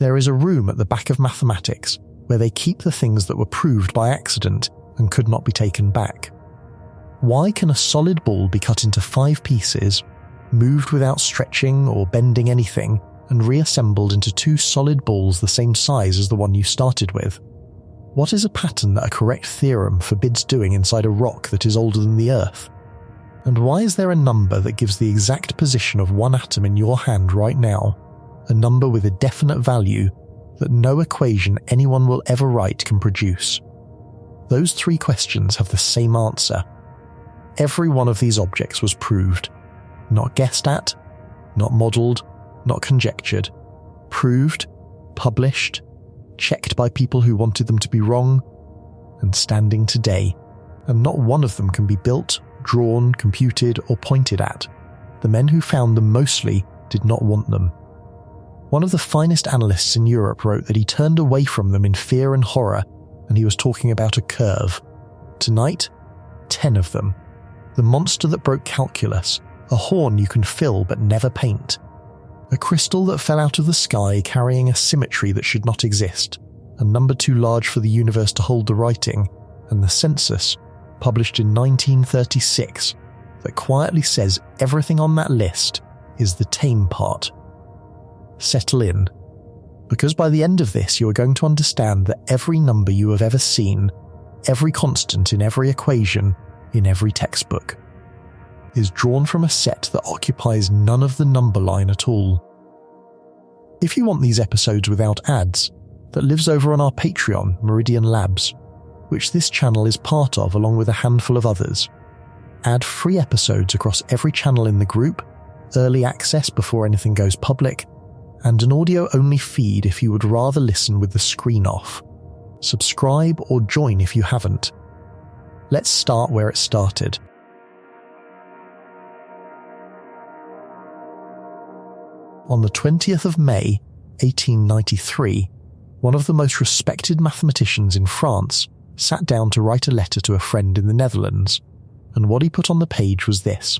There is a room at the back of mathematics where they keep the things that were proved by accident and could not be taken back. Why can a solid ball be cut into 5 pieces, moved without stretching or bending anything, and reassembled into 2 solid balls the same size as the one you started with? What is a pattern that a correct theorem forbids doing inside a rock that is older than the Earth? And why is there a number that gives the exact position of one atom in your hand right now, a number with a definite value that no equation anyone will ever write can produce? Those 3 questions have the same answer. Every one of these objects was proved. Not guessed at, not modelled, not conjectured. Proved, published, checked by people who wanted them to be wrong, and standing today. And not one of them can be built, drawn, computed, or pointed at. The men who found them mostly did not want them. One of the finest analysts in Europe wrote that he turned away from them in fear and horror, and he was talking about a curve. Tonight, 10 of them. The monster that broke calculus, a horn you can fill but never paint. A crystal that fell out of the sky carrying a symmetry that should not exist, a number too large for the universe to hold the writing, and the census, published in 1936, that quietly says everything on that list is the tame part. Settle in, because by the end of this you are going to understand that every number you have ever seen, every constant in every equation, in every textbook, is drawn from a set that occupies none of the number line at all. If you want these episodes without ads, that lives over on our Patreon, Meridian Labs, which this channel is part of along with a handful of others. Ad-free episodes across every channel in the group, early access before anything goes public, and an audio-only feed if you would rather listen with the screen off. Subscribe or join if you haven't. Let's start where it started. On the 20th of May, 1893, one of the most respected mathematicians in France sat down to write a letter to a friend in the Netherlands, and what he put on the page was this.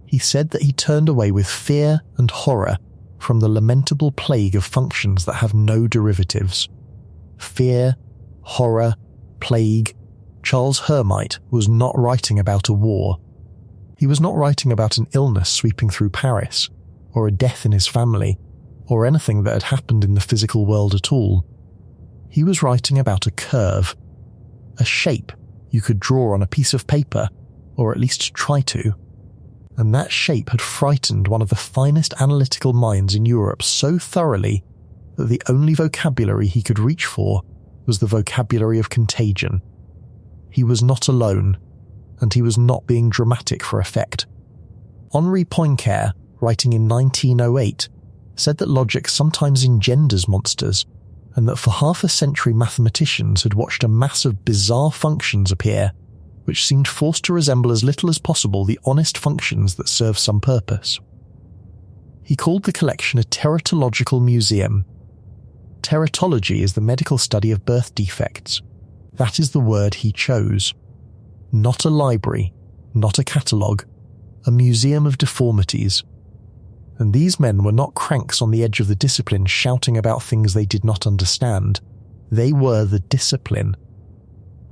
He said that he turned away with fear and horror from the lamentable plague of functions that have no derivatives. Fear, horror, plague. Charles Hermite was not writing about a war. He was not writing about an illness sweeping through Paris, or a death in his family, or anything that had happened in the physical world at all. He was writing about a curve, a shape you could draw on a piece of paper, or at least try to. And that shape had frightened one of the finest analytical minds in Europe so thoroughly that the only vocabulary he could reach for was the vocabulary of contagion. He was not alone, and he was not being dramatic for effect. Henri Poincaré, writing in 1908, said that logic sometimes engenders monsters, and that for half a century mathematicians had watched a mass of bizarre functions appear, which seemed forced to resemble as little as possible the honest functions that serve some purpose. He called the collection a teratological museum. Teratology is the medical study of birth defects. That is the word he chose. Not a library, not a catalogue, a museum of deformities. And these men were not cranks on the edge of the discipline shouting about things they did not understand. They were the discipline.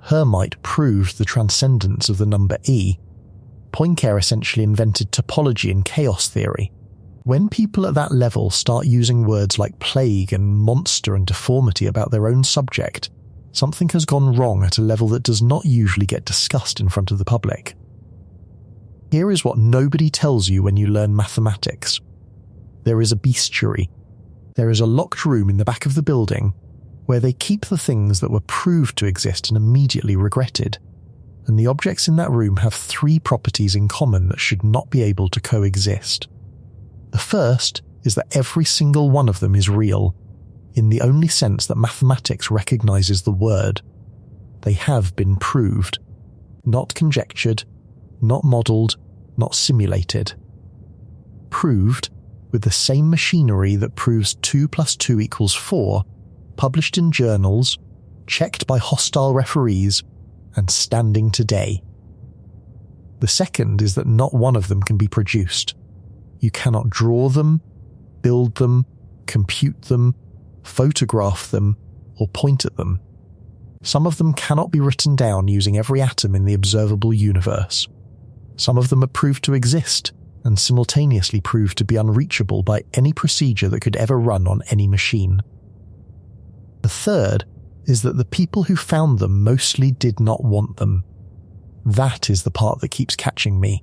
Hermite proved the transcendence of the number E. Poincaré essentially invented topology and chaos theory. When people at that level start using words like plague and monster and deformity about their own subject, something has gone wrong at a level that does not usually get discussed in front of the public. Here is what nobody tells you when you learn mathematics. There is a bestiary. There is a locked room in the back of the building where they keep the things that were proved to exist and immediately regretted. And the objects in that room have 3 properties in common that should not be able to coexist. The first is that every single one of them is real, in the only sense that mathematics recognizes the word. They have been proved, not conjectured, not modelled, not simulated. Proved with the same machinery that proves 2 + 2 = 4, published in journals, checked by hostile referees, and standing today. The second is that not one of them can be produced. You cannot draw them, build them, compute them, photograph them, or point at them. Some of them cannot be written down using every atom in the observable universe. Some of them are proved to exist and simultaneously proved to be unreachable by any procedure that could ever run on any machine. The third is that the people who found them mostly did not want them. That is the part that keeps catching me.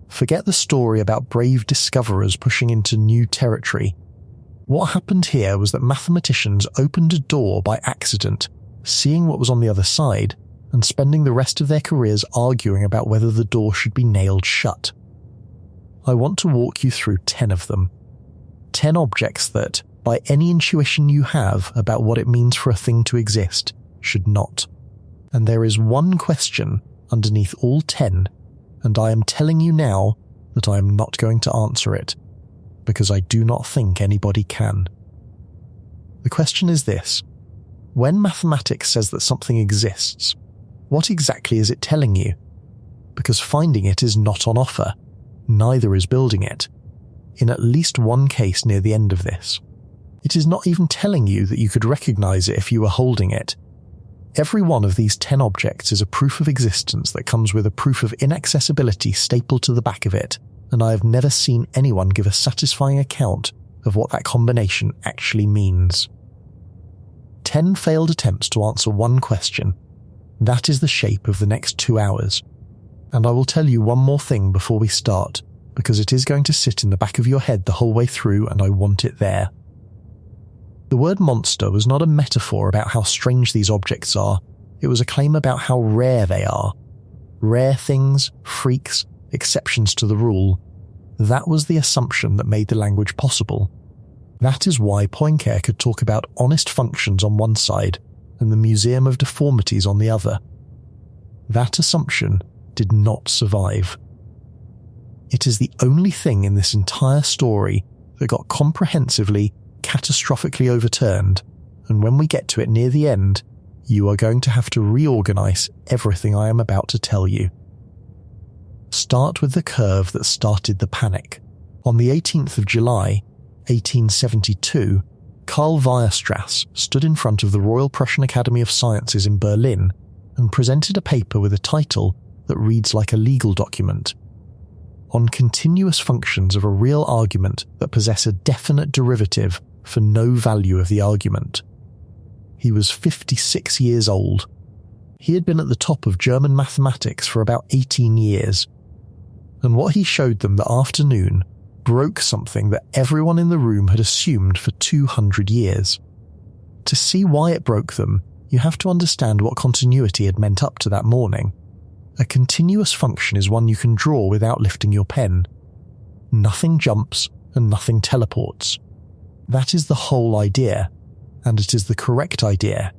Forget the story about brave discoverers pushing into new territory. What happened here was that mathematicians opened a door by accident, seeing what was on the other side, and spending the rest of their careers arguing about whether the door should be nailed shut. I want to walk you through 10 of them. 10 objects that, by any intuition you have about what it means for a thing to exist, should not. And there is one question underneath all 10, and I am telling you now that I am not going to answer it, because I do not think anybody can. The question is this: when mathematics says that something exists, what exactly is it telling you? Because finding it is not on offer, neither is building it, in at least one case near the end of this. It is not even telling you that you could recognize it if you were holding it. Every one of these 10 objects is a proof of existence that comes with a proof of inaccessibility stapled to the back of it, and I have never seen anyone give a satisfying account of what that combination actually means. 10 failed attempts to answer one question. That is the shape of the next 2 hours. And I will tell you one more thing before we start, because it is going to sit in the back of your head the whole way through and I want it there. The word monster was not a metaphor about how strange these objects are, it was a claim about how rare they are. Rare things, freaks, exceptions to the rule. That was the assumption that made the language possible. That is why Poincaré could talk about honest functions on one side and the Museum of Deformities on the other. That assumption did not survive. It is the only thing in this entire story that got comprehensively, catastrophically overturned, and when we get to it near the end, you are going to have to reorganize everything I am about to tell you. Start with the curve that started the panic. On the 18th of July, 1872, Karl Weierstrass stood in front of the Royal Prussian Academy of Sciences in Berlin and presented a paper with a title that reads like a legal document. On continuous functions of a real argument that possess a definite derivative for no value of the argument. He was 56 years old. He had been at the top of German mathematics for about 18 years. And what he showed them that afternoon broke something that everyone in the room had assumed for 200 years. To see why it broke them, you have to understand what continuity had meant up to that morning. A continuous function is one you can draw without lifting your pen. Nothing jumps and nothing teleports. That is the whole idea, and it is the correct idea,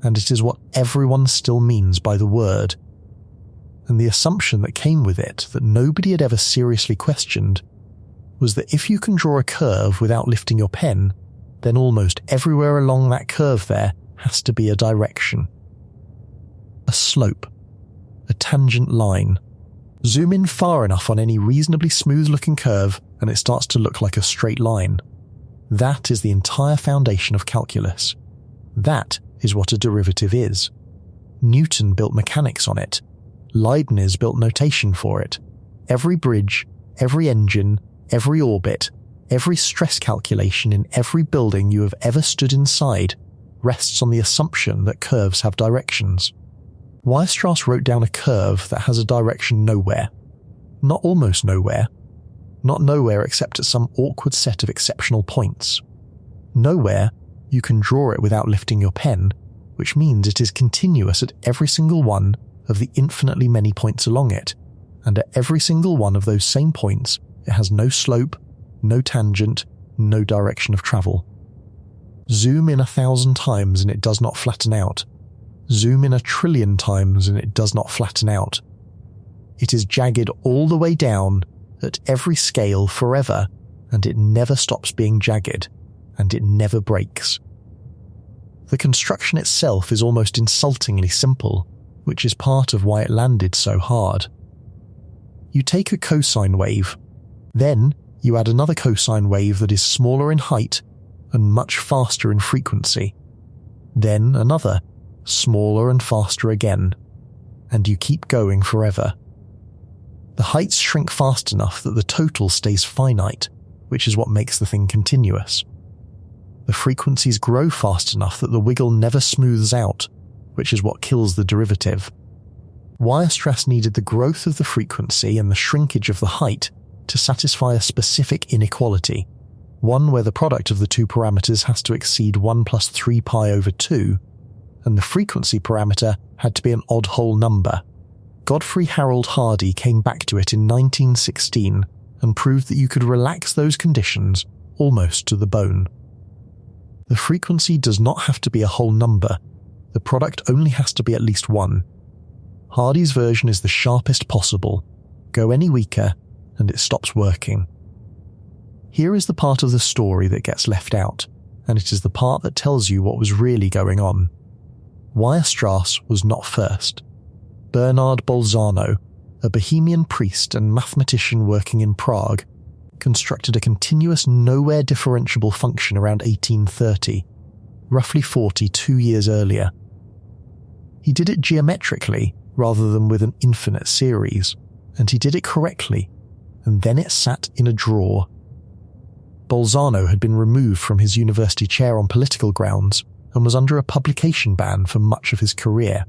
and it is what everyone still means by the word. And the assumption that came with it, that nobody had ever seriously questioned, was that if you can draw a curve without lifting your pen, then almost everywhere along that curve there has to be a direction. A slope. A tangent line. Zoom in far enough on any reasonably smooth-looking curve and it starts to look like a straight line. That is the entire foundation of calculus. That is what a derivative is. Newton built mechanics on it. Leibniz built notation for it. Every bridge, every engine, every orbit, every stress calculation in every building you have ever stood inside rests on the assumption that curves have directions. Weierstrass wrote down a curve that has a direction nowhere. Not almost nowhere. Not nowhere except at some awkward set of exceptional points. Nowhere, you can draw it without lifting your pen, which means it is continuous at every single one of the infinitely many points along it, and at every single one of those same points, it has no slope, no tangent, no direction of travel. Zoom in 1,000 times and it does not flatten out. Zoom in 1,000,000,000,000 times and it does not flatten out. It is jagged all the way down at every scale forever, and it never stops being jagged, and it never breaks. The construction itself is almost insultingly simple, which is part of why it landed so hard. You take a cosine wave, then you add another cosine wave that is smaller in height and much faster in frequency. Then another, smaller and faster again, and you keep going forever. The heights shrink fast enough that the total stays finite, which is what makes the thing continuous. The frequencies grow fast enough that the wiggle never smooths out, which is what kills the derivative. Weierstrass needed the growth of the frequency and the shrinkage of the height to satisfy a specific inequality, one where the product of the two parameters has to exceed 1 plus 3 pi over 2, and the frequency parameter had to be an odd whole number. Godfrey Harold Hardy came back to it in 1916 and proved that you could relax those conditions almost to the bone. The frequency does not have to be a whole number, the product only has to be at least 1. Hardy's version is the sharpest possible. Go any weaker, and it stops working. Here is the part of the story that gets left out, and it is the part that tells you what was really going on. Weierstrass was not first. Bernard Bolzano, a Bohemian priest and mathematician working in Prague, constructed a continuous nowhere differentiable function around 1830, roughly 42 years earlier. He did it geometrically rather than with an infinite series, and he did it correctly, and then it sat in a drawer. Bolzano had been removed from his university chair on political grounds and was under a publication ban for much of his career.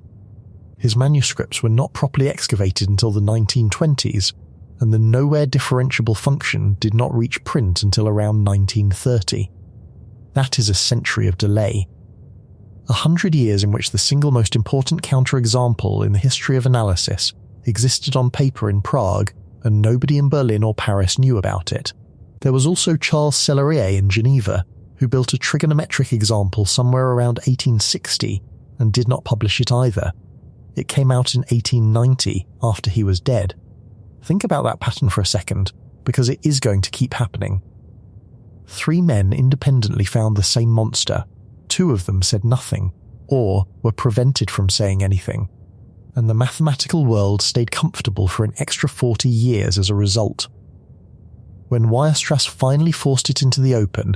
His manuscripts were not properly excavated until the 1920s, and the nowhere differentiable function did not reach print until around 1930. That is a century of delay. 100 years in which the single most important counterexample in the history of analysis existed on paper in Prague, and nobody in Berlin or Paris knew about it. There was also Charles Sellerier in Geneva, who built a trigonometric example somewhere around 1860 and did not publish it either. It came out in 1890 after he was dead. Think about that pattern for a second, because it is going to keep happening. 3 men independently found the same monster. 2 of them said nothing, or were prevented from saying anything, and the mathematical world stayed comfortable for an extra 40 years as a result. When Weierstrass finally forced it into the open,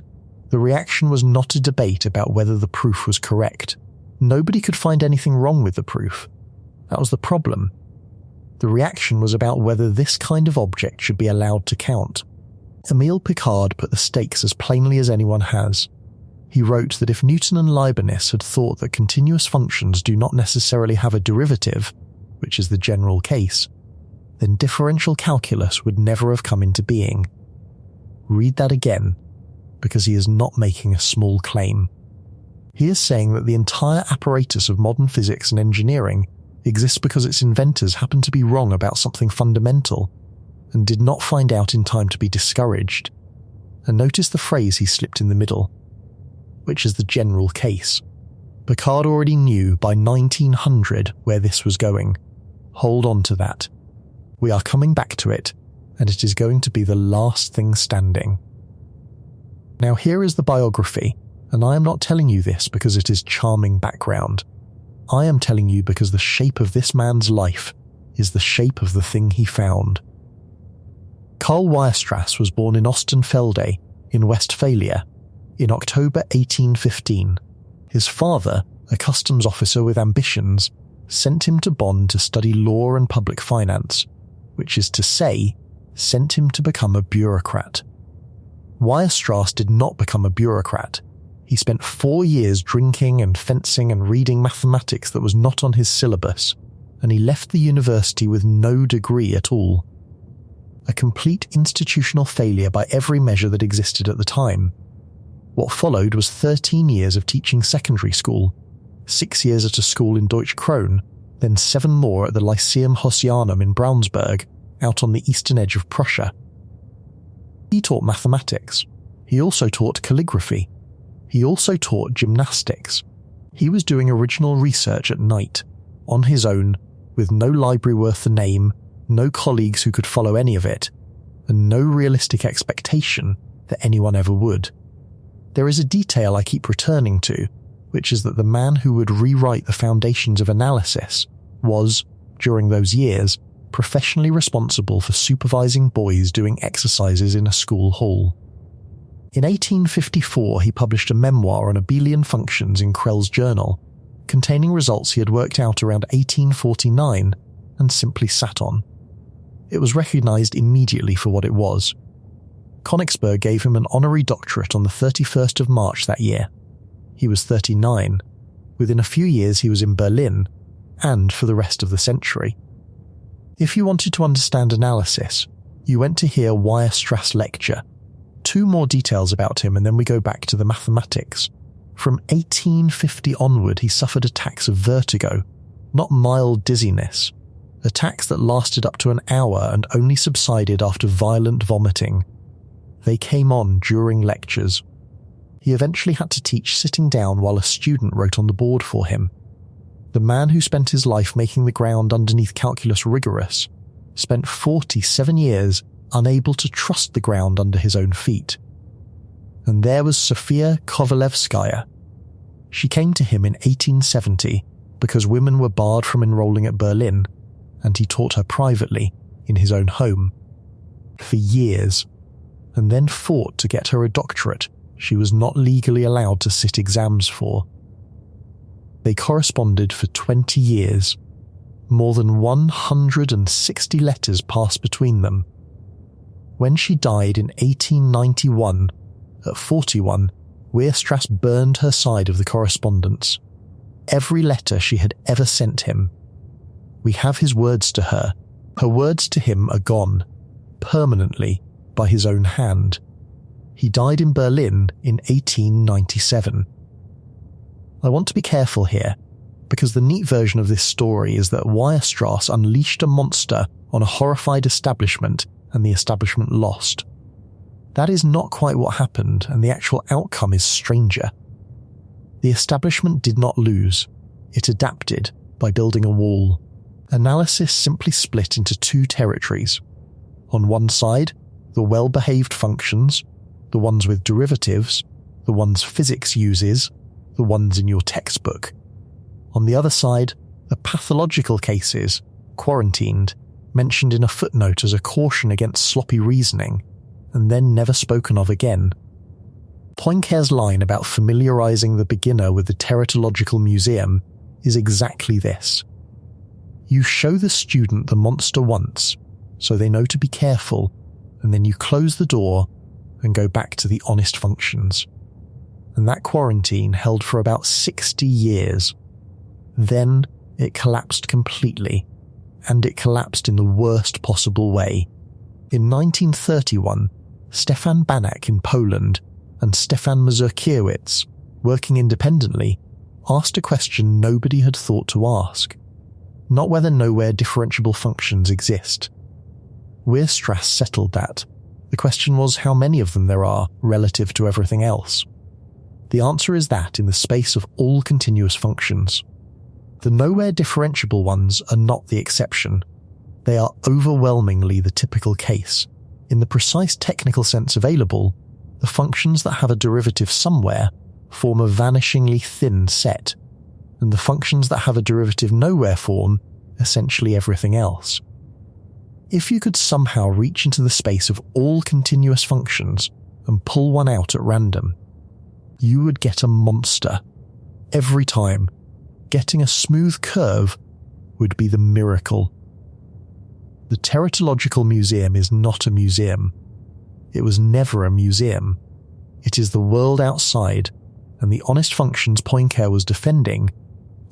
the reaction was not a debate about whether the proof was correct. Nobody could find anything wrong with the proof. That was the problem. The reaction was about whether this kind of object should be allowed to count. Émile Picard put the stakes as plainly as anyone has. He wrote that if Newton and Leibniz had thought that continuous functions do not necessarily have a derivative, which is the general case, then differential calculus would never have come into being. Read that again, because he is not making a small claim. He is saying that the entire apparatus of modern physics and engineering exists because its inventors happened to be wrong about something fundamental, and did not find out in time to be discouraged. And notice the phrase he slipped in the middle, which is the general case. Picard already knew by 1900 where this was going. Hold on to that. We are coming back to it, and it is going to be the last thing standing. Now here is the biography, and I am not telling you this because it is charming background. I am telling you because the shape of this man's life is the shape of the thing he found. Karl Weierstrass was born in Ostenfelde, in Westphalia, in October 1815. His father, a customs officer with ambitions, sent him to Bonn to study law and public finance, which is to say, sent him to become a bureaucrat. Weierstrass did not become a bureaucrat. He spent 4 years drinking and fencing and reading mathematics that was not on his syllabus, and he left the university with no degree at all. A complete institutional failure by every measure that existed at the time. What followed was 13 years of teaching secondary school, 6 years at a school in Deutsch-Krone, then 7 more at the Lyceum Hosianum in Braunsberg, out on the eastern edge of Prussia. He taught mathematics. He also taught calligraphy. He also taught gymnastics. He was doing original research at night, on his own, with no library worth the name, no colleagues who could follow any of it, and no realistic expectation that anyone ever would. There is a detail I keep returning to, which is that the man who would rewrite the foundations of analysis was, during those years, professionally responsible for supervising boys doing exercises in a school hall. In 1854, he published a memoir on abelian functions in Krell's journal, containing results he had worked out around 1849 and simply sat on. It was recognised immediately for what it was. Königsberg gave him an honorary doctorate on the 31st of March that year. He was 39. Within a few years he was in Berlin, and for the rest of the century. If you wanted to understand analysis, you went to hear Weierstrass lecture. 2 more details about him and then we go back to the mathematics. From 1850 onward he suffered attacks of vertigo, not mild dizziness. Attacks that lasted up to an hour and only subsided after violent vomiting. They came on during lectures. He eventually had to teach sitting down while a student wrote on the board for him. The man who spent his life making the ground underneath calculus rigorous spent 47 years unable to trust the ground under his own feet. And there was Sofia Kovalevskaya. She came to him in 1870 because women were barred from enrolling at Berlin, and he taught her privately in his own home. For years, and then fought to get her a doctorate she was not legally allowed to sit exams for. They corresponded for 20 years. More than 160 letters passed between them. When she died in 1891, at 41, Weierstrass burned her side of the correspondence. Every letter she had ever sent him. We have his words to her. Her words to him are gone, permanently, by his own hand. He died in Berlin in 1897. I want to be careful here, because the neat version of this story is that Weierstrass unleashed a monster on a horrified establishment and the establishment lost. That is not quite what happened, and the actual outcome is stranger. The establishment did not lose. It adapted by building a wall. Analysis simply split into 2 territories. On one side, the well-behaved functions, the ones with derivatives, the ones physics uses, the ones in your textbook. On the other side, the pathological cases, quarantined, mentioned in a footnote as a caution against sloppy reasoning, and then never spoken of again. Poincaré's line about familiarising the beginner with the teratological museum is exactly this. You show the student the monster once, so they know to be careful, and then you close the door and go back to the honest functions. And that quarantine held for about 60 years. Then it collapsed completely, and it collapsed in the worst possible way. In 1931, Stefan Banach in Poland and Stefan Mazurkiewicz, working independently, asked a question nobody had thought to ask. Not whether nowhere differentiable functions exist. Weierstrass settled that. The question was how many of them there are relative to everything else. The answer is that in the space of all continuous functions. The nowhere differentiable ones are not the exception. They are overwhelmingly the typical case. In the precise technical sense available, the functions that have a derivative somewhere form a vanishingly thin set, and the functions that have a derivative nowhere form essentially everything else. If you could somehow reach into the space of all continuous functions and pull one out at random, you would get a monster. Every time, getting a smooth curve would be the miracle. The Teratological Museum is not a museum. It was never a museum. It is the world outside, and the honest functions Poincaré was defending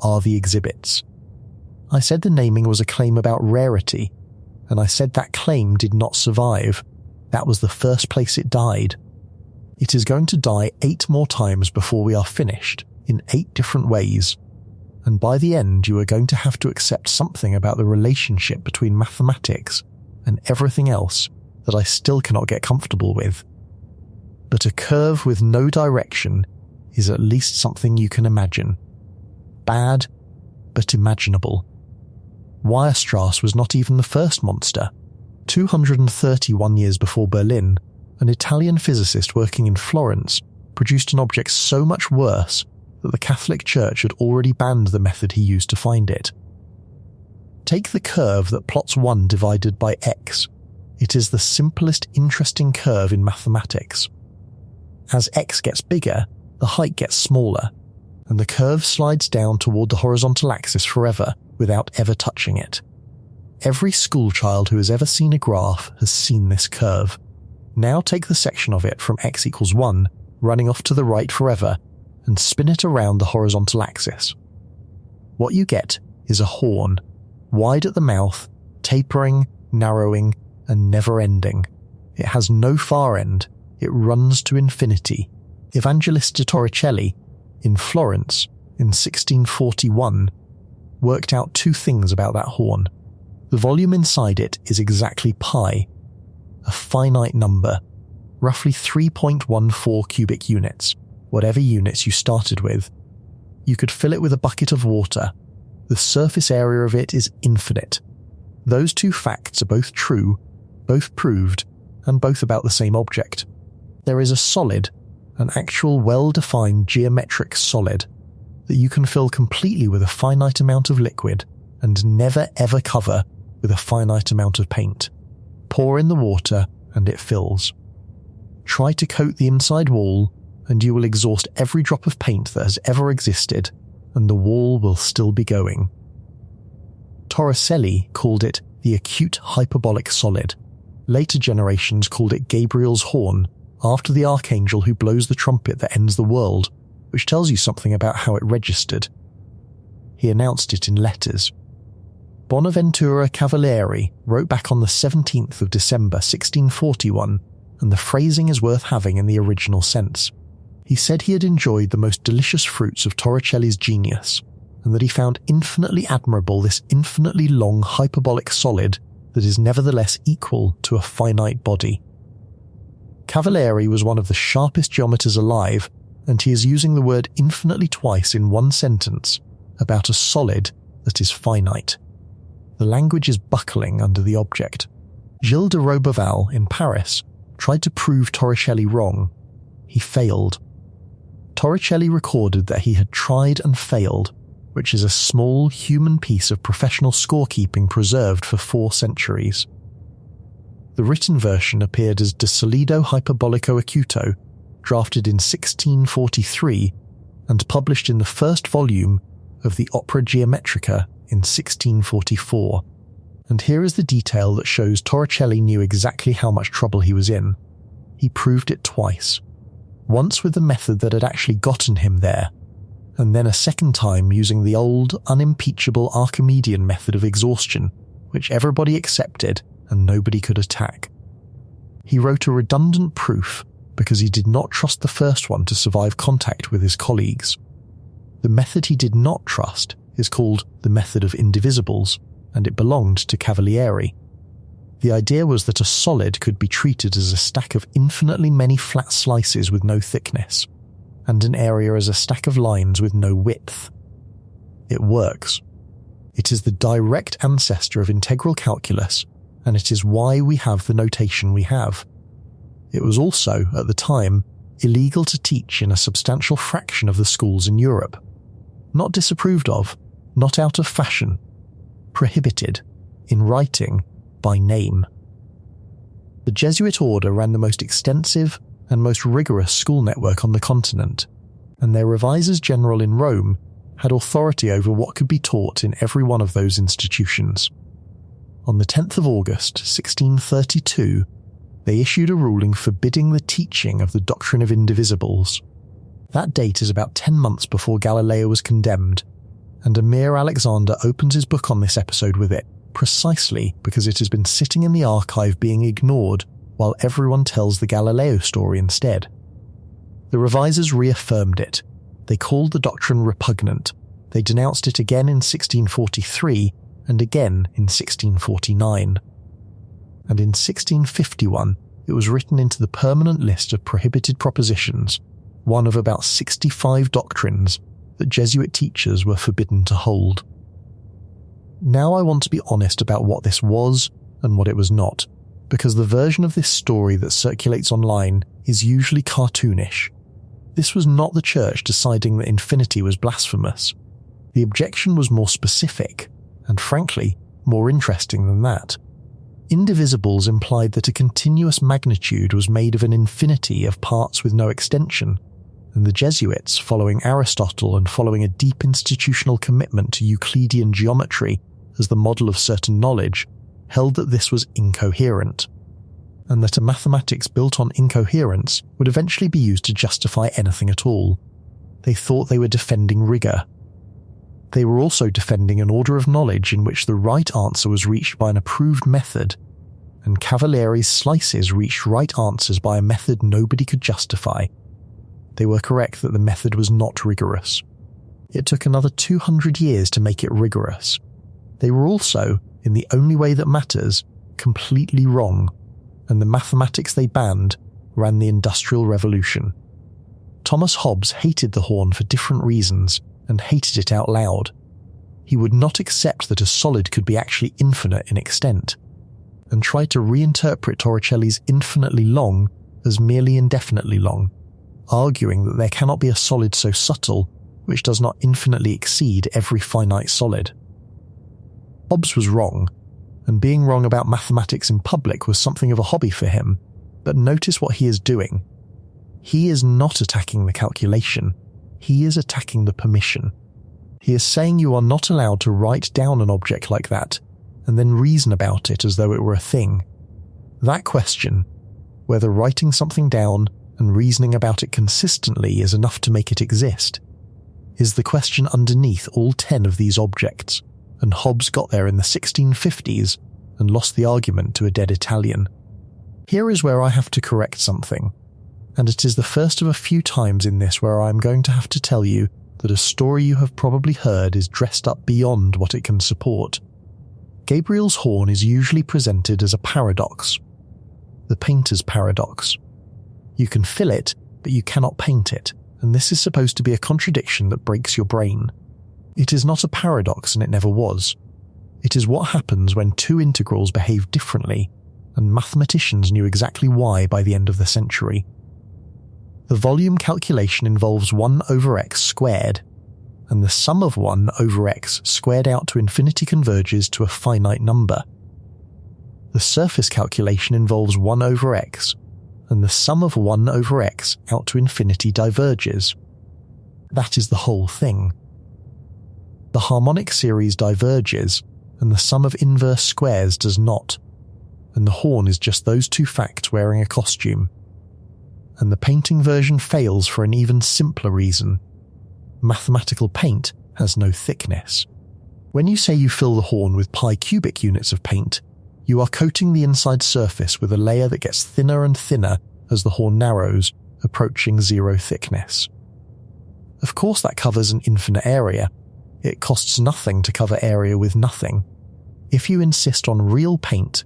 are the exhibits. I said the naming was a claim about rarity, and I said that claim did not survive. That was the first place it died. It is going to die 8 more times before we are finished, in 8 different ways. And by the end you are going to have to accept something about the relationship between mathematics and everything else that I still cannot get comfortable with. But a curve with no direction is at least something you can imagine. Bad, but imaginable. Weierstrass was not even the first monster. 231 years before Berlin, an Italian physicist working in Florence produced an object so much worse that the Catholic Church had already banned the method he used to find it. Take the curve that plots 1 divided by x. It is the simplest interesting curve in mathematics. As x gets bigger, the height gets smaller, and the curve slides down toward the horizontal axis forever without ever touching it. Every schoolchild who has ever seen a graph has seen this curve. Now take the section of it from x equals 1, running off to the right forever, and spin it around the horizontal axis. What you get is a horn, wide at the mouth, tapering, narrowing, and never ending. It has no far end, it runs to infinity. Evangelista Torricelli, in Florence, in 1641, worked out two things about that horn. The volume inside it is exactly pi, a finite number, roughly 3.14 cubic units, whatever units you started with. You could fill it with a bucket of water. The surface area of it is infinite. Those two facts are both true, both proved, and both about the same object. There is a solid, an actual well-defined geometric solid, that you can fill completely with a finite amount of liquid and never ever cover with a finite amount of paint. Pour in the water and it fills. Try to coat the inside wall and you will exhaust every drop of paint that has ever existed, and the wall will still be going. Torricelli called it the acute hyperbolic solid. Later generations called it Gabriel's horn, after the archangel who blows the trumpet that ends the world, which tells you something about how it registered. He announced it in letters. Bonaventura Cavalieri wrote back on the 17th of December 1641, and the phrasing is worth having in the original sense. He said he had enjoyed the most delicious fruits of Torricelli's genius, and that he found infinitely admirable this infinitely long hyperbolic solid that is nevertheless equal to a finite body. Cavalieri was one of the sharpest geometers alive, and he is using the word infinitely twice in one sentence about a solid that is finite. The language is buckling under the object. Gilles de Roberval in Paris tried to prove Torricelli wrong. He failed. Torricelli recorded that he had tried and failed, which is a small human piece of professional scorekeeping preserved for 4 centuries. The written version appeared as De Solido Hyperbolico Acuto, drafted in 1643 and published in the first volume of the Opera Geometrica in 1644. And here is the detail that shows Torricelli knew exactly how much trouble he was in. He proved it twice. Once with the method that had actually gotten him there, and then a second time using the old, unimpeachable Archimedean method of exhaustion, which everybody accepted and nobody could attack. He wrote a redundant proof because he did not trust the first one to survive contact with his colleagues. The method he did not trust is called the method of indivisibles, and it belonged to Cavalieri. The idea was that a solid could be treated as a stack of infinitely many flat slices with no thickness, and an area as a stack of lines with no width. It works. It is the direct ancestor of integral calculus, and it is why we have the notation we have. It was also, at the time, illegal to teach in a substantial fraction of the schools in Europe. Not disapproved of, not out of fashion. Prohibited, in writing, by name. The Jesuit order ran the most extensive and most rigorous school network on the continent, and their revisers general in Rome had authority over what could be taught in every one of those institutions. On the 10th of August, 1632, they issued a ruling forbidding the teaching of the doctrine of indivisibles. That date is about 10 months before Galileo was condemned, and Amir Alexander opens his book on this episode with it, precisely because it has been sitting in the archive being ignored while everyone tells the Galileo story instead. The revisers reaffirmed it. They called the doctrine repugnant. They denounced it again in 1643 and again in 1649. And in 1651, it was written into the permanent list of prohibited propositions, one of about 65 doctrines that Jesuit teachers were forbidden to hold. Now I want to be honest about what this was and what it was not, because the version of this story that circulates online is usually cartoonish. This was not the church deciding that infinity was blasphemous. The objection was more specific, and frankly, more interesting than that. Indivisibles implied that a continuous magnitude was made of an infinity of parts with no extension, and the Jesuits, following Aristotle and following a deep institutional commitment to Euclidean geometry as the model of certain knowledge, held that this was incoherent, and that a mathematics built on incoherence would eventually be used to justify anything at all. They thought they were defending rigour. They were also defending an order of knowledge in which the right answer was reached by an approved method, and Cavalieri's slices reached right answers by a method nobody could justify. They were correct that the method was not rigorous. It took another 200 years to make it rigorous. They were also, in the only way that matters, completely wrong, and the mathematics they banned ran the Industrial Revolution. Thomas Hobbes hated the horn for different reasons, and hated it out loud. He would not accept that a solid could be actually infinite in extent, and tried to reinterpret Torricelli's infinitely long as merely indefinitely long, arguing that there cannot be a solid so subtle which does not infinitely exceed every finite solid. Hobbes was wrong, and being wrong about mathematics in public was something of a hobby for him, but notice what he is doing. He is not attacking the calculation, he is attacking the permission. He is saying you are not allowed to write down an object like that, and then reason about it as though it were a thing. That question, whether writing something down and reasoning about it consistently is enough to make it exist, is the question underneath all 10 of these objects, and Hobbes got there in the 1650s and lost the argument to a dead Italian. Here is where I have to correct something, and it is the first of a few times in this where I am going to have to tell you that a story you have probably heard is dressed up beyond what it can support. Gabriel's horn is usually presented as a paradox, the painter's paradox. You can fill it, but you cannot paint it, and this is supposed to be a contradiction that breaks your brain. It is not a paradox, and it never was. It is what happens when two integrals behave differently, and mathematicians knew exactly why by the end of the century. The volume calculation involves 1 over x squared, and the sum of 1 over x squared out to infinity converges to a finite number. The surface calculation involves 1 over x, and the sum of 1 over x out to infinity diverges. That is the whole thing. The harmonic series diverges, and the sum of inverse squares does not, and the horn is just those two facts wearing a costume. And the painting version fails for an even simpler reason. Mathematical paint has no thickness. When you say you fill the horn with pi cubic units of paint, you are coating the inside surface with a layer that gets thinner and thinner as the horn narrows, approaching zero thickness. Of course that covers an infinite area. It costs nothing to cover area with nothing. If you insist on real paint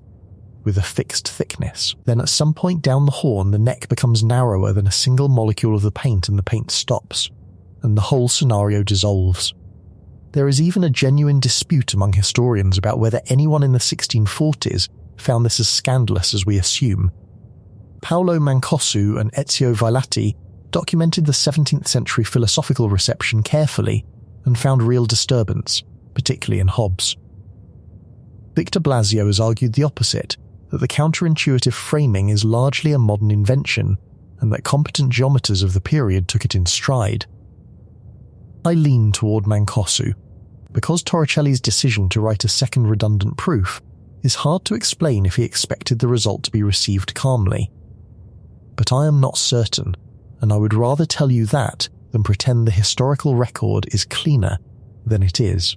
with a fixed thickness, then at some point down the horn the neck becomes narrower than a single molecule of the paint and the paint stops, and the whole scenario dissolves. There is even a genuine dispute among historians about whether anyone in the 1640s found this as scandalous as we assume. Paolo Mancosu and Ezio Vailati documented the 17th century philosophical reception carefully and found real disturbance, particularly in Hobbes. Victor Blasio has argued the opposite, that the counterintuitive framing is largely a modern invention, and that competent geometers of the period took it in stride. I lean toward Mancosu, because Torricelli's decision to write a second redundant proof is hard to explain if he expected the result to be received calmly. But I am not certain, and I would rather tell you that than pretend the historical record is cleaner than it is.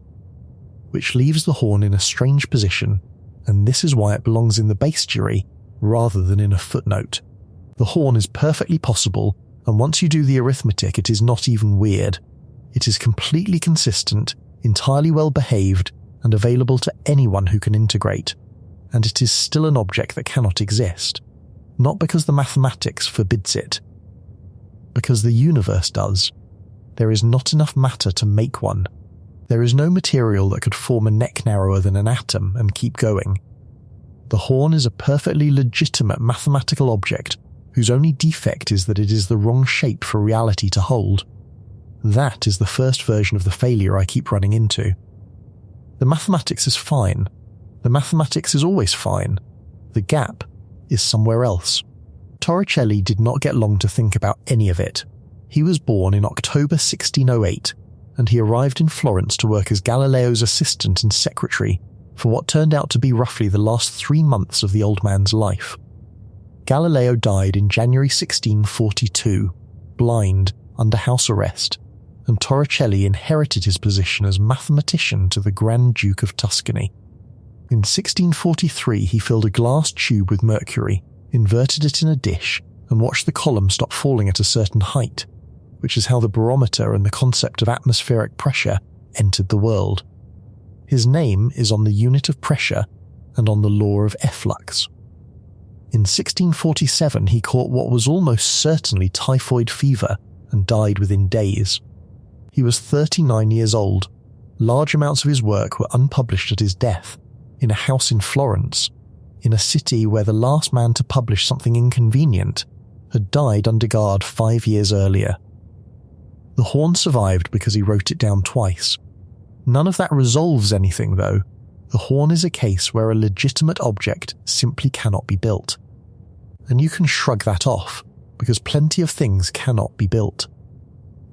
Which leaves the horn in a strange position, and this is why it belongs in the bestiary rather than in a footnote. The horn is perfectly possible, and once you do the arithmetic it is not even weird. It is completely consistent, entirely well behaved, and available to anyone who can integrate, and it is still an object that cannot exist, not because the mathematics forbids it. Because the universe does. There is not enough matter to make one. There is no material that could form a neck narrower than an atom and keep going. The horn is a perfectly legitimate mathematical object whose only defect is that it is the wrong shape for reality to hold. That is the first version of the failure I keep running into. The mathematics is fine. The mathematics is always fine. The gap is somewhere else. Torricelli did not get long to think about any of it. He was born in October 1608, and he arrived in Florence to work as Galileo's assistant and secretary for what turned out to be roughly the last 3 months of the old man's life. Galileo died in January 1642, blind, under house arrest, and Torricelli inherited his position as mathematician to the Grand Duke of Tuscany. In 1643 he filled a glass tube with mercury, inverted it in a dish, and watched the column stop falling at a certain height, which is how the barometer and the concept of atmospheric pressure entered the world. His name is on the unit of pressure and on the law of efflux. In 1647 he caught what was almost certainly typhoid fever and died within days. He was 39 years old. Large amounts of his work were unpublished at his death, in a house in Florence, in a city where the last man to publish something inconvenient had died under guard 5 years earlier. The horn survived because he wrote it down twice. None of that resolves anything, though. The horn is a case where a legitimate object simply cannot be built. And you can shrug that off, because plenty of things cannot be built.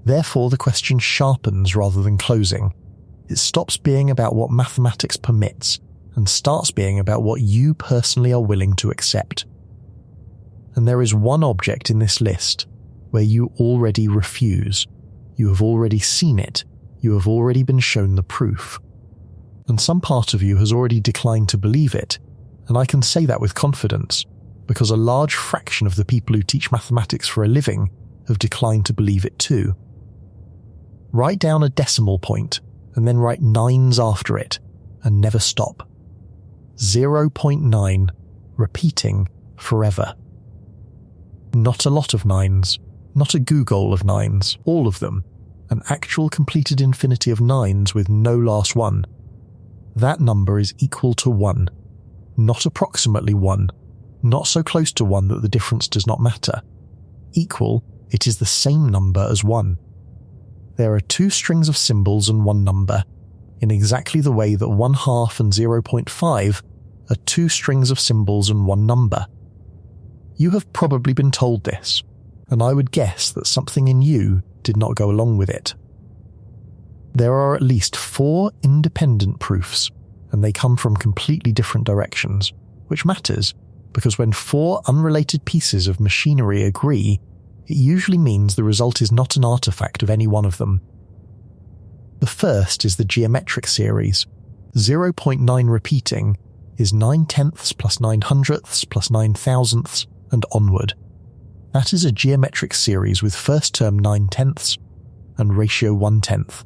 Therefore, the question sharpens rather than closing. It stops being about what mathematics permits and starts being about what you personally are willing to accept. And there is one object in this list where you already refuse. You have already seen it. You have already been shown the proof. And some part of you has already declined to believe it, and I can say that with confidence, because a large fraction of the people who teach mathematics for a living have declined to believe it too. Write down a decimal point, and then write 9s after it, and never stop. 0.9, repeating forever. Not a lot of 9s, not a googol of 9s, all of them, an actual completed infinity of 9s with no last one. That number is equal to 1, not approximately 1, not so close to 1 that the difference does not matter. Equal, it is the same number as 1. There are 2 strings of symbols and 1 number, in exactly the way that 1/2 and 0.5 are 2 strings of symbols and 1 number. You have probably been told this, and I would guess that something in you did not go along with it. There are at least 4 independent proofs, and they come from completely different directions, which matters, because when 4 unrelated pieces of machinery agree, it usually means the result is not an artifact of any one of them. The first is the geometric series. 0.9 repeating is 9/10 plus 9/100 plus 9,000ths and onward. That is a geometric series with first term 9/10 and ratio 1/10.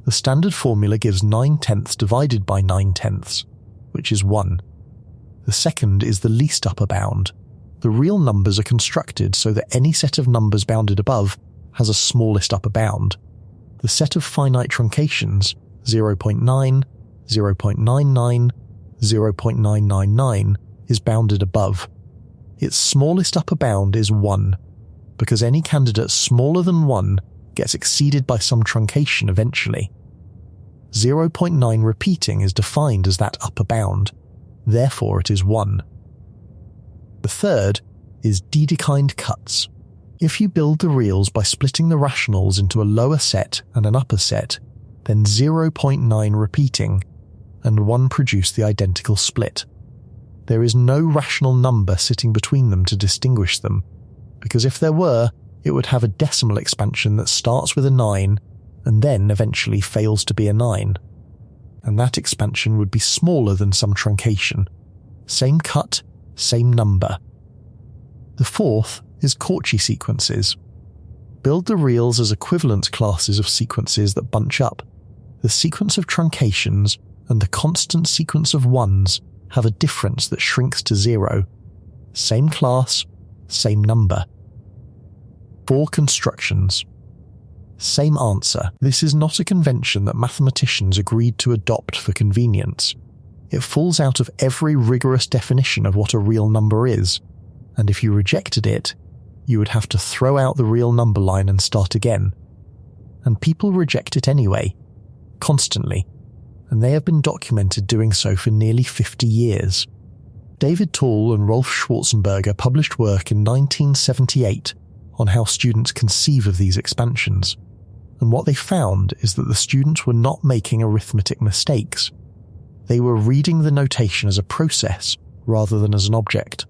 The standard formula gives 9/10 divided by 9/10, which is 1. The second is the least upper bound. The real numbers are constructed so that any set of numbers bounded above has a smallest upper bound. The set of finite truncations, 0.9, 0.99, 0.999, is bounded above. Its smallest upper bound is 1, because any candidate smaller than 1 gets exceeded by some truncation eventually. 0.9 repeating is defined as that upper bound, therefore it is 1. The third is Dedekind cuts. If you build the reals by splitting the rationals into a lower set and an upper set, then 0.9 repeating and 1 produce the identical split. There is no rational number sitting between them to distinguish them, because if there were, it would have a decimal expansion that starts with a 9 and then eventually fails to be a 9. And that expansion would be smaller than some truncation. Same cut, same number. The fourth is Cauchy sequences. Build the reals as equivalence classes of sequences that bunch up. The sequence of truncations and the constant sequence of 1s have a difference that shrinks to 0. Same class, same number. 4 constructions. Same answer. This is not a convention that mathematicians agreed to adopt for convenience. It falls out of every rigorous definition of what a real number is, and if you rejected it, you would have to throw out the real number line and start again. And people reject it anyway, constantly, and they have been documented doing so for nearly 50 years. David Tall and Rolf Schwarzenberger published work in 1978 on how students conceive of these expansions, and what they found is that the students were not making arithmetic mistakes. They were reading the notation as a process rather than as an object.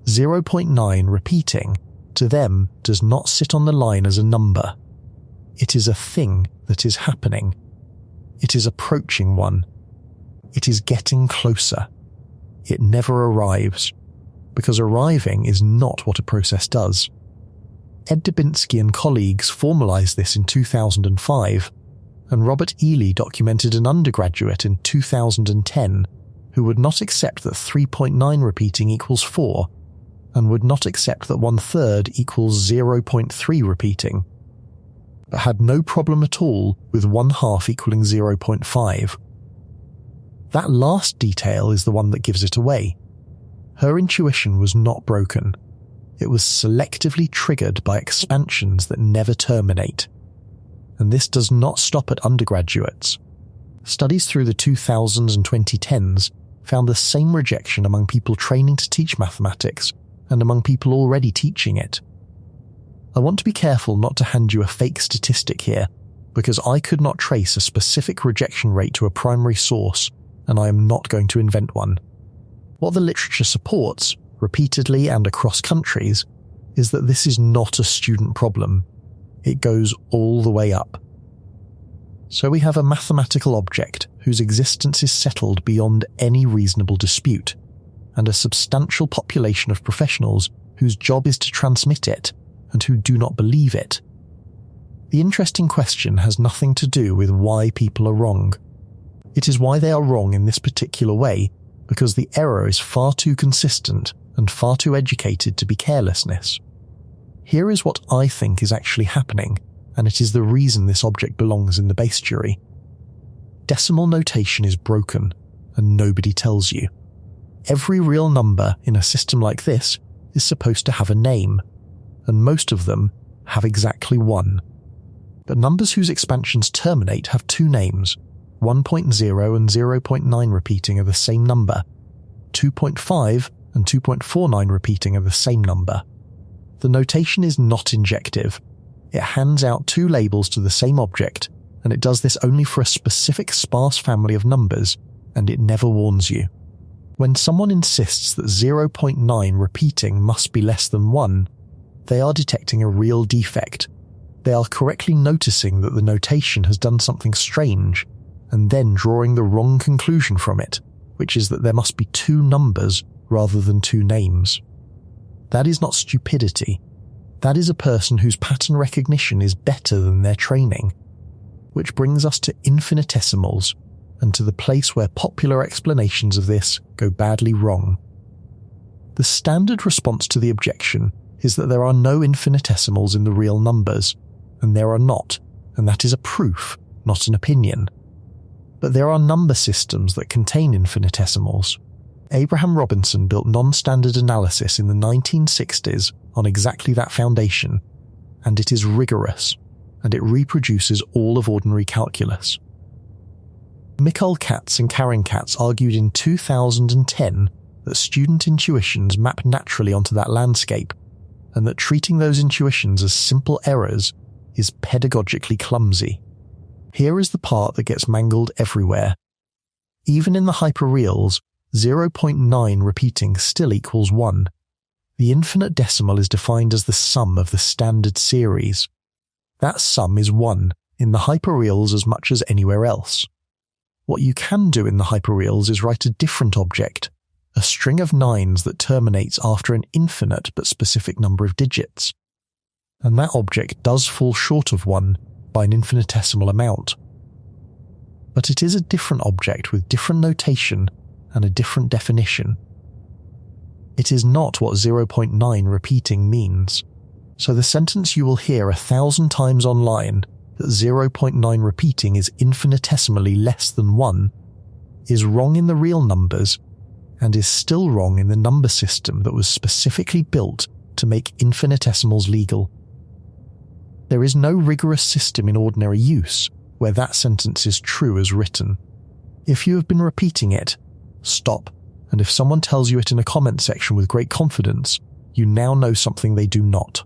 0.9 repeating, to them, does not sit on the line as a number. It is a thing that is happening. It is approaching one. It is getting closer. It never arrives, because arriving is not what a process does. Ed Dubinsky and colleagues formalized this in 2005, and Robert Ely documented an undergraduate in 2010 who would not accept that 3.9 repeating equals 4, and would not accept that 1/3 equals 0.3 repeating, but had no problem at all with 1/2 equaling 0.5. That last detail is the one that gives it away. Her intuition was not broken. It was selectively triggered by expansions that never terminate. And this does not stop at undergraduates. Studies through the 2000s and 2010s found the same rejection among people training to teach mathematics and among people already teaching it. I want to be careful not to hand you a fake statistic here, because I could not trace a specific rejection rate to a primary source, and I am not going to invent one. What the literature supports, repeatedly and across countries, is that this is not a student problem. It goes all the way up. So we have a mathematical object whose existence is settled beyond any reasonable dispute, and a substantial population of professionals whose job is to transmit it and who do not believe it. The interesting question has nothing to do with why people are wrong. It is why they are wrong in this particular way, because the error is far too consistent and far too educated to be carelessness. Here is what I think is actually happening, and it is the reason this object belongs in the base jury. Decimal notation is broken, and nobody tells you. Every real number in a system like this is supposed to have a name, and most of them have exactly one. But numbers whose expansions terminate have two names. 1.0 and 0.9 repeating are the same number. 2.5 and 2.49 repeating are the same number. The notation is not injective. It hands out two labels to the same object, and it does this only for a specific sparse family of numbers, and it never warns you. When someone insists that 0.9 repeating must be less than 1, they are detecting a real defect. They are correctly noticing that the notation has done something strange, and then drawing the wrong conclusion from it, which is that there must be two numbers rather than two names. That is not stupidity. That is a person whose pattern recognition is better than their training. Which brings us to infinitesimals, and to the place where popular explanations of this go badly wrong. The standard response to the objection is that there are no infinitesimals in the real numbers, and there are not, and that is a proof, not an opinion. But there are number systems that contain infinitesimals. Abraham Robinson built non-standard analysis in the 1960s on exactly that foundation, and it is rigorous, and it reproduces all of ordinary calculus. Mikhail Katz and Karen Katz argued in 2010 that student intuitions map naturally onto that landscape, and that treating those intuitions as simple errors is pedagogically clumsy. Here is the part that gets mangled everywhere. Even in the hyperreals, 0.9 repeating still equals 1. The infinite decimal is defined as the sum of the standard series. That sum is 1 in the hyperreals as much as anywhere else. What you can do in the hyperreals is write a different object, a string of 9s that terminates after an infinite but specific number of digits. And that object does fall short of 1 by an infinitesimal amount. But it is a different object with different notation and a different definition. It is not what 0.9 repeating means. So the sentence you will hear 1,000 times online, that 0.9 repeating is infinitesimally less than 1, is wrong in the real numbers, and is still wrong in the number system that was specifically built to make infinitesimals legal. There is no rigorous system in ordinary use where that sentence is true as written. If you have been repeating it, stop and if someone tells you it in a comment section with great confidence, you now know something they do not.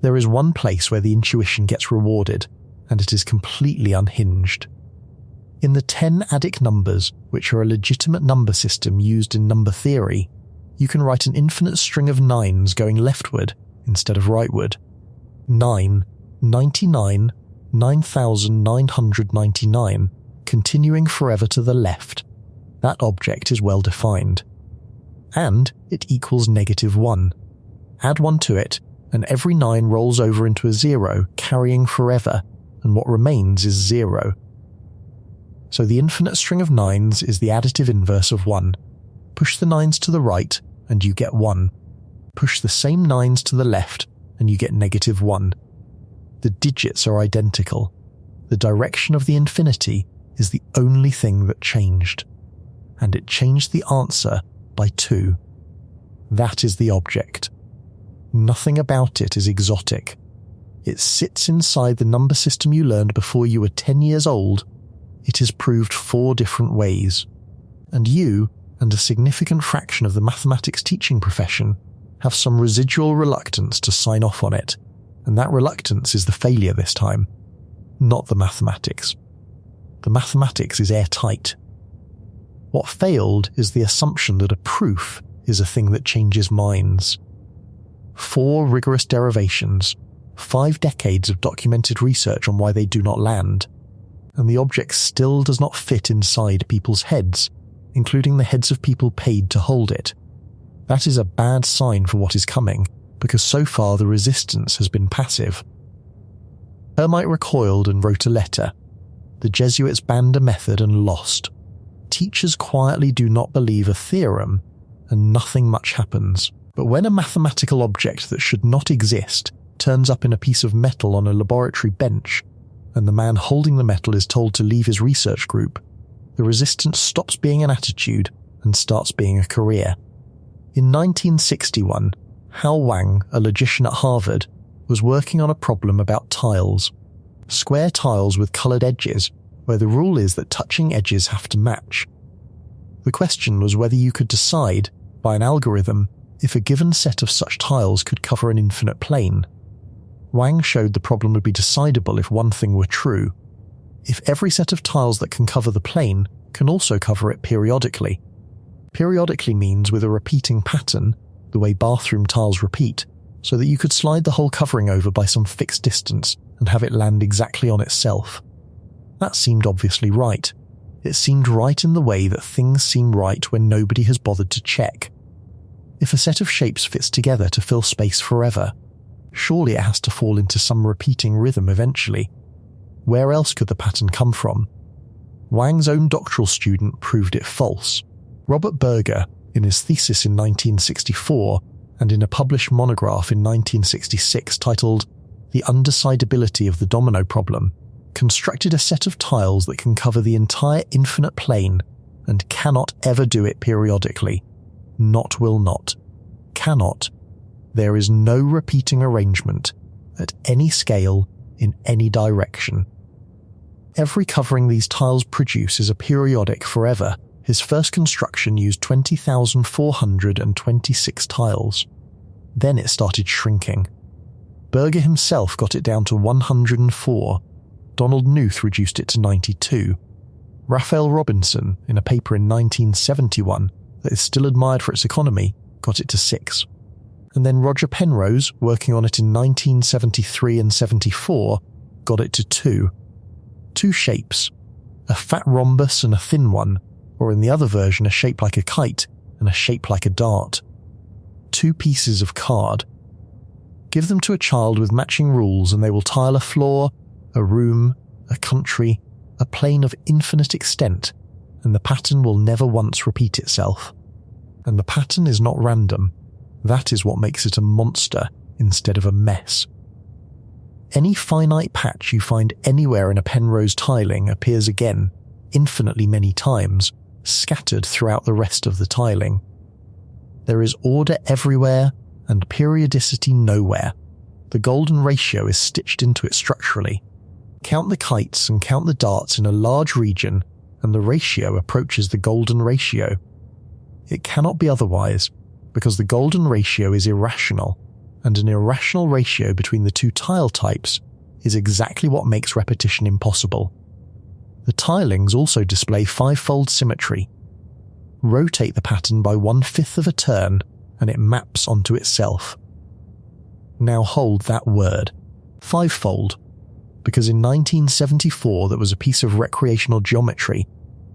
There is one place where the intuition gets rewarded, and it is completely unhinged. In the 10 adic numbers, which are a legitimate number system used in number theory, you can write an infinite string of 9s going leftward instead of rightward. 9, 99, 9,999, continuing forever to the left. That object is well defined. And it equals -1. Add 1 to it, and every 9 rolls over into a 0, carrying forever, and what remains is 0. So the infinite string of 9s is the additive inverse of 1. Push the 9s to the right, and you get 1. Push the same 9s to the left, and you get -1. The digits are identical. The direction of the infinity is the only thing that changed. And it changed the answer by 2. That is the object. Nothing about it is exotic. It sits inside the number system you learned before you were 10 years old. It is proved 4 different ways. And you, and a significant fraction of the mathematics teaching profession, have some residual reluctance to sign off on it, and that reluctance is the failure this time, not the mathematics. The mathematics is airtight. What failed is the assumption that a proof is a thing that changes minds. 4 rigorous derivations, 5 decades of documented research on why they do not land, and the object still does not fit inside people's heads, including the heads of people paid to hold it. That is a bad sign for what is coming, because so far the resistance has been passive. Hermite recoiled and wrote a letter. The Jesuits banned a method and lost. Teachers quietly do not believe a theorem, and nothing much happens. But when a mathematical object that should not exist turns up in a piece of metal on a laboratory bench, and the man holding the metal is told to leave his research group, the resistance stops being an attitude and starts being a career. In 1961, Hal Wang, a logician at Harvard, was working on a problem about tiles. Square tiles with coloured edges, where the rule is that touching edges have to match. The question was whether you could decide, by an algorithm, if a given set of such tiles could cover an infinite plane. Wang showed the problem would be decidable if one thing were true. If every set of tiles that can cover the plane can also cover it periodically. Periodically means with a repeating pattern, the way bathroom tiles repeat, so that you could slide the whole covering over by some fixed distance and have it land exactly on itself. That seemed obviously right. It seemed right in the way that things seem right when nobody has bothered to check. If a set of shapes fits together to fill space forever, surely it has to fall into some repeating rhythm eventually. Where else could the pattern come from? Wang's own doctoral student proved it false. Robert Berger, in his thesis in 1964 and in a published monograph in 1966 titled The Undecidability of the Domino Problem, constructed a set of tiles that can cover the entire infinite plane and cannot ever do it periodically. Not will not. Cannot. There is no repeating arrangement at any scale in any direction. Every covering these tiles produce is a periodic forever. His first construction used 20,426 tiles. Then it started shrinking. Berger himself got it down to 104. Donald Knuth reduced it to 92. Raphael Robinson, in a paper in 1971 that is still admired for its economy, got it to 6. And then Roger Penrose, working on it in 1973 and 74, got it to 2. 2 shapes, a fat rhombus and a thin one, or in the other version a shape like a kite and a shape like a dart. 2 pieces of card. Give them to a child with matching rules and they will tile a floor, a room, a country, a plane of infinite extent, and the pattern will never once repeat itself. And the pattern is not random. That is what makes it a monster instead of a mess. Any finite patch you find anywhere in a Penrose tiling appears again, infinitely many times, scattered throughout the rest of the tiling. There is order everywhere and periodicity nowhere. The golden ratio is stitched into it structurally. Count the kites and count the darts in a large region, and the ratio approaches the golden ratio. It cannot be otherwise, because the golden ratio is irrational, and an irrational ratio between the two tile types is exactly what makes repetition impossible. The tilings also display fivefold symmetry. Rotate the pattern by 1/5 of a turn, and it maps onto itself. Now hold that word, fivefold, because in 1974 there was a piece of recreational geometry,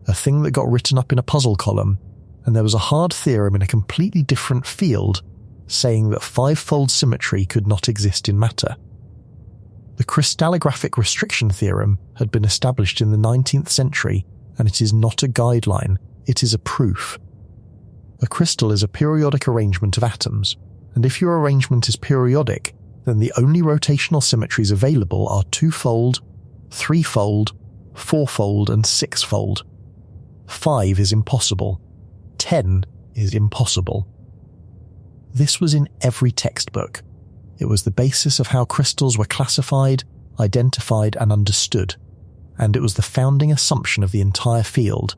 a thing that got written up in a puzzle column, and there was a hard theorem in a completely different field saying that fivefold symmetry could not exist in matter. The crystallographic restriction theorem had been established in the 19th century, and it is not a guideline, it is a proof. A crystal is a periodic arrangement of atoms, and if your arrangement is periodic, then the only rotational symmetries available are twofold, threefold, fourfold, and sixfold. 5 is impossible. 10 is impossible. This was in every textbook. It was the basis of how crystals were classified, identified, and understood, and it was the founding assumption of the entire field.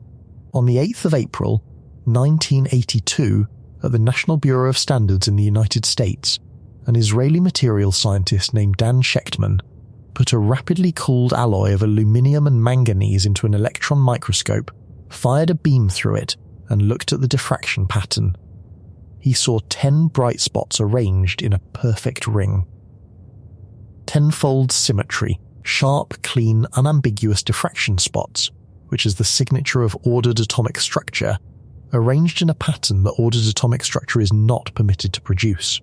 On the 8th of April, 1982, at the National Bureau of Standards in the United States, an Israeli materials scientist named Dan Shechtman put a rapidly cooled alloy of aluminium and manganese into an electron microscope, fired a beam through it, and looked at the diffraction pattern. He saw 10 bright spots arranged in a perfect ring. Tenfold symmetry, sharp, clean, unambiguous diffraction spots, which is the signature of ordered atomic structure, arranged in a pattern that ordered atomic structure is not permitted to produce.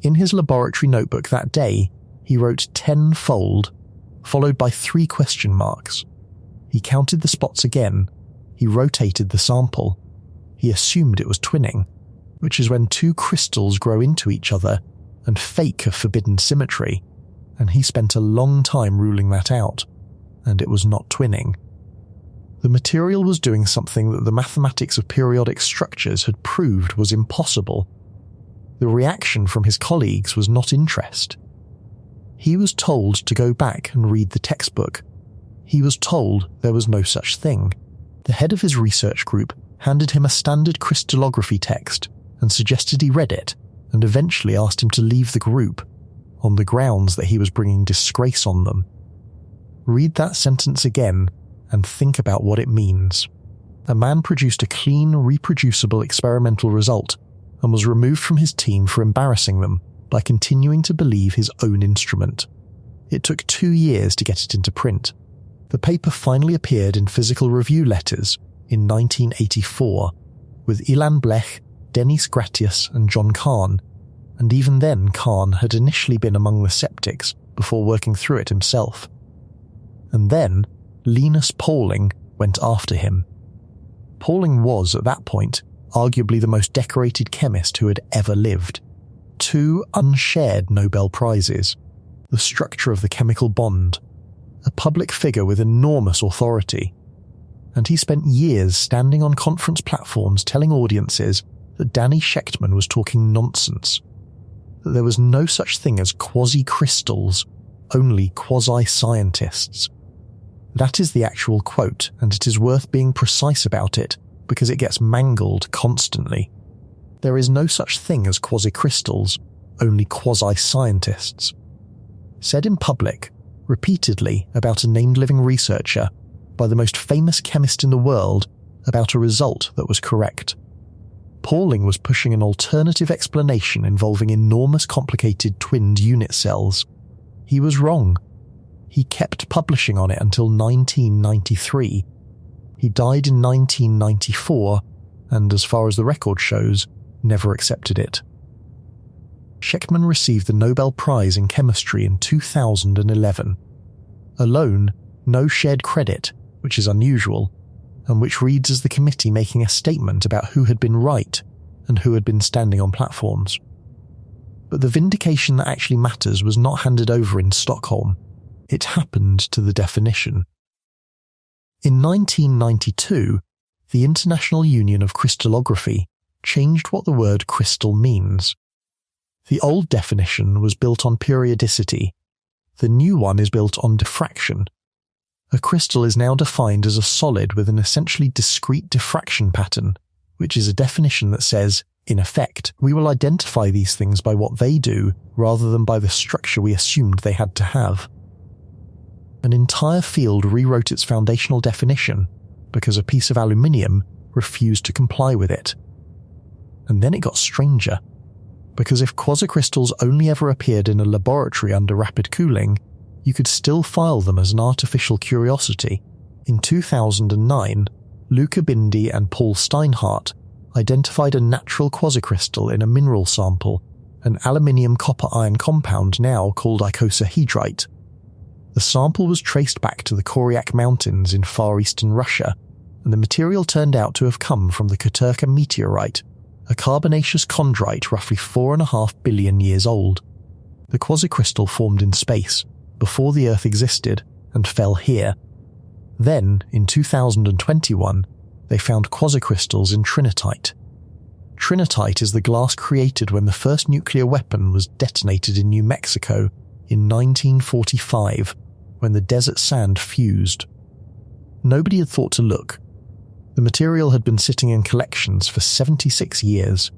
In his laboratory notebook that day, he wrote 10-fold, followed by 3 question marks. He counted the spots again. He rotated the sample. He assumed it was twinning, which is when two crystals grow into each other and fake a forbidden symmetry, and he spent a long time ruling that out, and it was not twinning. The material was doing something that the mathematics of periodic structures had proved was impossible. The reaction from his colleagues was not interest. He was told to go back and read the textbook. He was told there was no such thing. The head of his research group handed him a standard crystallography text and suggested he read it, and eventually asked him to leave the group, on the grounds that he was bringing disgrace on them. Read that sentence again and think about what it means. A man produced a clean, reproducible experimental result and was removed from his team for embarrassing them by continuing to believe his own instrument. It took 2 years to get it into print. The paper finally appeared in Physical Review Letters in 1984, with Ilan Blech, Denis Gratius, and John Kahn, and even then Kahn had initially been among the skeptics before working through it himself. And then Linus Pauling went after him. Pauling was, at that point, arguably the most decorated chemist who had ever lived. 2 unshared Nobel Prizes, the structure of the chemical bond, a public figure with enormous authority, and he spent years standing on conference platforms telling audiences that Danny Shechtman was talking nonsense, that there was no such thing as quasicrystals, only quasi-scientists. That is the actual quote, and it is worth being precise about it because it gets mangled constantly. There is no such thing as quasicrystals, only quasi-scientists. Said in public, repeatedly about a named living researcher, by the most famous chemist in the world, about a result that was correct. Pauling was pushing an alternative explanation involving enormous complicated twinned unit cells. He was wrong. He kept publishing on it until 1993. He died in 1994, and as far as the record shows, never accepted it. Shechtman received the Nobel Prize in Chemistry in 2011. Alone, no shared credit, which is unusual, and which reads as the committee making a statement about who had been right and who had been standing on platforms. But the vindication that actually matters was not handed over in Stockholm. It happened to the definition. In 1992, the International Union of Crystallography changed what the word crystal means. The old definition was built on periodicity. The new one is built on diffraction. A crystal is now defined as a solid with an essentially discrete diffraction pattern, which is a definition that says, in effect, we will identify these things by what they do rather than by the structure we assumed they had to have. An entire field rewrote its foundational definition because a piece of aluminium refused to comply with it. And then it got stranger, because if quasicrystals only ever appeared in a laboratory under rapid cooling, you could still file them as an artificial curiosity. In 2009, Luca Bindi and Paul Steinhardt identified a natural quasicrystal in a mineral sample, an aluminium-copper-iron compound now called icosahedrite. The sample was traced back to the Koryak Mountains in far eastern Russia, and the material turned out to have come from the Katurka meteorite, a carbonaceous chondrite roughly 4.5 billion years old. The quasicrystal formed in space, before the Earth existed, and fell here. Then, in 2021, they found quasicrystals in trinitite. Trinitite is the glass created when the first nuclear weapon was detonated in New Mexico in 1945, when the desert sand fused. Nobody had thought to look. The material had been sitting in collections for 76 years.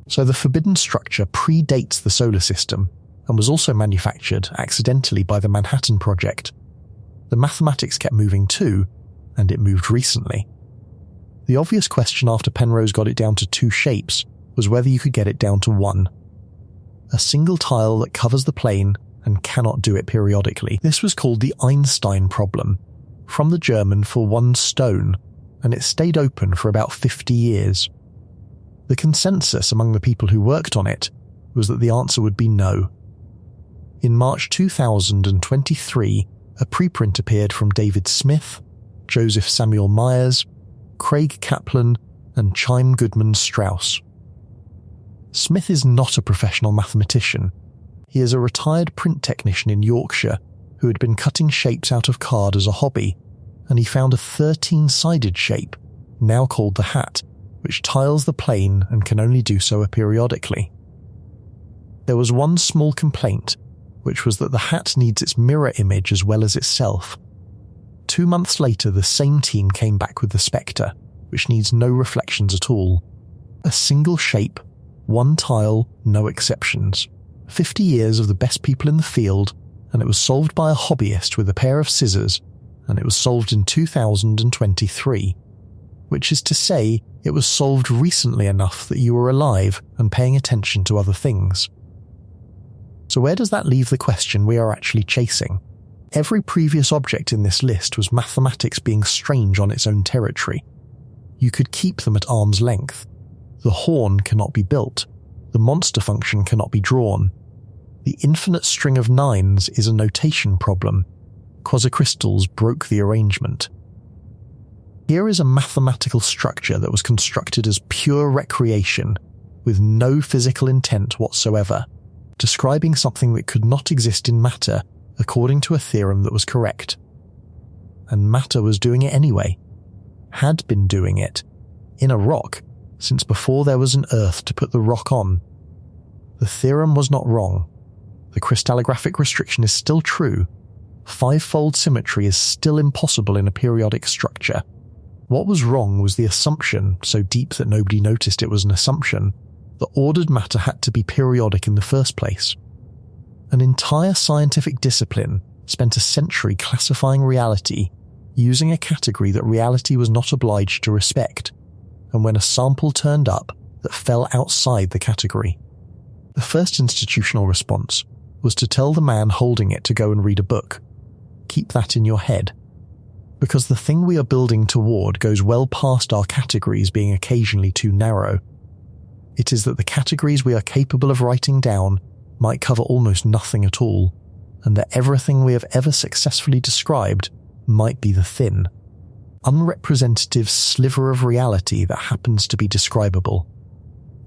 So the forbidden structure predates the solar system and was also manufactured accidentally by the Manhattan Project. The mathematics kept moving too, and it moved recently. The obvious question after Penrose got it down to 2 shapes was whether you could get it down to 1. A single tile that covers the plane and cannot do it periodically. This was called the Einstein problem, from the German for 1 stone, and it stayed open for about 50 years. The consensus among the people who worked on it was that the answer would be no. In March 2023, a preprint appeared from David Smith, Joseph Samuel Myers, Craig Kaplan, and Chaim Goodman Strauss. Smith is not a professional mathematician. He is a retired print technician in Yorkshire who had been cutting shapes out of card as a hobby, and he found a 13-sided shape, now called the hat, which tiles the plane and can only do so periodically. There was one small complaint, which was that the hat needs its mirror image as well as itself. 2 months later, the same team came back with the Spectre, which needs no reflections at all. A single shape, 1 tile, no exceptions. 50 years of the best people in the field, and it was solved by a hobbyist with a pair of scissors, and it was solved in 2023. Which is to say, it was solved recently enough that you were alive and paying attention to other things. So where does that leave the question we are actually chasing? Every previous object in this list was mathematics being strange on its own territory. You could keep them at arm's length. The horn cannot be built. The monster function cannot be drawn. The infinite string of 9s is a notation problem. Quasicrystals broke the arrangement. Here is a mathematical structure that was constructed as pure recreation, with no physical intent whatsoever, describing something that could not exist in matter according to a theorem that was correct. And matter was doing it anyway. Had been doing it. In a rock, since before there was an earth to put the rock on. The theorem was not wrong. The crystallographic restriction is still true. 5-fold symmetry is still impossible in a periodic structure. What was wrong was the assumption, so deep that nobody noticed it was an assumption, that ordered matter had to be periodic in the first place. An entire scientific discipline spent a century classifying reality using a category that reality was not obliged to respect, and when a sample turned up that fell outside the category. The first institutional response was to tell the man holding it to go and read a book. Keep that in your head. Because the thing we are building toward goes well past our categories being occasionally too narrow. It is that the categories we are capable of writing down might cover almost nothing at all, and that everything we have ever successfully described might be the thin, unrepresentative sliver of reality that happens to be describable.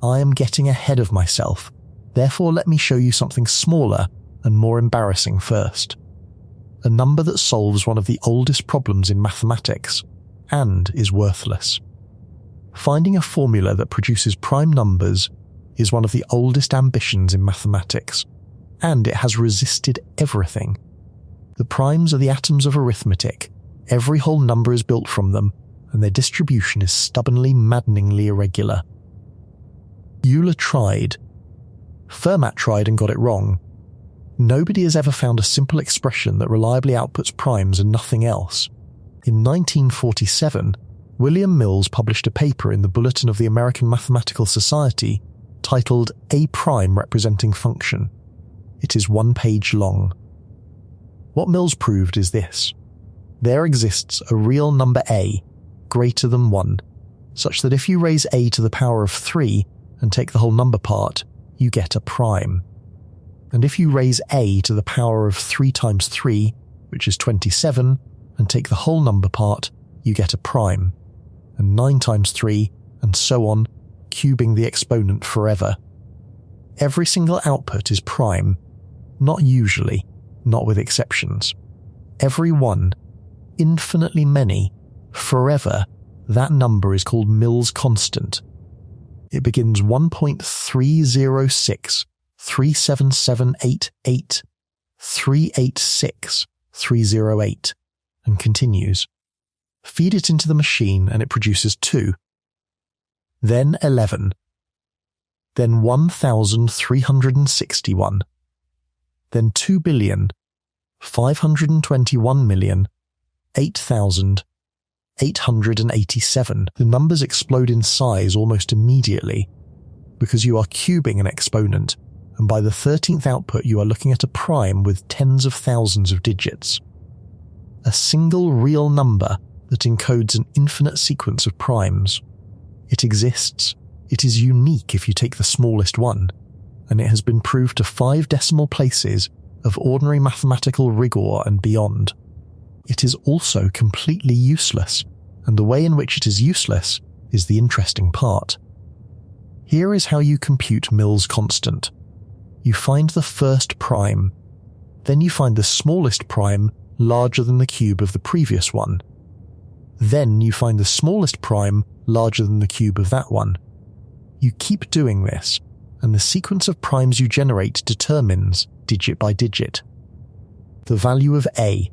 I am getting ahead of myself, therefore let me show you something smaller and more embarrassing first. A number that solves one of the oldest problems in mathematics, and is worthless. Finding a formula that produces prime numbers is one of the oldest ambitions in mathematics, and it has resisted everything. The primes are the atoms of arithmetic, every whole number is built from them, and their distribution is stubbornly, maddeningly irregular. Euler tried. Fermat tried and got it wrong. Nobody has ever found a simple expression that reliably outputs primes and nothing else. In 1947, William Mills published a paper in the Bulletin of the American Mathematical Society titled A Prime Representing Function. It is 1 page long. What Mills proved is this. There exists a real number a greater than 1, such that if you raise a to the power of 3 and take the whole number part, you get a prime. And if you raise a to the power of 3 times 3, which is 27, and take the whole number part, you get a prime. And 9 times 3, and so on, cubing the exponent forever. Every single output is prime, not usually, not with exceptions. Every one, infinitely many, forever, that number is called Mills' constant. It begins 1.3063788386386 and continues. Feed it into the machine and it produces 2. Then 11. Then 1,361. Then 2,521,008,887. The numbers explode in size almost immediately, because you are cubing an exponent, and by the 13th output you are looking at a prime with tens of thousands of digits. A single real number that encodes an infinite sequence of primes. It exists. It is unique if you take the smallest one, and it has been proved to 5 decimal places of ordinary mathematical rigor and beyond. It is also completely useless, and the way in which it is useless is the interesting part. Here is how you compute Mills' constant. You find the first prime, then you find the smallest prime larger than the cube of the previous one. Then you find the smallest prime larger than the cube of that one. You keep doing this, and the sequence of primes you generate determines, digit by digit, the value of a.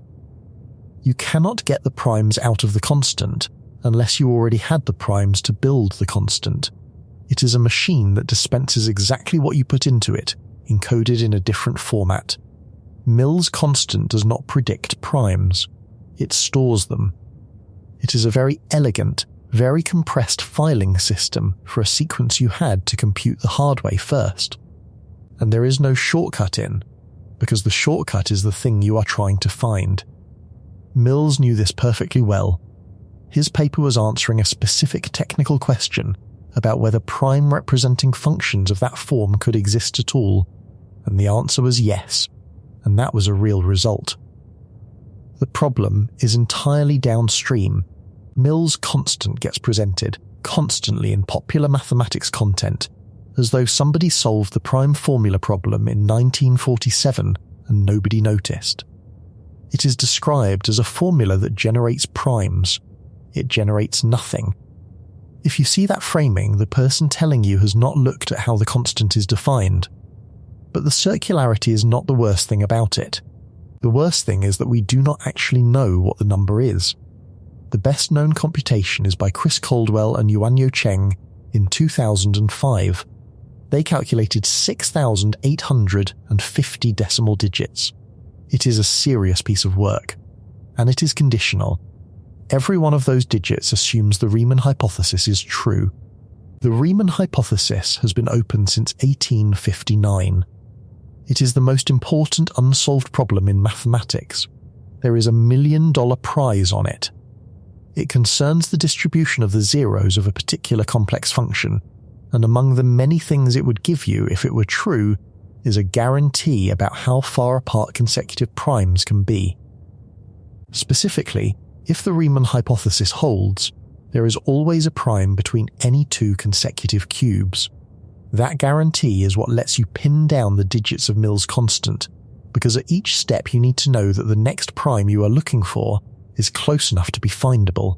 You cannot get the primes out of the constant unless you already had the primes to build the constant. It is a machine that dispenses exactly what you put into it, encoded in a different format. Mills' constant does not predict primes. It stores them. It is a very elegant, very compressed filing system for a sequence you had to compute the hard way first. And there is no shortcut in, because the shortcut is the thing you are trying to find. Mills knew this perfectly well. His paper was answering a specific technical question about whether prime representing functions of that form could exist at all, and the answer was yes, and that was a real result. The problem is entirely downstream. Mills' constant gets presented constantly in popular mathematics content as though somebody solved the prime formula problem in 1947 and nobody noticed. It is described as a formula that generates primes. It generates nothing. If you see that framing, the person telling you has not looked at how the constant is defined. But the circularity is not the worst thing about it. The worst thing is that we do not actually know what the number is. The best known computation is by Chris Caldwell and Yuanyo Cheng in 2005. They calculated 6,850 decimal digits. It is a serious piece of work, and it is conditional. Every one of those digits assumes the Riemann hypothesis is true. The Riemann hypothesis has been open since 1859. It is the most important unsolved problem in mathematics. There is $1 million prize on it. It concerns the distribution of the zeros of a particular complex function, and among the many things it would give you if it were true is a guarantee about how far apart consecutive primes can be. Specifically, if the Riemann hypothesis holds, there is always a prime between any 2 consecutive cubes. That guarantee is what lets you pin down the digits of Mills' constant, because at each step you need to know that the next prime you are looking for is close enough to be findable.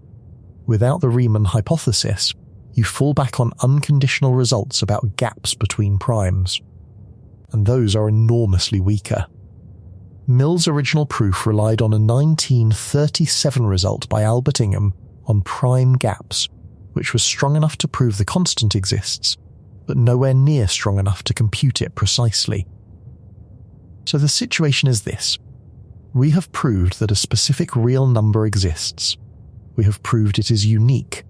Without the Riemann hypothesis, you fall back on unconditional results about gaps between primes. And those are enormously weaker. Mills' original proof relied on a 1937 result by Albert Ingham on prime gaps, which was strong enough to prove the constant exists, but nowhere near strong enough to compute it precisely. So the situation is this. We have proved that a specific real number exists. We have proved it is unique.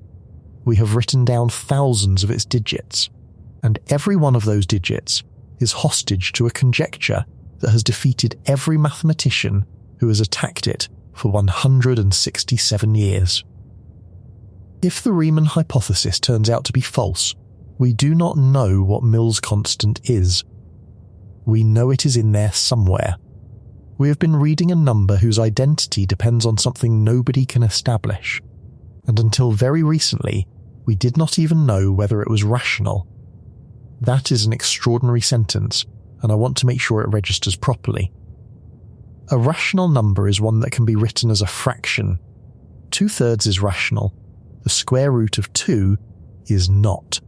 We have written down thousands of its digits, and every one of those digits is hostage to a conjecture that has defeated every mathematician who has attacked it for 167 years. If the Riemann hypothesis turns out to be false, we do not know what Mills' constant is. We know it is in there somewhere. We have been reading a number whose identity depends on something nobody can establish, and until very recently, we did not even know whether it was rational. That is an extraordinary sentence, and I want to make sure it registers properly. A rational number is one that can be written as a fraction. 2/3 is rational. The square root of 2 is not.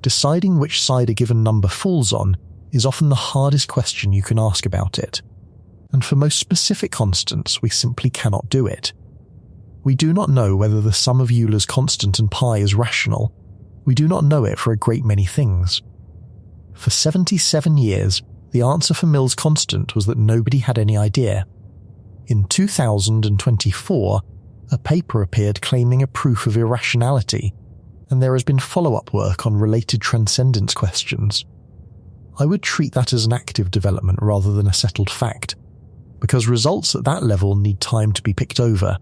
Deciding which side a given number falls on is often the hardest question you can ask about it. And for most specific constants, we simply cannot do it. We do not know whether the sum of Euler's constant and pi is rational. We do not know it for a great many things. For 77 years, the answer for Mills' constant was that nobody had any idea. In 2024, a paper appeared claiming a proof of irrationality, and there has been follow-up work on related transcendence questions. I would treat that as an active development rather than a settled fact, because results at that level need time to be picked over.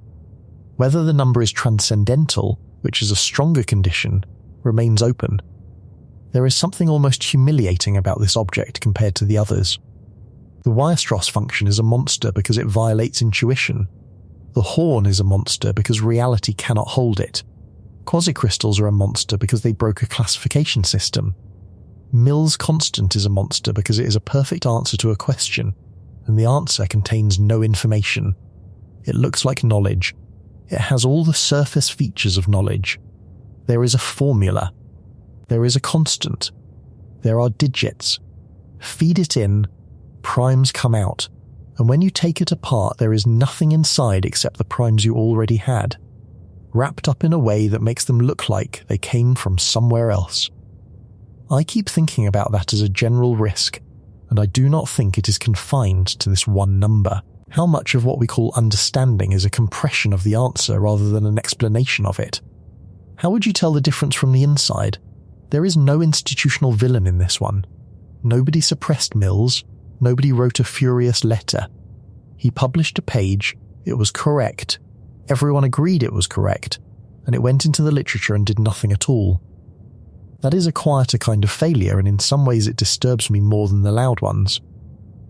Whether the number is transcendental, which is a stronger condition, remains open. There is something almost humiliating about this object compared to the others. The Weierstrass function is a monster because it violates intuition. The horn is a monster because reality cannot hold it. Quasicrystals are a monster because they broke a classification system. Mills' constant is a monster because it is a perfect answer to a question, and the answer contains no information. It looks like knowledge. It has all the surface features of knowledge. There is a formula. There is a constant. There are digits. Feed it in, primes come out, and when you take it apart there is nothing inside except the primes you already had, wrapped up in a way that makes them look like they came from somewhere else. I keep thinking about that as a general risk, and I do not think it is confined to this one number. How much of what we call understanding is a compression of the answer rather than an explanation of it? How would you tell the difference from the inside? There is no institutional villain in this one. Nobody suppressed Mills. Nobody wrote a furious letter. He published a page. It was correct. Everyone agreed it was correct, and it went into the literature and did nothing at all. That is a quieter kind of failure, and in some ways it disturbs me more than the loud ones.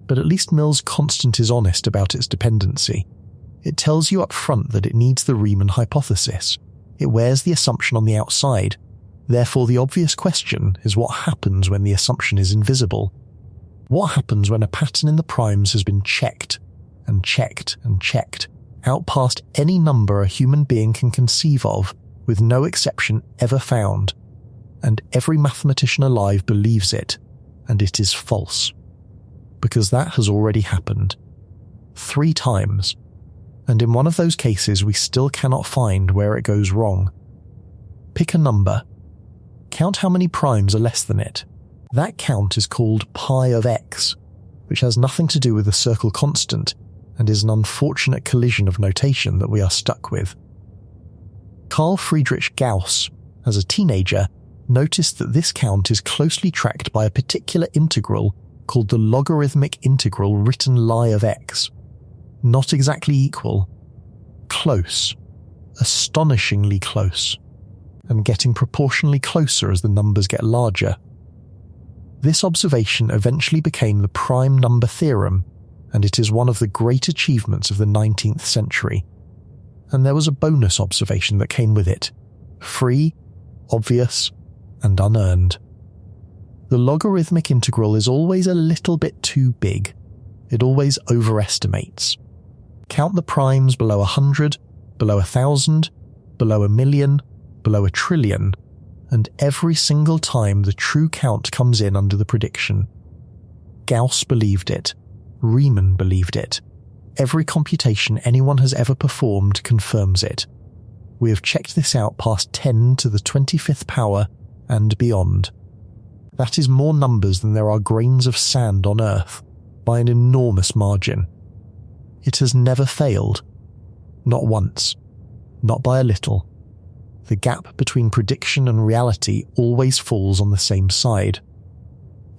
But at least Mills' constant is honest about its dependency. It tells you up front that it needs the Riemann hypothesis. It wears the assumption on the outside. Therefore, the obvious question is what happens when the assumption is invisible? What happens when a pattern in the primes has been checked and checked and checked, out past any number a human being can conceive of, with no exception ever found, and every mathematician alive believes it, and it is false? Because that has already happened. 3 times. And in one of those cases we still cannot find where it goes wrong. Pick a number. Count how many primes are less than it. That count is called pi of x, which has nothing to do with the circle constant, and is an unfortunate collision of notation that we are stuck with. Carl Friedrich Gauss, as a teenager, noticed that this count is closely tracked by a particular integral called the logarithmic integral written lie of x. Not exactly equal. Close. Astonishingly close. And getting proportionally closer as the numbers get larger. This observation eventually became the prime number theorem, and it is one of the great achievements of the 19th century. And there was a bonus observation that came with it. Free, obvious, and unearned. The logarithmic integral is always a little bit too big. It always overestimates. Count the primes below 100, below 1,000, below 1,000,000, below 1,000,000,000, and every single time the true count comes in under the prediction. Gauss believed it. Riemann believed it. Every computation anyone has ever performed confirms it. we have checked this out past 10 to the 25th power and beyond. That is more numbers than there are grains of sand on Earth, by an enormous margin. It has never failed. Not once. Not by a little. The gap between prediction and reality always falls on the same side.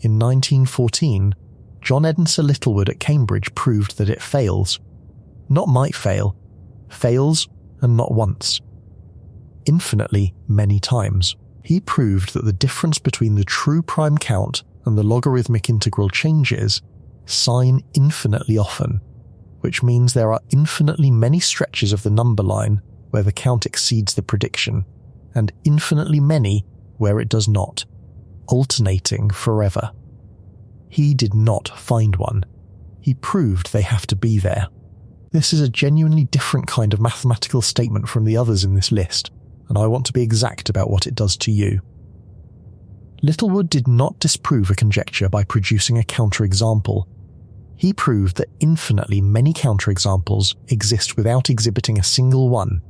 In 1914, John Edensor Littlewood at Cambridge proved that it fails. Not might fail. Fails, and not once. Infinitely many times. He proved that the difference between the true prime count and the logarithmic integral changes sign infinitely often, which means there are infinitely many stretches of the number line where the count exceeds the prediction, and infinitely many where it does not, alternating forever. He did not find one. He proved they have to be there. This is a genuinely different kind of mathematical statement from the others in this list, and I want to be exact about what it does to you. Littlewood did not disprove a conjecture by producing a counterexample. He proved that infinitely many counterexamples exist without exhibiting a single one,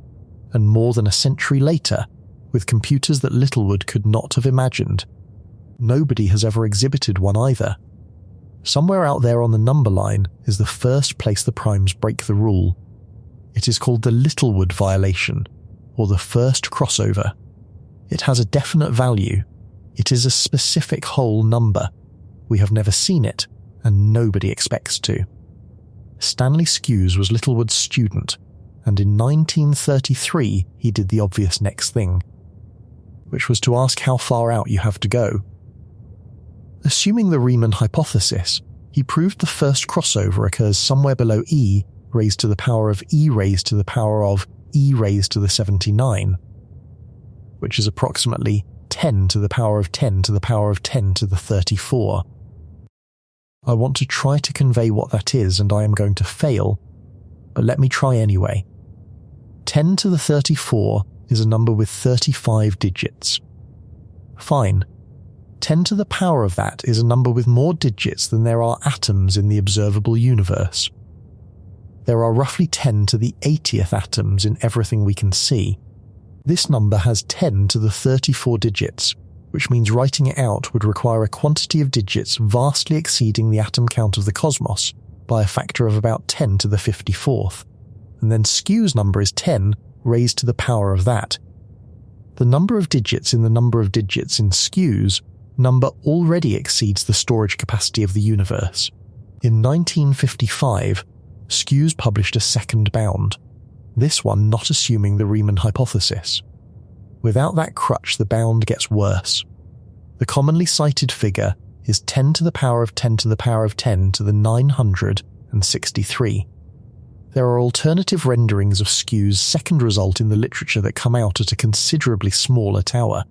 and more than a century later, with computers that Littlewood could not have imagined. Nobody has ever exhibited one either. Somewhere out there on the number line is the first place the primes break the rule. It is called the Littlewood violation, or the first crossover. It has a definite value. It is a specific whole number. We have never seen it, and nobody expects to. Stanley Skewes was Littlewood's student, and in 1933 he did the obvious next thing, which was to ask how far out you have to go. Assuming the Riemann hypothesis, he proved the first crossover occurs somewhere below e raised to the power of e raised to the power of e raised to the 79, which is approximately 10 to the power of 10 to the power of 10 to the 34. I want to try to convey what that is, and I am going to fail, but let me try anyway. 10 to the 34 is a number with 35 digits. Fine. 10 to the power of that is a number with more digits than there are atoms in the observable universe. There are roughly 10 to the 80th atoms in everything we can see. This number has 10 to the 34 digits, which means writing it out would require a quantity of digits vastly exceeding the atom count of the cosmos by a factor of about 10 to the 54th, and then Skewes' number is 10 raised to the power of that. The number of digits in the number of digits in Skewes' number already exceeds the storage capacity of the universe. In 1955, Skewes published a second bound, this one not assuming the Riemann hypothesis. Without that crutch, the bound gets worse. The commonly cited figure is 10 to the power of 10 to the power of 10 to the 963. There are alternative renderings of Skewes' second result in the literature that come out at a considerably smaller tower,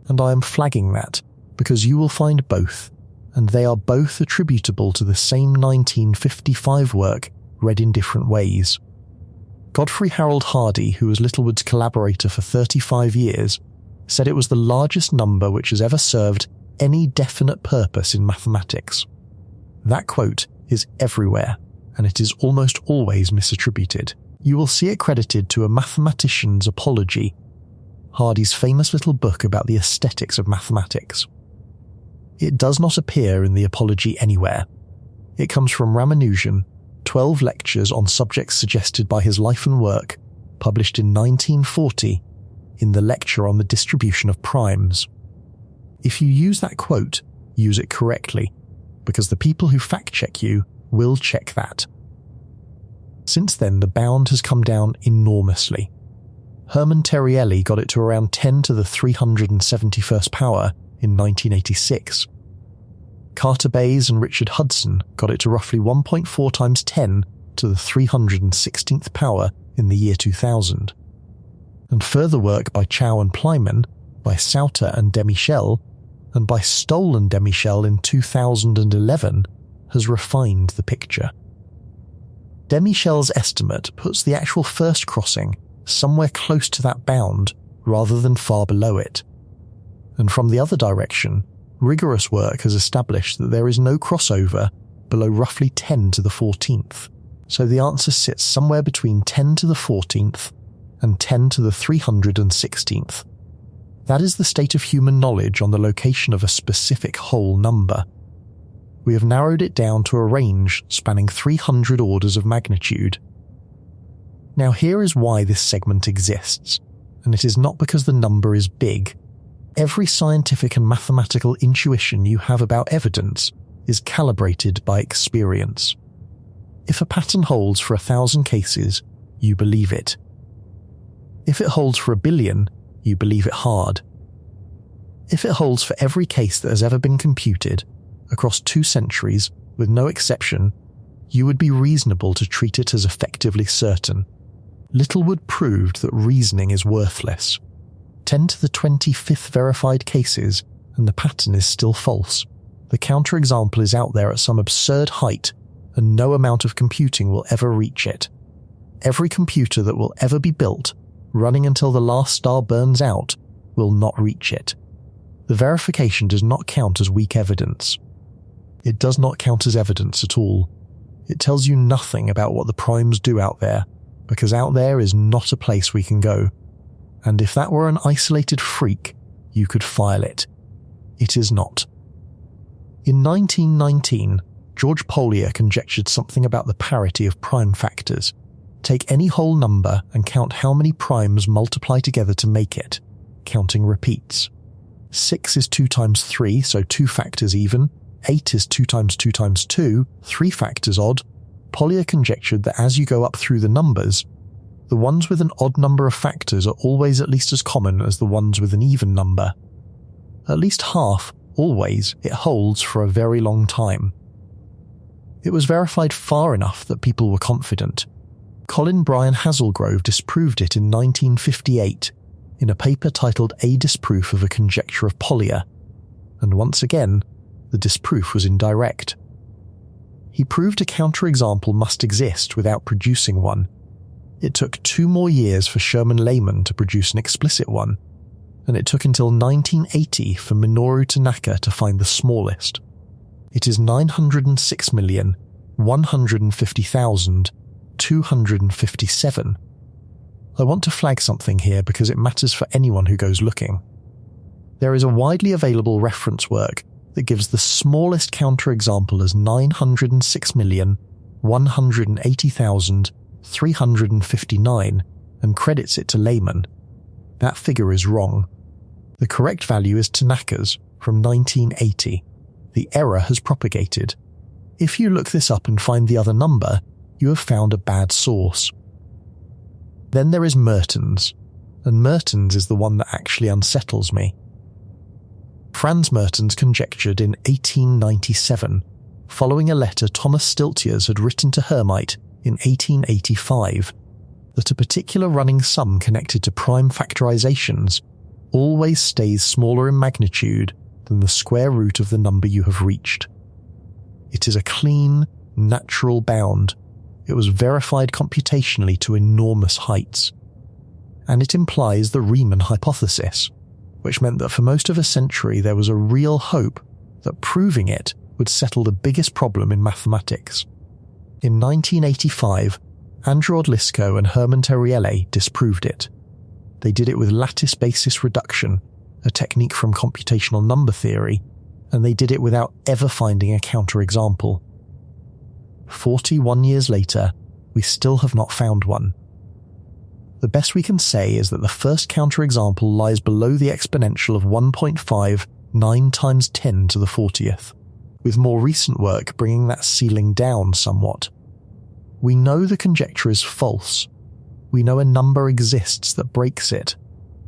and I am flagging that because you will find both, and they are both attributable to the same 1955 work read in different ways. Godfrey Harold Hardy, who was Littlewood's collaborator for 35 years, said it was the largest number which has ever served any definite purpose in mathematics. That quote is everywhere, and it is almost always misattributed. You will see it credited to A Mathematician's Apology, Hardy's famous little book about the aesthetics of mathematics. It does not appear in the Apology anywhere. It comes from Ramanujan, 12 lectures on subjects suggested by his life and work, published in 1940 in the lecture on the distribution of primes. If you use that quote, use it correctly, because the people who fact-check you will check that. Since then, the bound has come down enormously. Hermann Terrielli got it to around 10 to the 371st power in 1986. Carter Bayes and Richard Hudson got it to roughly 1.4 times 10 to the 316th power in the year 2000. And further work by Chow and Plyman, by Sauter and Demichel, and by Stoll and Demichel in 2011 has refined the picture. Demichel's estimate puts the actual first crossing somewhere close to that bound rather than far below it. And from the other direction, rigorous work has established that there is no crossover below roughly 10 to the 14th, so the answer sits somewhere between 10 to the 14th and 10 to the 316th. That is the state of human knowledge on the location of a specific whole number. We have narrowed it down to a range spanning 300 orders of magnitude. Now here is why this segment exists, and it is not because the number is big. Every scientific and mathematical intuition you have about evidence is calibrated by experience. If a pattern holds for 1,000 cases, you believe it. If it holds for 1 billion, you believe it hard. If it holds for every case that has ever been computed, across 2 centuries, with no exception, you would be reasonable to treat it as effectively certain. Littlewood proved that reasoning is worthless. 10 to the 25th verified cases, and the pattern is still false. The counterexample is out there at some absurd height, and no amount of computing will ever reach it. Every computer that will ever be built, running until the last star burns out, will not reach it. The verification does not count as weak evidence. It does not count as evidence at all. It tells you nothing about what the primes do out there, because out there is not a place we can go. And if that were an isolated freak, you could file it. It is not. In 1919, George Polya conjectured something about the parity of prime factors. Take any whole number and count how many primes multiply together to make it, counting repeats. 6 is 2 times 3, so 2 factors even. 8 is 2 times 2 times 2, 3 factors odd. Polya conjectured that as you go up through the numbers, the ones with an odd number of factors are always at least as common as the ones with an even number. At least half, always, it holds for a very long time. It was verified far enough that people were confident. Colin Brian Haselgrove disproved it in 1958 in a paper titled A Disproof of a Conjecture of Polya, and once again, the disproof was indirect. He proved a counterexample must exist without producing one. It took 2 more years for Sherman Lehman to produce an explicit one, and it took until 1980 for Minoru Tanaka to find the smallest. It is 906,150,257. I want to flag something here because it matters for anyone who goes looking. There is a widely available reference work that gives the smallest counterexample as 906,180,359 and credits it to Lehman. That figure is wrong. The correct value is Tanaka's from 1980. The error has propagated. If you look this up and find the other number, you have found a bad source. Then there is Mertens, and Mertens is the one that actually unsettles me. Franz Mertens conjectured in 1897, following a letter Thomas Stiltiers had written to Hermite in 1885, that a particular running sum connected to prime factorizations always stays smaller in magnitude than the square root of the number you have reached. It is a clean, natural bound. It was verified computationally to enormous heights. And it implies the Riemann hypothesis, which meant that for most of a century there was a real hope that proving it would settle the biggest problem in mathematics. In 1985, Andrew Odlyzko and Herman Terrielle disproved it. They did it with lattice basis reduction, a technique from computational number theory, and they did it without ever finding a counterexample. 41 years later, we still have not found one. The best we can say is that the first counterexample lies below the exponential of 1.59 times 10 to the 40th, with more recent work bringing that ceiling down somewhat. We know the conjecture is false. We know a number exists that breaks it.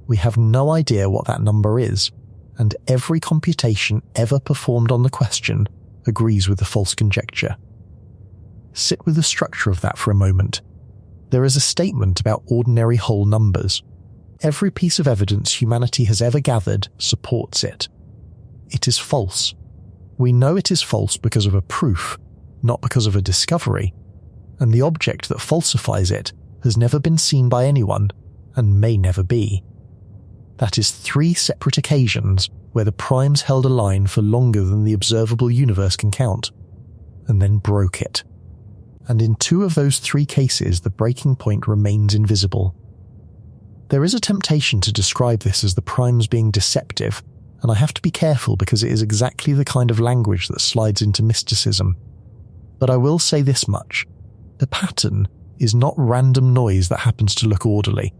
We have no idea what that number is, and every computation ever performed on the question agrees with the false conjecture. Sit with the structure of that for a moment. There is a statement about ordinary whole numbers. Every piece of evidence humanity has ever gathered supports it. It is false. We know it is false because of a proof, not because of a discovery, and the object that falsifies it has never been seen by anyone and may never be. That is 3 separate occasions where the primes held a line for longer than the observable universe can count, and then broke it. And in 2 of those 3 cases the breaking point remains invisible. There is a temptation to describe this as the primes being deceptive, and I have to be careful because it is exactly the kind of language that slides into mysticism. But I will say this much. A pattern is not random noise that happens to look orderly.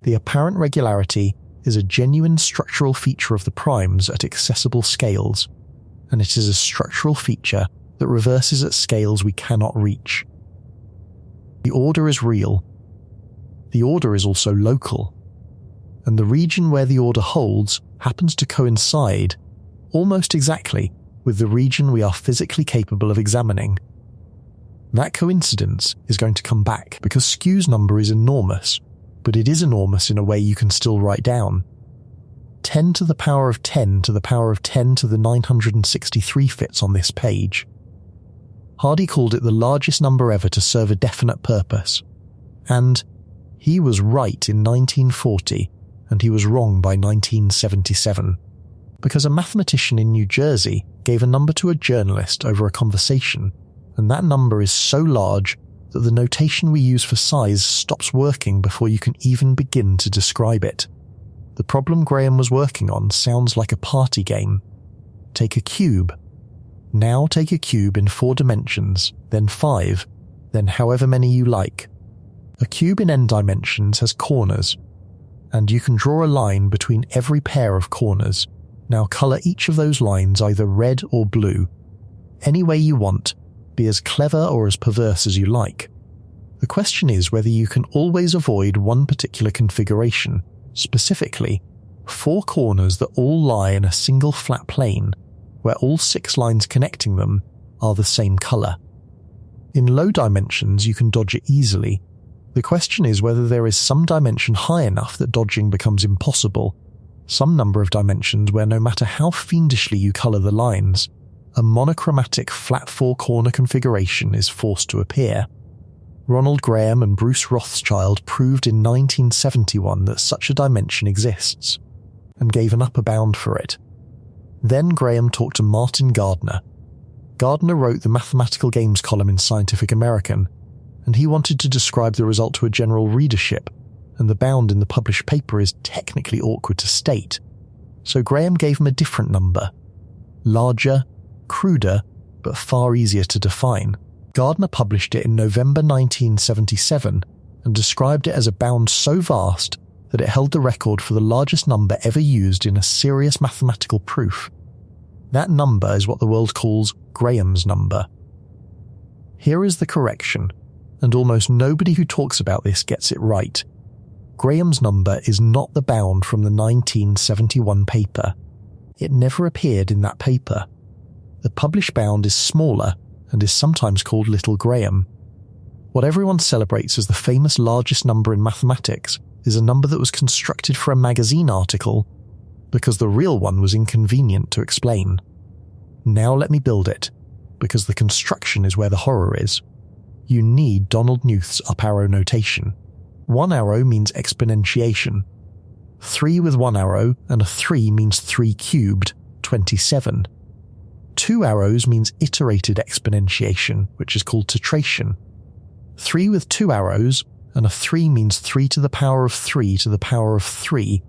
The apparent regularity is a genuine structural feature of the primes at accessible scales, and it is a structural feature that reverses at scales we cannot reach. The order is real. The order is also local, and the region where the order holds happens to coincide almost exactly with the region we are physically capable of examining. That coincidence is going to come back because Skewes' number is enormous, but it is enormous in a way you can still write down. 10 to the power of 10 to the power of 10 to the 963 fits on this page. Hardy called it the largest number ever to serve a definite purpose. And he was right in 1940, and he was wrong by 1977. Because a mathematician in New Jersey gave a number to a journalist over a conversation, and that number is so large that the notation we use for size stops working before you can even begin to describe it. The problem Graham was working on sounds like a party game. Take a cube. Now take a cube in 4 dimensions, then 5, then however many you like. A cube in n dimensions has corners, and you can draw a line between every pair of corners. Now colour each of those lines either red or blue. Any way you want, be as clever or as perverse as you like. The question is whether you can always avoid one particular configuration, specifically 4 corners that all lie in a single flat plane, where all 6 lines connecting them are the same colour. In low dimensions you can dodge it easily. The question is whether there is some dimension high enough that dodging becomes impossible, some number of dimensions where no matter how fiendishly you colour the lines, a monochromatic flat 4-corner configuration is forced to appear. Ronald Graham and Bruce Rothschild proved in 1971 that such a dimension exists, and gave an upper bound for it. Then Graham talked to Martin Gardner. Gardner wrote the Mathematical Games column in Scientific American, and he wanted to describe the result to a general readership, and the bound in the published paper is technically awkward to state. So Graham gave him a different number. Larger, cruder, but far easier to define. Gardner published it in November 1977 and described it as a bound so vast that it held the record for the largest number ever used in a serious mathematical proof. That number is what the world calls Graham's number. Here is the correction, and almost nobody who talks about this gets it right. Graham's number is not the bound from the 1971 paper. It never appeared in that paper. The published bound is smaller and is sometimes called Little Graham. What everyone celebrates as the famous largest number in mathematics is a number that was constructed for a magazine article because the real one was inconvenient to explain. Now let me build it, because the construction is where the horror is. You need Donald Knuth's up arrow notation. 1 arrow means exponentiation. 3 with 1 arrow and a 3 means 3 cubed, 27. 2 arrows means iterated exponentiation, which is called tetration. 3 with 2 arrows and a 3 means 3 to the power of 3 to the power of 3,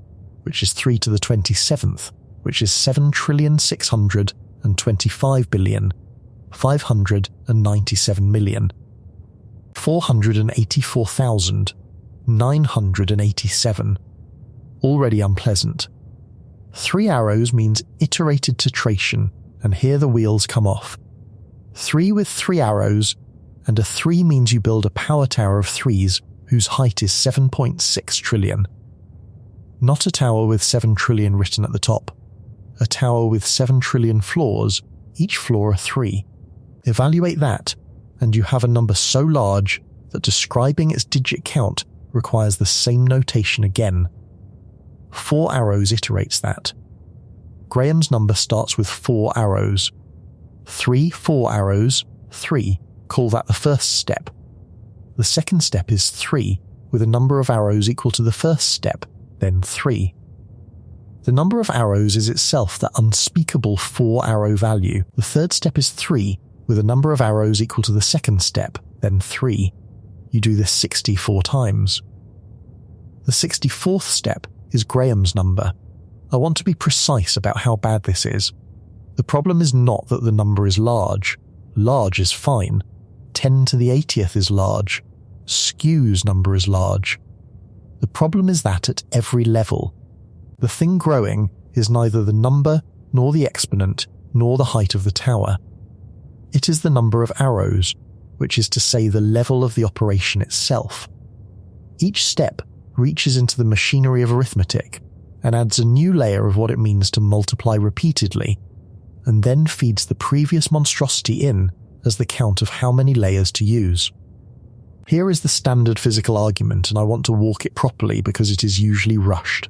which is 3 to the 27th, which is 7,625,597,000,000. 484,987. Already unpleasant. 3 arrows means iterated tetration, and here the wheels come off. 3 with 3 arrows, and a 3 means you build a power tower of 3s whose height is 7.6 trillion. Not a tower with 7 trillion written at the top. A tower with 7 trillion floors, each floor a 3. Evaluate that, and you have a number so large that describing its digit count requires the same notation again. 4 arrows iterates that. Graham's number starts with 4 arrows. 3 4 arrows, 3. Call that the first step. The second step is 3, with a number of arrows equal to the first step, then 3. The number of arrows is itself that unspeakable 4-arrow value. The third step is 3, with a number of arrows equal to the second step, then 3. You do this 64 times. The 64th step is Graham's number. I want to be precise about how bad this is. The problem is not that the number is large. Large is fine. 10 to the 80th is large. Skewes' number is large. The problem is that at every level, the thing growing is neither the number, nor the exponent, nor the height of the tower. It is the number of arrows, which is to say the level of the operation itself. Each step reaches into the machinery of arithmetic and adds a new layer of what it means to multiply repeatedly, and then feeds the previous monstrosity in as the count of how many layers to use. Here is the standard physical argument, and I want to walk it properly because it is usually rushed.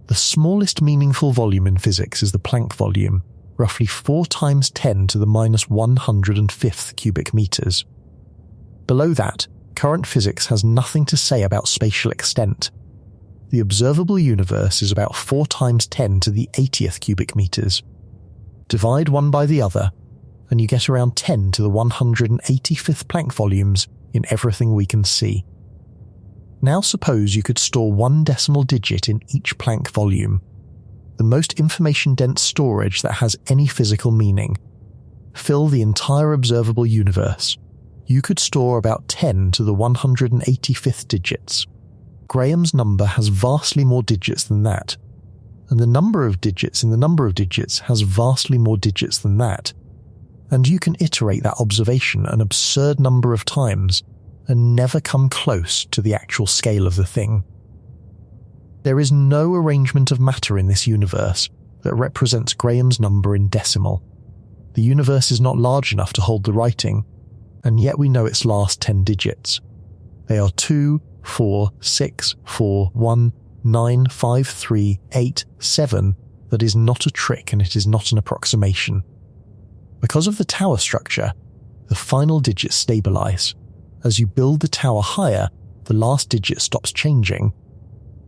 The smallest meaningful volume in physics is the Planck volume, roughly 4 times 10 to the minus 105th cubic meters. Below that, current physics has nothing to say about spatial extent. The observable universe is about 4 times 10 to the 80th cubic meters. Divide one by the other, and you get around 10 to the 185th Planck volumes in everything we can see. Now suppose you could store 1 decimal digit in each Planck volume, the most information-dense storage that has any physical meaning. Fill the entire observable universe. You could store about 10 to the 185th digits. Graham's number has vastly more digits than that, and the number of digits in the number of digits has vastly more digits than that, and you can iterate that observation an absurd number of times and never come close to the actual scale of the thing. There is no arrangement of matter in this universe that represents Graham's number in decimal. The universe is not large enough to hold the writing, and yet we know its last 10 digits. They are 2, 4, 6, 4, 1, 9, 5, 3, 8, 7. That is not a trick, and it is not an approximation. Because of the tower structure, the final digits stabilize. As you build the tower higher, the last digit stops changing,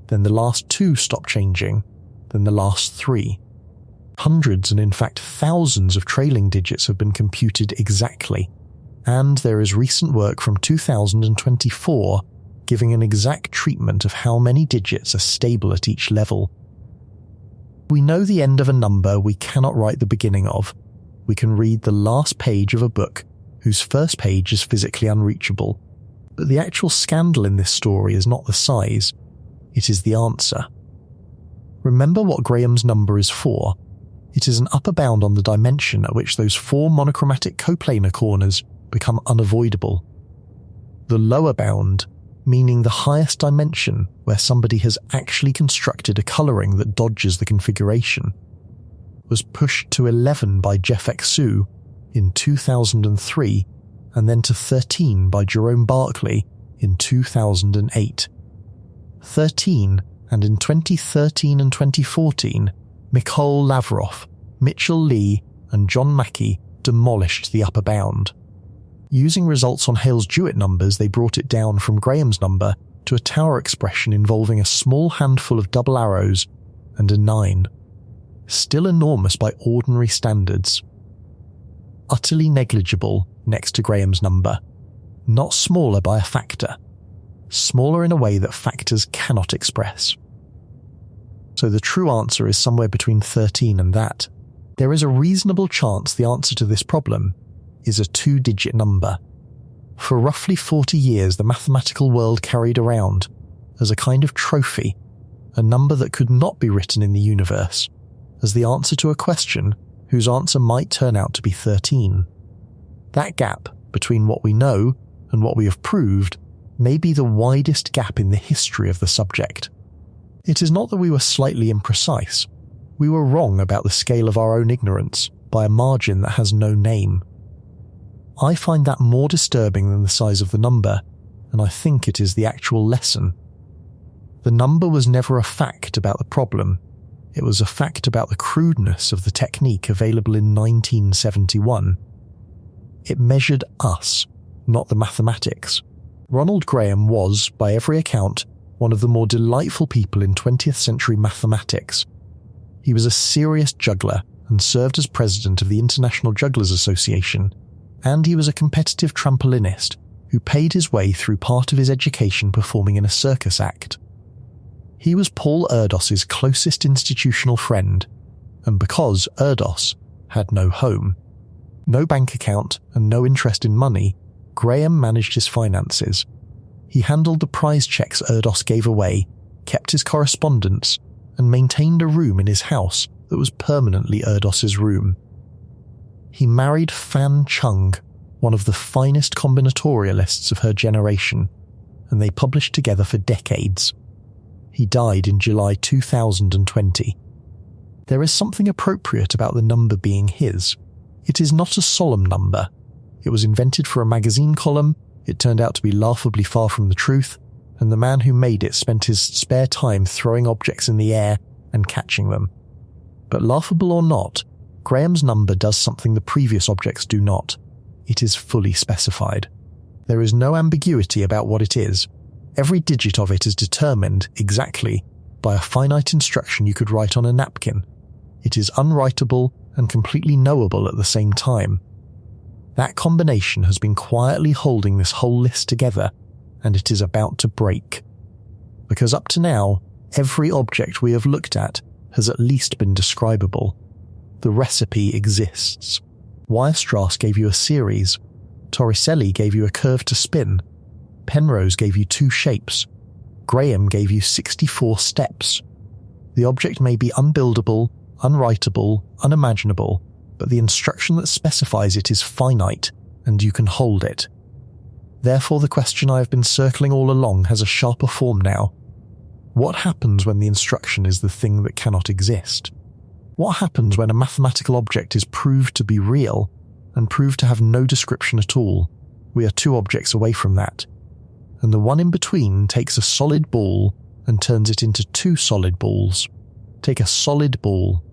then the last 2 stop changing, then the last 3. Hundreds and in fact thousands of trailing digits have been computed exactly, and there is recent work from 2024 giving an exact treatment of how many digits are stable at each level. We know the end of a number we cannot write the beginning of. We can read the last page of a book whose first page is physically unreachable, but the actual scandal in this story is not the size, it is the answer. Remember what Graham's number is for. It is an upper bound on the dimension at which those 4 monochromatic coplanar corners become unavoidable. The lower bound, meaning the highest dimension where somebody has actually constructed a colouring that dodges the configuration, was pushed to 11 by Jeff Xu in 2003, and then to 13 by Jerome Barclay in 2008. 13, and in 2013 and 2014, Mikhail Lavrov, Mitchell Lee, and John Mackey demolished the upper bound. Using results on Hales-Jewett numbers, they brought it down from Graham's number to a tower expression involving a small handful of double arrows and a 9. Still enormous by ordinary standards. Utterly negligible next to Graham's number. Not smaller by a factor. Smaller in a way that factors cannot express. So the true answer is somewhere between 13 and that. There is a reasonable chance the answer to this problem is a 2-digit number. For roughly 40 years, the mathematical world carried around, as a kind of trophy, a number that could not be written in the universe, as the answer to a question whose answer might turn out to be 13. That gap between what we know and what we have proved may be the widest gap in the history of the subject. It is not that we were slightly imprecise. We were wrong about the scale of our own ignorance by a margin that has no name. I find that more disturbing than the size of the number, and I think it is the actual lesson. The number was never a fact about the problem. It was a fact about the crudeness of the technique available in 1971. It measured us, not the mathematics. Ronald Graham was, by every account, one of the more delightful people in 20th century mathematics. He was a serious juggler and served as president of the International Jugglers Association, and he was a competitive trampolinist who paid his way through part of his education performing in a circus act. He was Paul Erdős's closest institutional friend, and because Erdős had no home, no bank account and no interest in money, Graham managed his finances. He handled the prize checks Erdős gave away, kept his correspondence, and maintained a room in his house that was permanently Erdős's room. He married Fan Chung, one of the finest combinatorialists of her generation, and they published together for decades. He died in July 2020. There is something appropriate about the number being his. It is not a solemn number. It was invented for a magazine column, it turned out to be laughably far from the truth, and the man who made it spent his spare time throwing objects in the air and catching them. But laughable or not, Graham's number does something the previous objects do not. It is fully specified. There is no ambiguity about what it is. Every digit of it is determined, exactly, by a finite instruction you could write on a napkin. It is unwritable and completely knowable at the same time. That combination has been quietly holding this whole list together, and it is about to break. Because up to now, every object we have looked at has at least been describable. The recipe exists. Weierstrass gave you a series. Torricelli gave you a curve to spin. Penrose gave you 2 shapes. Graham gave you 64 steps. The object may be unbuildable, unwritable, unimaginable, but the instruction that specifies it is finite, and you can hold it. Therefore, the question I have been circling all along has a sharper form now. What happens when the instruction is the thing that cannot exist? What happens when a mathematical object is proved to be real and proved to have no description at all? We are 2 objects away from that. And the one in between takes a solid ball and turns it into 2 solid balls. Take a solid ball.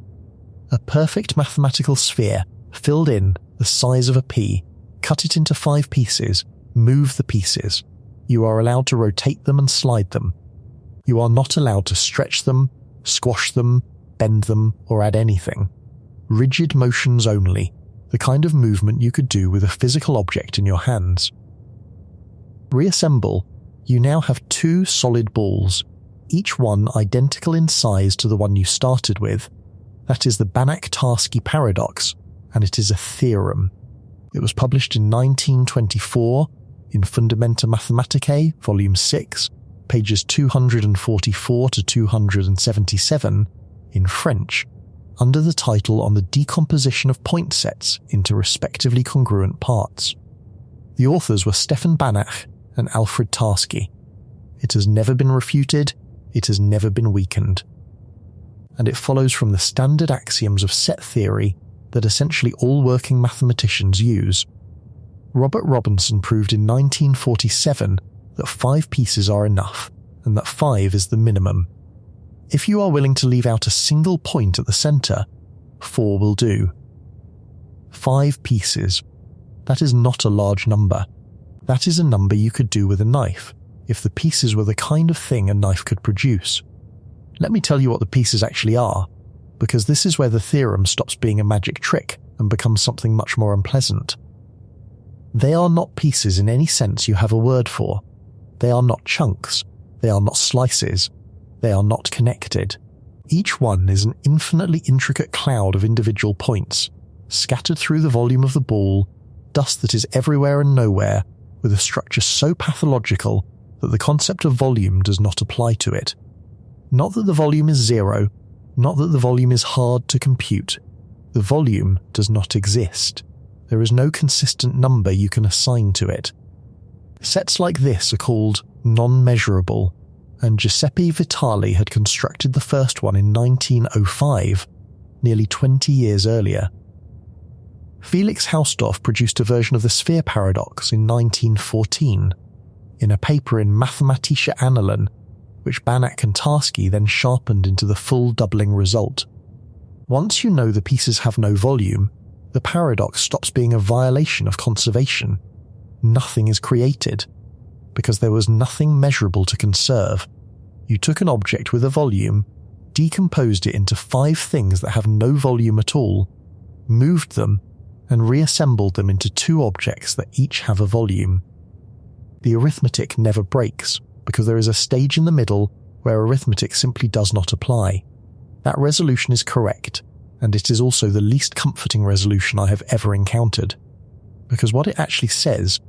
A perfect mathematical sphere, filled in, the size of a pea. Cut it into 5 pieces. Move the pieces. You are allowed to rotate them and slide them. You are not allowed to stretch them, squash them, bend them, or add anything. Rigid motions only, the kind of movement you could do with a physical object in your hands. Reassemble. You now have 2 solid balls, each one identical in size to the one you started with. That is the Banach-Tarski paradox, and it is a theorem. It was published in 1924 in Fundamenta Mathematicae, Volume 6, pages 244 to 277, in French, under the title On the Decomposition of Point Sets into Respectively Congruent Parts. The authors were Stefan Banach and Alfred Tarski. It has never been refuted, it has never been weakened. And it follows from the standard axioms of set theory that essentially all working mathematicians use. Robert Robinson proved in 1947 that 5 pieces are enough, and that 5 is the minimum. If you are willing to leave out a single point at the centre, 4 will do. 5 pieces. That is not a large number. That is a number you could do with a knife, if the pieces were the kind of thing a knife could produce. Let me tell you what the pieces actually are, because this is where the theorem stops being a magic trick and becomes something much more unpleasant. They are not pieces in any sense you have a word for. They are not chunks. They are not slices. They are not connected. Each one is an infinitely intricate cloud of individual points, scattered through the volume of the ball, dust that is everywhere and nowhere, with a structure so pathological that the concept of volume does not apply to it. Not that the volume is 0, not that the volume is hard to compute. The volume does not exist. There is no consistent number you can assign to it. Sets like this are called non-measurable, and Giuseppe Vitali had constructed the first one in 1905, nearly 20 years earlier. Felix Hausdorff produced a version of the sphere paradox in 1914, in a paper in Mathematische Annalen, which Banach and Tarski then sharpened into the full doubling result. Once you know the pieces have no volume, the paradox stops being a violation of conservation. Nothing is created, because there was nothing measurable to conserve. You took an object with a volume, decomposed it into 5 things that have no volume at all, moved them, and reassembled them into 2 objects that each have a volume. The arithmetic never breaks, because there is a stage in the middle where arithmetic simply does not apply. That resolution is correct, and it is also the least comforting resolution I have ever encountered, because what it actually says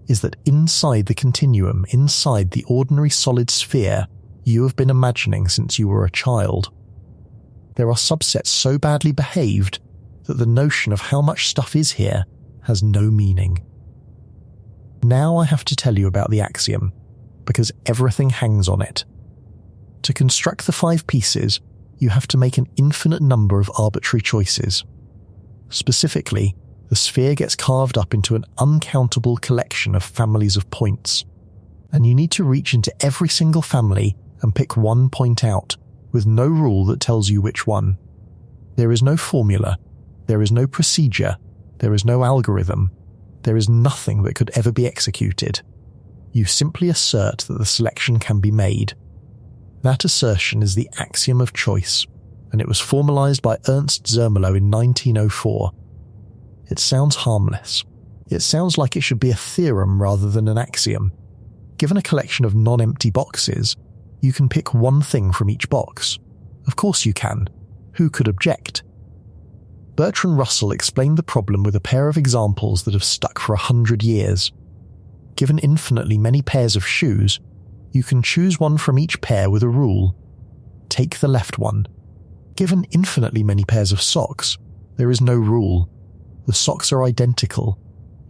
is that inside the continuum, inside the ordinary solid sphere you have been imagining since you were a child, there are subsets so badly behaved that the notion of how much stuff is here has no meaning. Now I have to tell you about the axiom, because everything hangs on it. To construct the 5 pieces, you have to make an infinite number of arbitrary choices. Specifically, the sphere gets carved up into an uncountable collection of families of points, and you need to reach into every single family and pick one point out, with no rule that tells you which one. There is no formula, there is no procedure, there is no algorithm, there is nothing that could ever be executed. You simply assert that the selection can be made. That assertion is the axiom of choice, and it was formalized by Ernst Zermelo in 1904. It sounds harmless. It sounds like it should be a theorem rather than an axiom. Given a collection of non-empty boxes, you can pick one thing from each box. Of course you can. Who could object? Bertrand Russell explained the problem with a pair of examples that have stuck for 100 years. Given infinitely many pairs of shoes, you can choose one from each pair with a rule. Take the left one. Given infinitely many pairs of socks, there is no rule. The socks are identical.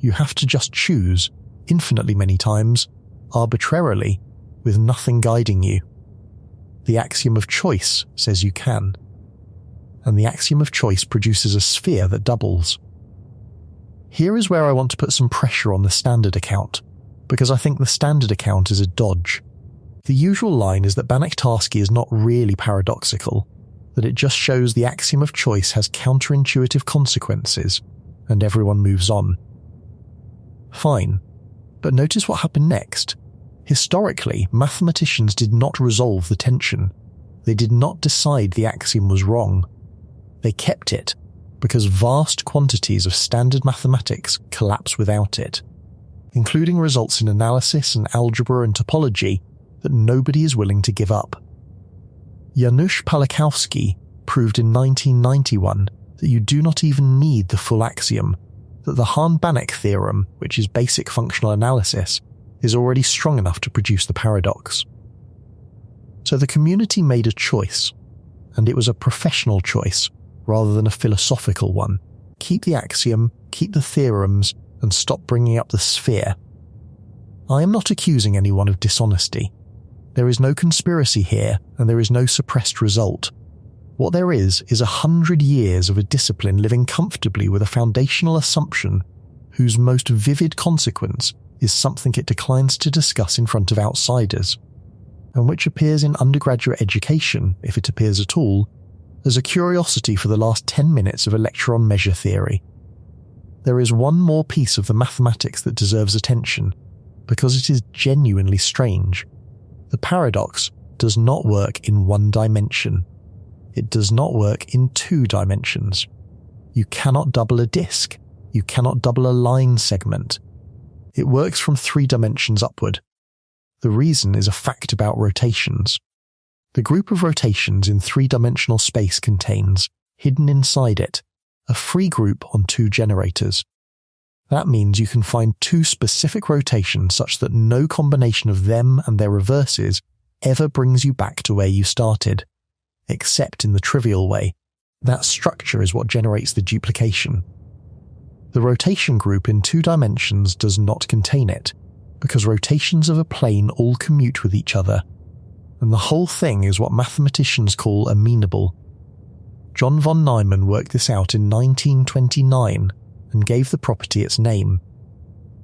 You have to just choose, infinitely many times, arbitrarily, with nothing guiding you. The axiom of choice says you can. And the axiom of choice produces a sphere that doubles. Here is where I want to put some pressure on the standard account, because I think the standard account is a dodge. The usual line is that Banach Tarski is not really paradoxical, that it just shows the axiom of choice has counterintuitive consequences, and everyone moves on. Fine, but notice what happened next. Historically, mathematicians did not resolve the tension. They did not decide the axiom was wrong. They kept it, because vast quantities of standard mathematics collapse without it, including results in analysis and algebra and topology that nobody is willing to give up. Janusz Palikowski proved in 1991 that you do not even need the full axiom, that the Hahn-Banach theorem, which is basic functional analysis, is already strong enough to produce the paradox. So the community made a choice, and it was a professional choice rather than a philosophical one. Keep the axiom, keep the theorems, and stop bringing up the sphere. I am not accusing anyone of dishonesty. There is no conspiracy here, and there is no suppressed result. What there is 100 years of a discipline living comfortably with a foundational assumption whose most vivid consequence is something it declines to discuss in front of outsiders, and which appears in undergraduate education, if it appears at all, as a curiosity for the last 10 minutes of a lecture on measure theory. There is one more piece of the mathematics that deserves attention, because it is genuinely strange. The paradox does not work in one dimension. It does not work in 2 dimensions. You cannot double a disk. You cannot double a line segment. It works from 3 dimensions upward. The reason is a fact about rotations. The group of rotations in 3-dimensional space contains, hidden inside it, a free group on 2 generators. That means you can find 2 specific rotations such that no combination of them and their reverses ever brings you back to where you started, except in the trivial way. That structure is what generates the duplication. The rotation group in 2 dimensions does not contain it, because rotations of a plane all commute with each other, and the whole thing is what mathematicians call amenable. John von Neumann worked this out in 1929 and gave the property its name,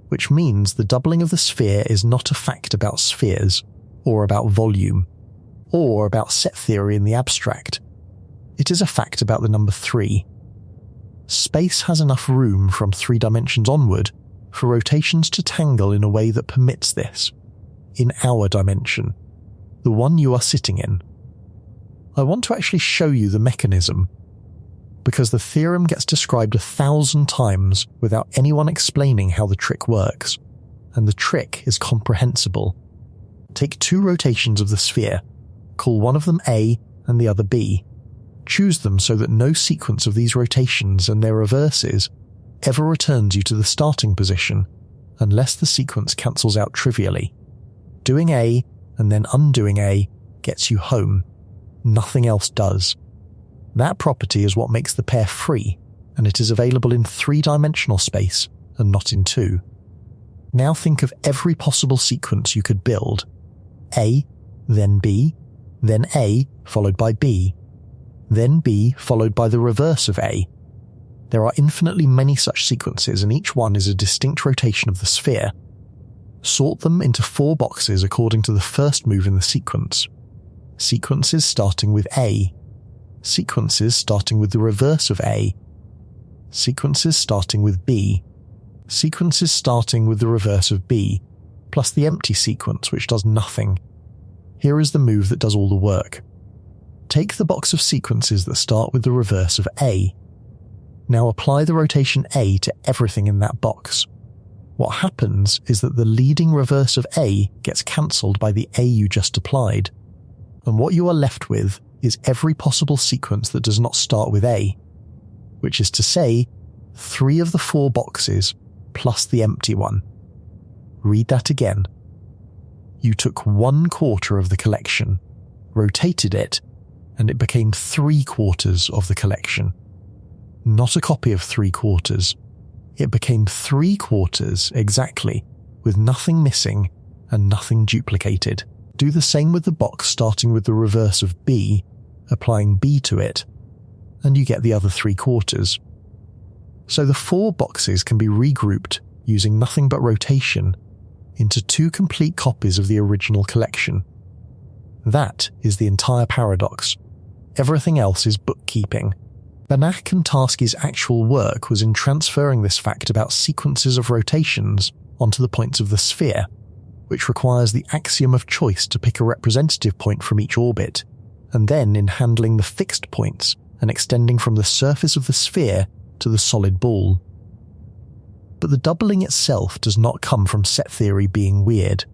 which means the doubling of the sphere is not a fact about spheres, or about volume, or about set theory in the abstract. It is a fact about the number 3. Space has enough room from 3 dimensions onward for rotations to tangle in a way that permits this, in our dimension, the one you are sitting in. I want to actually show you the mechanism, because the theorem gets described 1,000 times without anyone explaining how the trick works, and the trick is comprehensible. Take 2 rotations of the sphere, Call one of them A and the other B. Choose them so that no sequence of these rotations and their reverses ever returns you to the starting position, unless the sequence cancels out trivially. Doing A and then undoing A gets you home. Nothing else does. That property is what makes the pair free, and it is available in 3-dimensional space and not in 2. Now think of every possible sequence you could build. A, then B, then A followed by B, then B followed by the reverse of A. There are infinitely many such sequences, and each one is a distinct rotation of the sphere. Sort them into 4 boxes according to the first move in the sequence. Sequences starting with A. Sequences starting with the reverse of A. Sequences starting with B. Sequences starting with the reverse of B, plus the empty sequence which does nothing. Here is the move that does all the work. Take the box of sequences that start with the reverse of A. Now apply the rotation A to everything in that box. What happens is that the leading reverse of A gets cancelled by the A you just applied, and what you are left with is every possible sequence that does not start with A, which is to say, 3 of the 4 boxes plus the empty one. Read that again. You took 1/4 of the collection, rotated it, and it became 3/4 of the collection. Not a copy of 3/4. It became 3/4 exactly, with nothing missing and nothing duplicated. Do the same with the box starting with the reverse of B, applying B to it, and you get the other 3/4. So the 4 boxes can be regrouped using nothing but rotation into 2 complete copies of the original collection. That is the entire paradox. Everything else is bookkeeping. Banach and Tarski's actual work was in transferring this fact about sequences of rotations onto the points of the sphere, which requires the axiom of choice to pick a representative point from each orbit, and then in handling the fixed points and extending from the surface of the sphere to the solid ball. But the doubling itself does not come from set theory being weird.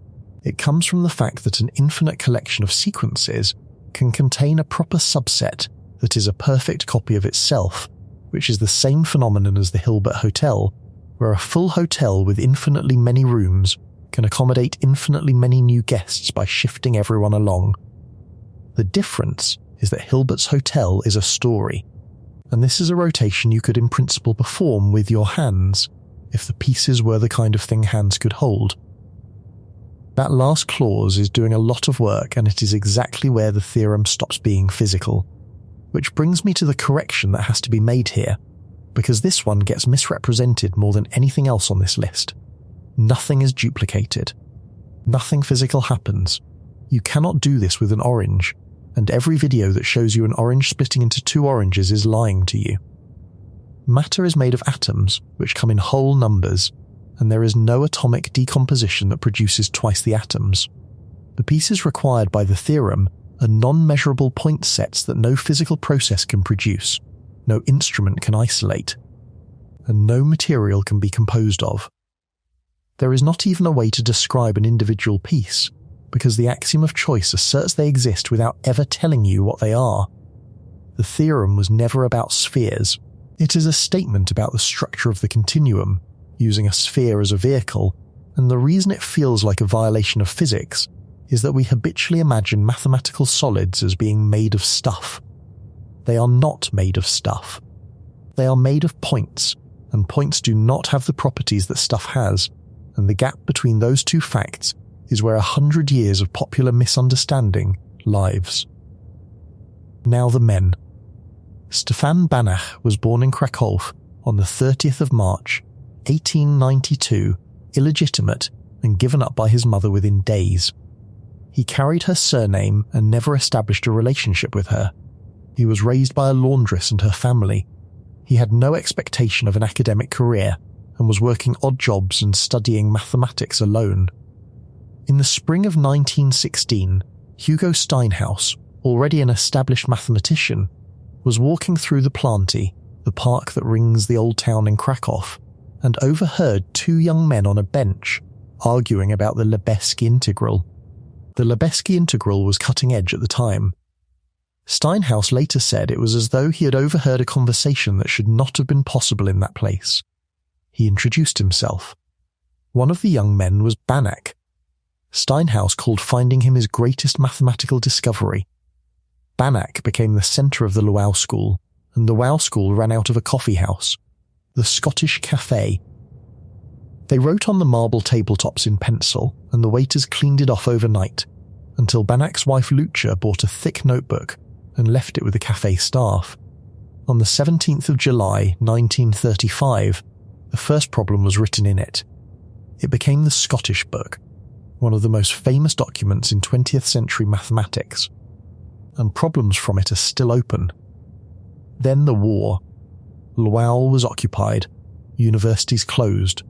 It comes from the fact that an infinite collection of sequences can contain a proper subset that is a perfect copy of itself, which is the same phenomenon as the Hilbert Hotel, where a full hotel with infinitely many rooms can accommodate infinitely many new guests by shifting everyone along. The difference is that Hilbert's Hotel is a story, and this is a rotation you could in principle perform with your hands, if the pieces were the kind of thing hands could hold. That last clause is doing a lot of work, and it is exactly where the theorem stops being physical. Which brings me to the correction that has to be made here, because this one gets misrepresented more than anything else on this list. Nothing is duplicated. Nothing physical happens. You cannot do this with an orange, and every video that shows you an orange splitting into 2 oranges is lying to you. Matter is made of atoms, which come in whole numbers, and there is no atomic decomposition that produces twice the atoms. The pieces required by the theorem are non-measurable point sets that no physical process can produce, no instrument can isolate, and no material can be composed of. There is not even a way to describe an individual piece, because the axiom of choice asserts they exist without ever telling you what they are. The theorem was never about spheres. It is a statement about the structure of the continuum, using a sphere as a vehicle, and the reason it feels like a violation of physics is that we habitually imagine mathematical solids as being made of stuff. They are not made of stuff. They are made of points, and points do not have the properties that stuff has, and the gap between those 2 facts is where 100 years of popular misunderstanding lives. Now the men. Stefan Banach was born in Krakow on the 30th of March, 1892, illegitimate and given up by his mother within days. He carried her surname and never established a relationship with her. He was raised by a laundress and her family. He had no expectation of an academic career and was working odd jobs and studying mathematics alone. In the spring of 1916, Hugo Steinhaus, already an established mathematician, was walking through the Planty, the park that rings the old town in Krakow, and overheard 2 young men on a bench arguing about the Lebesgue integral. The Lebesgue integral was cutting edge at the time. Steinhaus later said it was as though he had overheard a conversation that should not have been possible in that place. He introduced himself. One of the young men was Banach. Steinhaus called finding him his greatest mathematical discovery. Banach became the centre of the Luau School, and the Luau School ran out of a coffee house, the Scottish Café. They wrote on the marble tabletops in pencil, and the waiters cleaned it off overnight, until Banach's wife Lucia bought a thick notebook and left it with the café staff. On the 17th of July, 1935, the first problem was written in it. It became the Scottish Book, one of the most famous documents in 20th century mathematics, and problems from it are still open. Then the war. Luau was occupied, universities closed,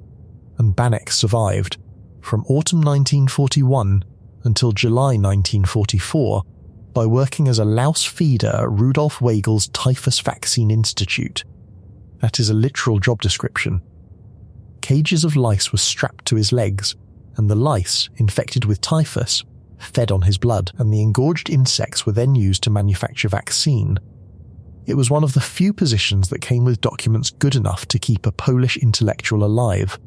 and Banach survived, from autumn 1941 until July 1944, by working as a louse feeder at Rudolf Weigel's Typhus Vaccine Institute. That is a literal job description. Cages of lice were strapped to his legs, and the lice, infected with typhus, fed on his blood, and the engorged insects were then used to manufacture vaccine. It was one of the few positions that came with documents good enough to keep a Polish intellectual alive.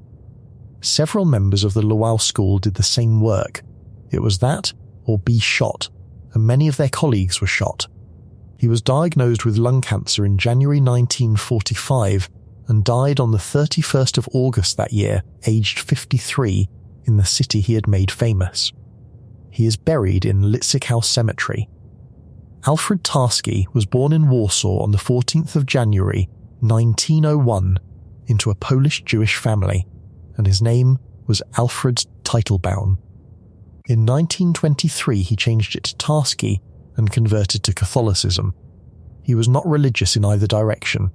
Several members of the Luau School did the same work. It was that, or be shot, and many of their colleagues were shot. He was diagnosed with lung cancer in January 1945 and died on the 31st of August that year, aged 53, in the city he had made famous. He is buried in Lice Cemetery. Alfred Tarski was born in Warsaw on the 14th of January 1901 into a Polish Jewish family, and his name was Alfred Teitelbaum. In 1923 he changed it to Tarski and converted to Catholicism. He was not religious in either direction.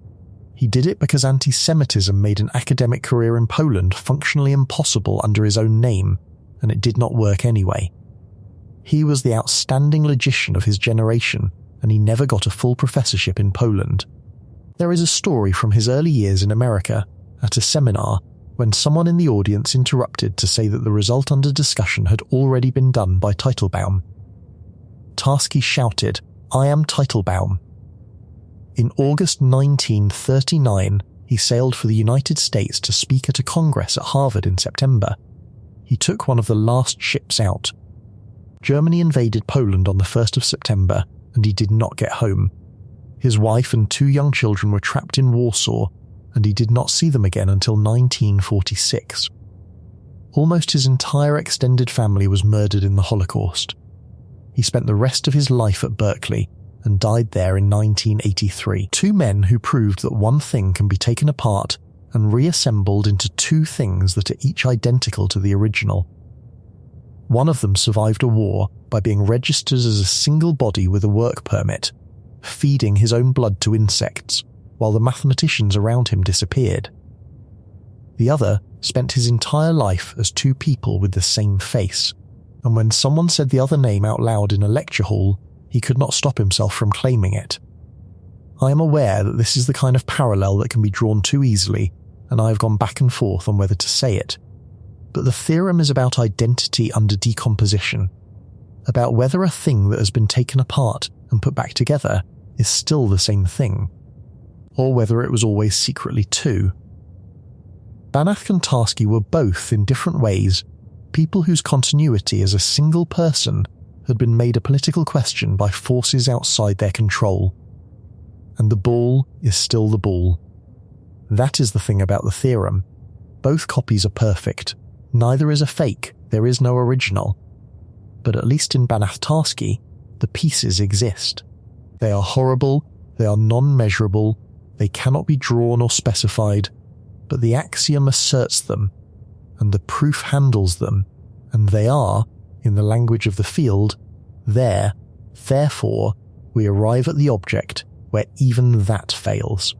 He did it because anti-Semitism made an academic career in Poland functionally impossible under his own name, and it did not work anyway. He was the outstanding logician of his generation, and he never got a full professorship in Poland. There is a story from his early years in America, at a seminar, when someone in the audience interrupted to say that the result under discussion had already been done by Teitelbaum. Tarski shouted, "I am Teitelbaum." In August 1939, he sailed for the United States to speak at a congress at Harvard in September. He took one of the last ships out. Germany invaded Poland on the 1st of September, and he did not get home. His wife and 2 young children were trapped in Warsaw, and he did not see them again until 1946. Almost his entire extended family was murdered in the Holocaust. He spent the rest of his life at Berkeley and died there in 1983. 2 men who proved that one thing can be taken apart and reassembled into 2 things that are each identical to the original. One of them survived a war by being registered as a single body with a work permit, feeding his own blood to insects, while the mathematicians around him disappeared. The other spent his entire life as 2 people with the same face, and when someone said the other name out loud in a lecture hall, he could not stop himself from claiming it. I am aware that this is the kind of parallel that can be drawn too easily, and I have gone back and forth on whether to say it. But the theorem is about identity under decomposition, about whether a thing that has been taken apart and put back together is still the same thing, or whether it was always secretly 2. Banach and Tarski were both, in different ways, people whose continuity as a single person had been made a political question by forces outside their control. And the ball is still the ball. That is the thing about the theorem. Both copies are perfect. Neither is a fake, there is no original. But at least in Banach-Tarski, the pieces exist. They are horrible, they are non-measurable, they cannot be drawn or specified, but the axiom asserts them, and the proof handles them, and they are, in the language of the field, there, therefore, we arrive at the object where even that fails.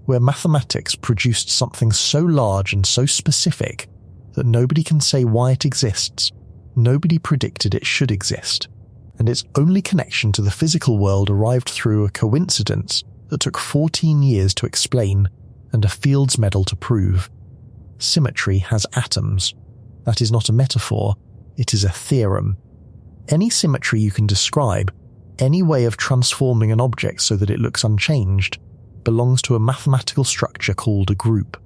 Where mathematics produced something so large and so specific that nobody can say why it exists, nobody predicted it should exist, and its only connection to the physical world arrived through a coincidence that took 14 years to explain and a Fields Medal to prove. Symmetry has atoms. That is not a metaphor, it is a theorem. Any symmetry you can describe, any way of transforming an object so that it looks unchanged, belongs to a mathematical structure called a group.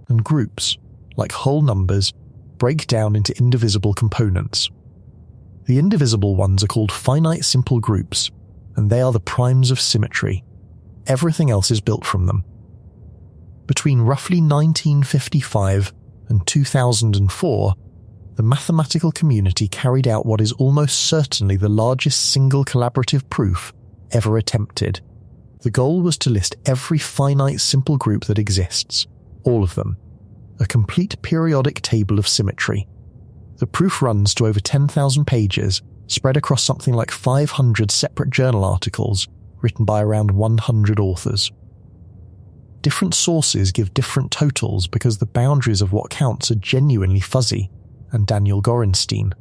And groups, like whole numbers, break down into indivisible components. The indivisible ones are called finite simple groups, and they are the primes of symmetry. Everything else is built from them. Between roughly 1955 and 2004, the mathematical community carried out what is almost certainly the largest single collaborative proof ever attempted. The goal was to list every finite simple group that exists, all of them, a complete periodic table of symmetry. The proof runs to over 10,000 pages, spread across something like 500 separate journal articles written by around 100 authors. Different sources give different totals because the boundaries of what counts are genuinely fuzzy, and Daniel Gorenstein,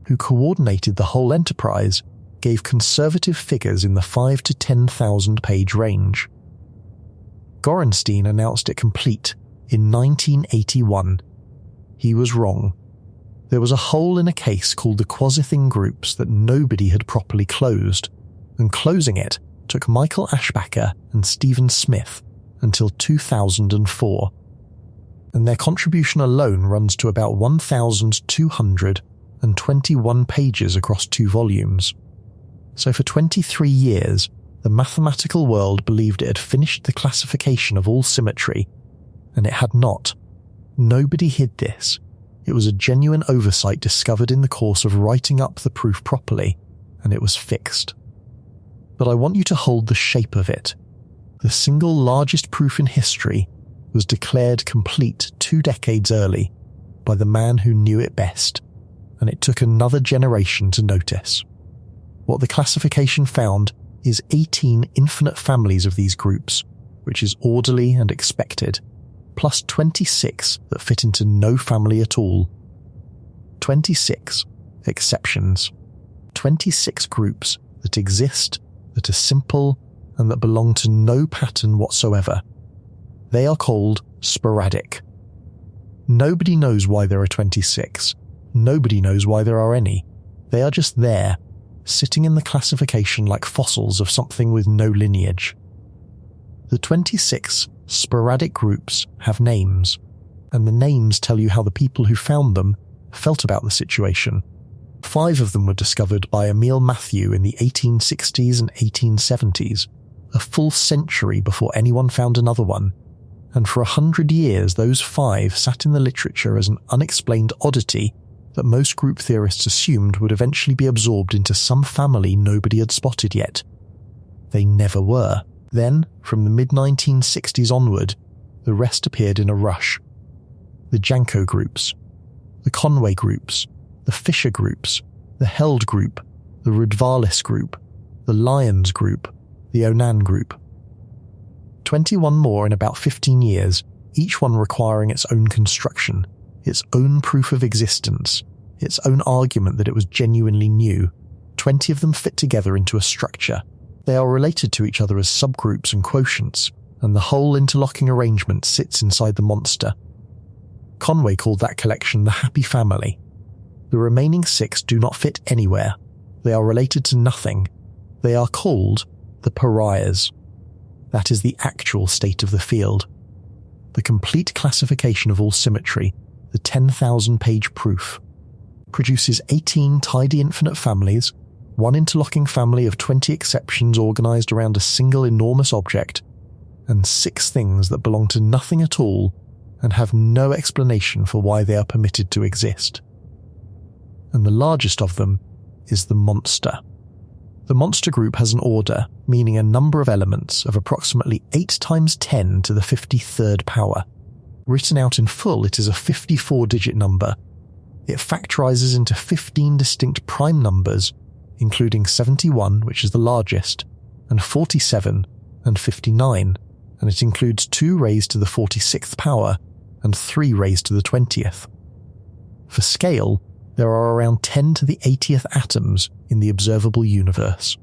who coordinated the whole enterprise, gave conservative figures in the 5 to 10,000 page range. Gorenstein announced it complete in 1981. He was wrong. There was a hole in a case called the quasi-thing groups that nobody had properly closed, and closing it took Michael Ashbacher and Stephen Smith until 2004. And their contribution alone runs to about 1,221 pages across 2 volumes. So for 23 years, the mathematical world believed it had finished the classification of all symmetry, and it had not. Nobody hid this. It was a genuine oversight discovered in the course of writing up the proof properly, and it was fixed. But I want you to hold the shape of it. The single largest proof in history was declared complete 2 decades early by the man who knew it best, and it took another generation to notice. What the classification found is 18 infinite families of these groups, which is orderly and expected, plus 26 that fit into no family at all. 26 exceptions. 26 groups that exist, that are simple, and that belong to no pattern whatsoever. They are called sporadic. Nobody knows why there are 26. Nobody knows why there are any. They are just there, sitting in the classification like fossils of something with no lineage. The 26 sporadic groups have names, and the names tell you how the people who found them felt about the situation. 5 of them were discovered by Emile Mathieu in the 1860s and 1870s, a full century before anyone found another one, and for 100 years those 5 sat in the literature as an unexplained oddity that most group theorists assumed would eventually be absorbed into some family nobody had spotted yet. They never were. Then, from the mid-1960s onward, the rest appeared in a rush. The Janko groups, the Conway groups, the Fisher groups, the Held group, the Rudvalis group, the Lyons group, the Onan group. 21 more in about 15 years, each one requiring its own construction, its own proof of existence, its own argument that it was genuinely new. 20 of them fit together into a structure. They are related to each other as subgroups and quotients, and the whole interlocking arrangement sits inside the monster. Conway called that collection the Happy Family. The remaining 6 do not fit anywhere. They are related to nothing. They are called the pariahs. That is the actual state of the field. The complete classification of all symmetry, the 10,000-page proof, produces 18 tidy infinite families, 1 interlocking family of 20 exceptions organized around a single enormous object, and 6 things that belong to nothing at all and have no explanation for why they are permitted to exist. And the largest of them is the monster. The monster group has an order, meaning a number of elements of approximately 8 times 10 to the 53rd power. Written out in full, it is a 54-digit number. It factorizes into 15 distinct prime numbers, including 71, which is the largest, and 47 and 59, and it includes 2 raised to the 46th power and 3 raised to the 20th. For scale, there are around 10 to the 80th atoms in the observable universe.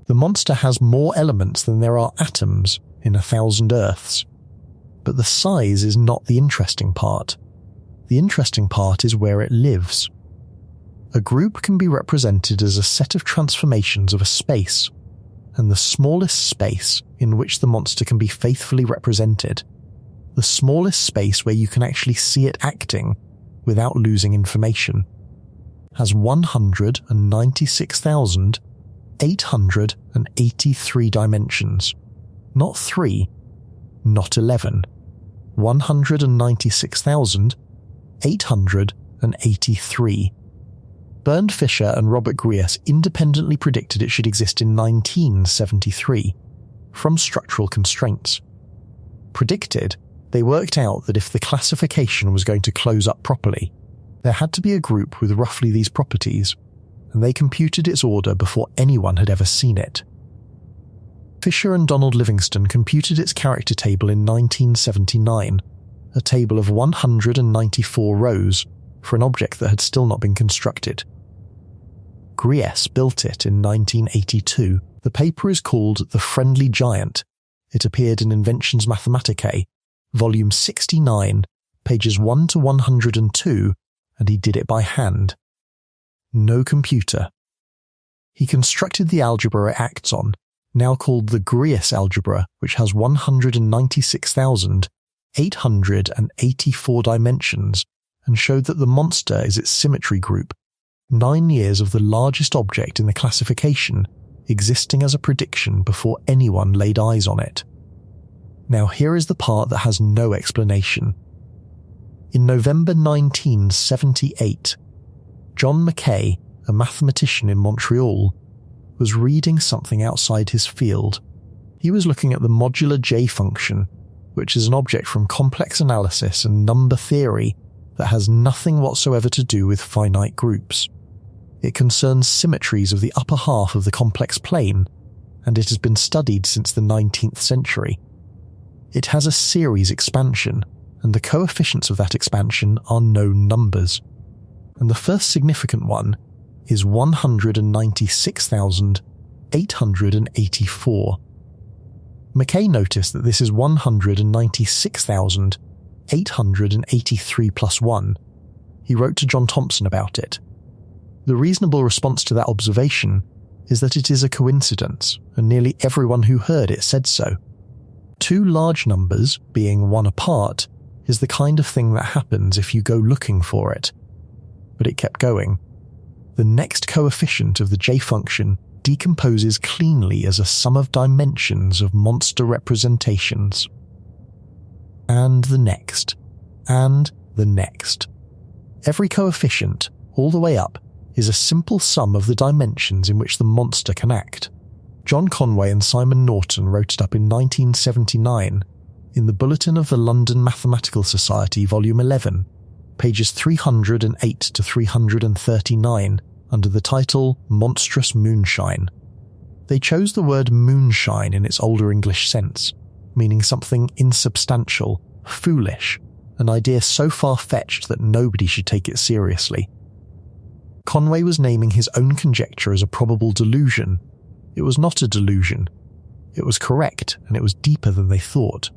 The monster has more elements than there are atoms in 1,000 Earths. But the size is not the interesting part. The interesting part is where it lives. A group can be represented as a set of transformations of a space, and the smallest space in which the monster can be faithfully represented, the smallest space where you can actually see it acting without losing information, has 196,883 dimensions. Not 3, not 11. 196,883. Bernd Fischer and Robert Griess independently predicted it should exist in 1973, from structural constraints. Predicted, they worked out that if the classification was going to close up properly, there had to be a group with roughly these properties, and they computed its order before anyone had ever seen it. Fisher and Donald Livingston computed its character table in 1979, a table of 194 rows for an object that had still not been constructed. Griess built it in 1982. The paper is called The Friendly Giant. It appeared in Inventions Mathematicae, volume 69, pages 1 to 102, and he did it by hand. No computer. He constructed the algebra it acts on, now called the Griess algebra, which has 196,884 dimensions, and showed that the monster is its symmetry group, 9 years of the largest object in the classification existing as a prediction before anyone laid eyes on it. Now here is the part that has no explanation. In November 1978, John Mackay, a mathematician in Montreal, was reading something outside his field. He was looking at the modular J function, which is an object from complex analysis and number theory that has nothing whatsoever to do with finite groups. It concerns symmetries of the upper half of the complex plane, and it has been studied since the 19th century. It has a series expansion, and the coefficients of that expansion are known numbers. And the first significant one is 196,884. Mackay noticed that this is 196,883 plus 1. He wrote to John Thompson about it. The reasonable response to that observation is that it is a coincidence, and nearly everyone who heard it said so. Two large numbers being one apart is the kind of thing that happens if you go looking for it. But it kept going. The next coefficient of the J function decomposes cleanly as a sum of dimensions of monster representations. And the next. And the next. Every coefficient, all the way up, is a simple sum of the dimensions in which the monster can act. John Conway and Simon Norton wrote it up in 1979 in the Bulletin of the London Mathematical Society, Volume 11, pages 308 to 339, under the title Monstrous Moonshine. They chose the word moonshine in its older English sense, meaning something insubstantial, foolish, an idea so far-fetched that nobody should take it seriously. Conway was naming his own conjecture as a probable delusion. It was not a delusion. It was correct, and it was deeper than they thought.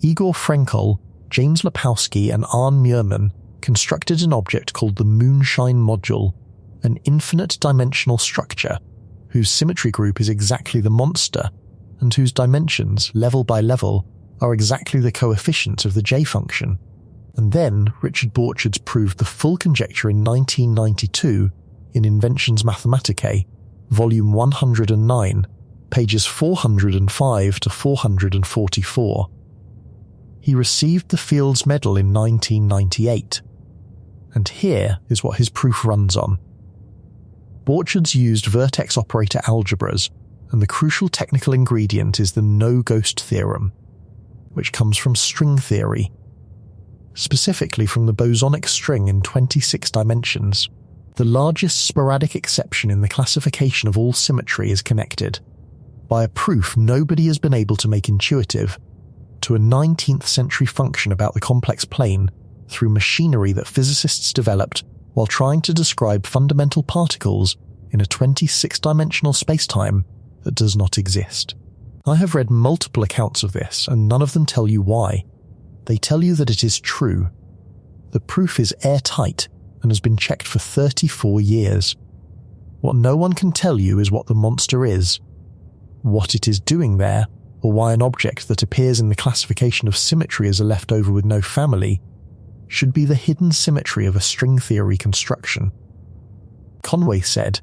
Igor Frenkel, James Lepowski, and Arne Muirman constructed an object called the Moonshine module, an infinite-dimensional structure whose symmetry group is exactly the monster, and whose dimensions, level by level, are exactly the coefficients of the J function. And then Richard Borchards proved the full conjecture in 1992 in Inventions Mathematicae, volume 109, pages 405 to 444. He received the Fields Medal in 1998. And here is what his proof runs on. Borchards used vertex operator algebras, and the crucial technical ingredient is the no-ghost theorem, which comes from string theory, specifically from the bosonic string in 26 dimensions. The largest sporadic exception in the classification of all symmetry is connected, by a proof nobody has been able to make intuitive, to a 19th century function about the complex plane through machinery that physicists developed while trying to describe fundamental particles in a 26-dimensional spacetime that does not exist. I have read multiple accounts of this, and none of them tell you why. They tell you that it is true. The proof is airtight, and has been checked for 34 years. What no one can tell you is what the monster is, what it is doing there, or why an object that appears in the classification of symmetry as a leftover with no family should be the hidden symmetry of a string theory construction. Conway said,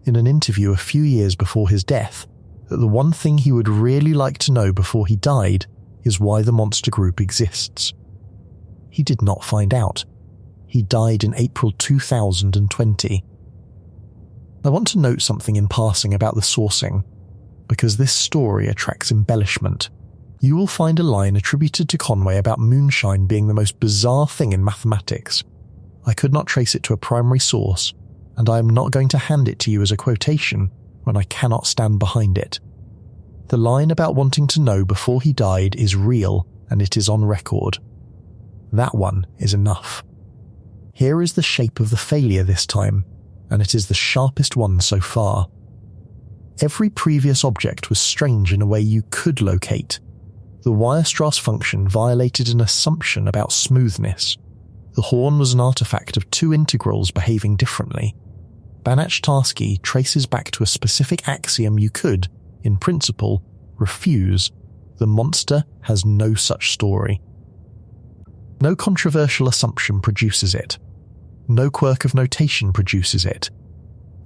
in an interview a few years before his death, that the one thing he would really like to know before he died is why the monster group exists. He did not find out. He died in April 2020. I want to note something in passing about the sourcing, because this story attracts embellishment. You will find a line attributed to Conway about moonshine being the most bizarre thing in mathematics. I could not trace it to a primary source, and I am not going to hand it to you as a quotation when I cannot stand behind it. The line about wanting to know before he died is real, and it is on record. That one is enough. Here is the shape of the failure this time, and it is the sharpest one so far. Every previous object was strange in a way you could locate. The Weierstrass function violated an assumption about smoothness. The horn was an artifact of two integrals behaving differently. Banach Tarski traces back to a specific axiom you could, in principle, refuse. The monster has no such story. No controversial assumption produces it. No quirk of notation produces it.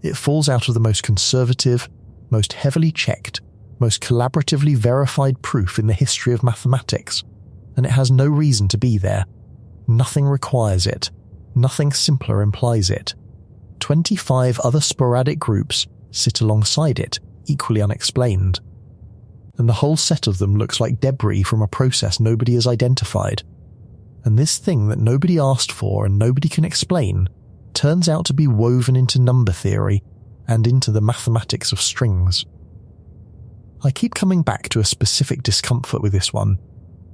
It falls out of the most conservative, most heavily checked, most collaboratively verified proof in the history of mathematics, and it has no reason to be there. Nothing requires it. Nothing simpler implies it. 25 other sporadic groups sit alongside it, equally unexplained. And the whole set of them looks like debris from a process nobody has identified. And this thing that nobody asked for and nobody can explain turns out to be woven into number theory and into the mathematics of strings. I keep coming back to a specific discomfort with this one.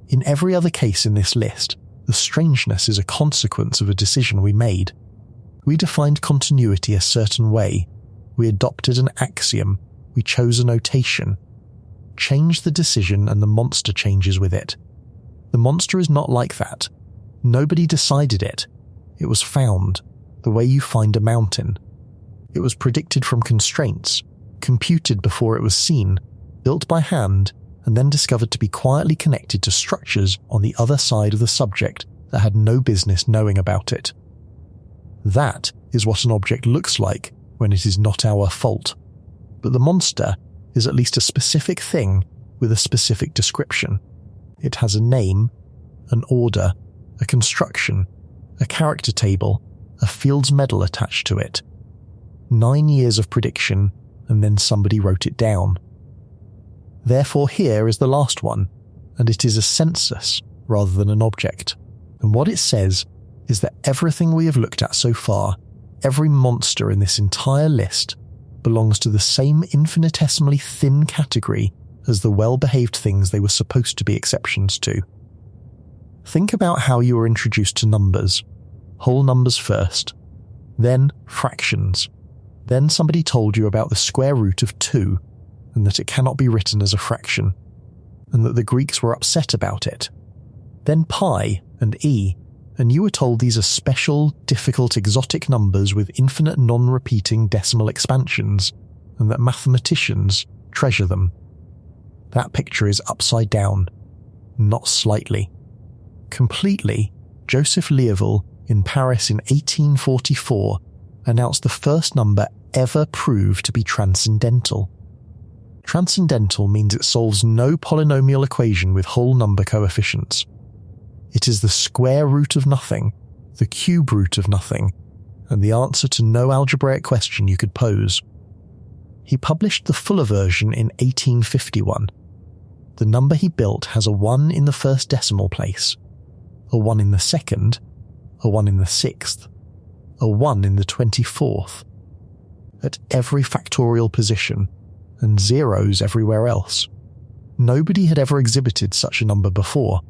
In every other case in this list, the strangeness is a consequence of a decision we made. We defined continuity a certain way. We adopted an axiom. We chose a notation. Change the decision and the monster changes with it. The monster is not like that. Nobody decided it. It was found, the way you find a mountain. It was predicted from constraints, computed before it was seen, built by hand, and then discovered to be quietly connected to structures on the other side of the subject that had no business knowing about it. That is what an object looks like when it is not our fault. But the monster is at least a specific thing with a specific description. It has a name, an order, a construction, a character table, a Fields Medal attached to it. 9 years of prediction, and then somebody wrote it down. Therefore here is the last one, and it is a census rather than an object. And what it says is that everything we have looked at so far, every monster in this entire list, belongs to the same infinitesimally thin category as the well-behaved things they were supposed to be exceptions to. Think about how you were introduced to numbers. Whole numbers first, then fractions. Then somebody told you about the square root of 2, and that it cannot be written as a fraction, and that the Greeks were upset about it. Then pi and e, and you were told these are special, difficult, exotic numbers with infinite non-repeating decimal expansions, and that mathematicians treasure them. That picture is upside down, not slightly. Completely, Joseph Liouville, in Paris in 1844, announced the first number ever proved to be transcendental. Transcendental means it solves no polynomial equation with whole number coefficients. It is the square root of nothing, the cube root of nothing, and the answer to no algebraic question you could pose. He published the fuller version in 1851. The number he built has a 1 in the first decimal place, a 1 in the second, a 1 in the sixth, a 1 in the 24th, at every factorial position, and zeros everywhere else. Nobody had ever exhibited such a number before.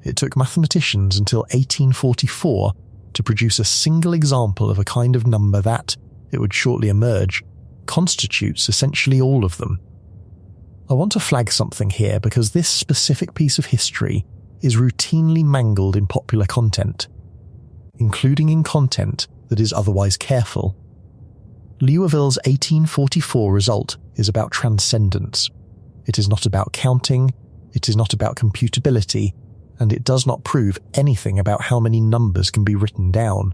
It took mathematicians until 1844 to produce a single example of a kind of number that, it would shortly emerge, constitutes essentially all of them. I want to flag something here because this specific piece of history is routinely mangled in popular content, including in content that is otherwise careful. Liouville's 1844 result is about transcendence. It is not about counting, it is not about computability, and it does not prove anything about how many numbers can be written down.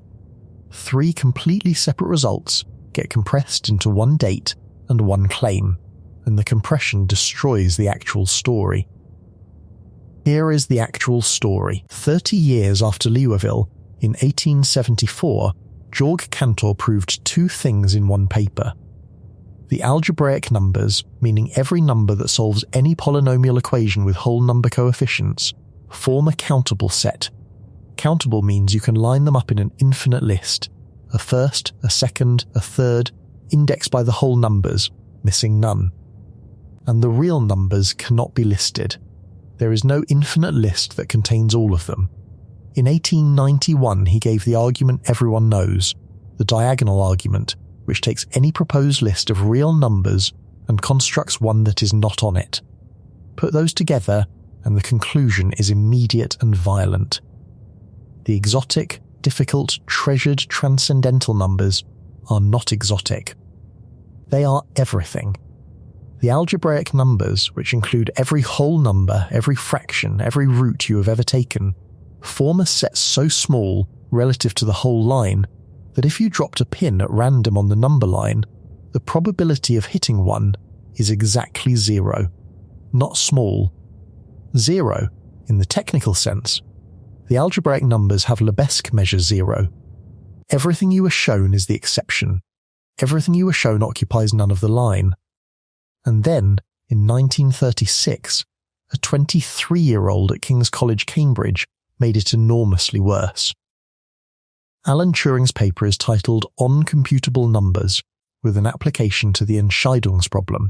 3 completely separate results get compressed into one date and one claim, and the compression destroys the actual story. Here is the actual story. 30 years after Liouville, in 1874, Georg Cantor proved 2 things in one paper. The algebraic numbers, meaning every number that solves any polynomial equation with whole number coefficients, form a countable set. Countable means you can line them up in an infinite list, a first, a second, a third, indexed by the whole numbers, missing none. And the real numbers cannot be listed. There is no infinite list that contains all of them. In 1891 he gave the argument everyone knows, the diagonal argument, which takes any proposed list of real numbers and constructs one that is not on it. Put those together and the conclusion is immediate and violent. The exotic, difficult, treasured, transcendental numbers are not exotic. They are everything. The algebraic numbers, which include every whole number, every fraction, every root you have ever taken, form a set so small relative to the whole line that if you dropped a pin at random on the number line, the probability of hitting one is exactly 0. Not small. 0, in the technical sense. The algebraic numbers have Lebesgue measure 0. Everything you are shown is the exception. Everything you are shown occupies none of the line. And then, in 1936, a 23-year-old at King's College, Cambridge, made it enormously worse. Alan Turing's paper is titled Uncomputable Numbers, with an application to the Entscheidungsproblem.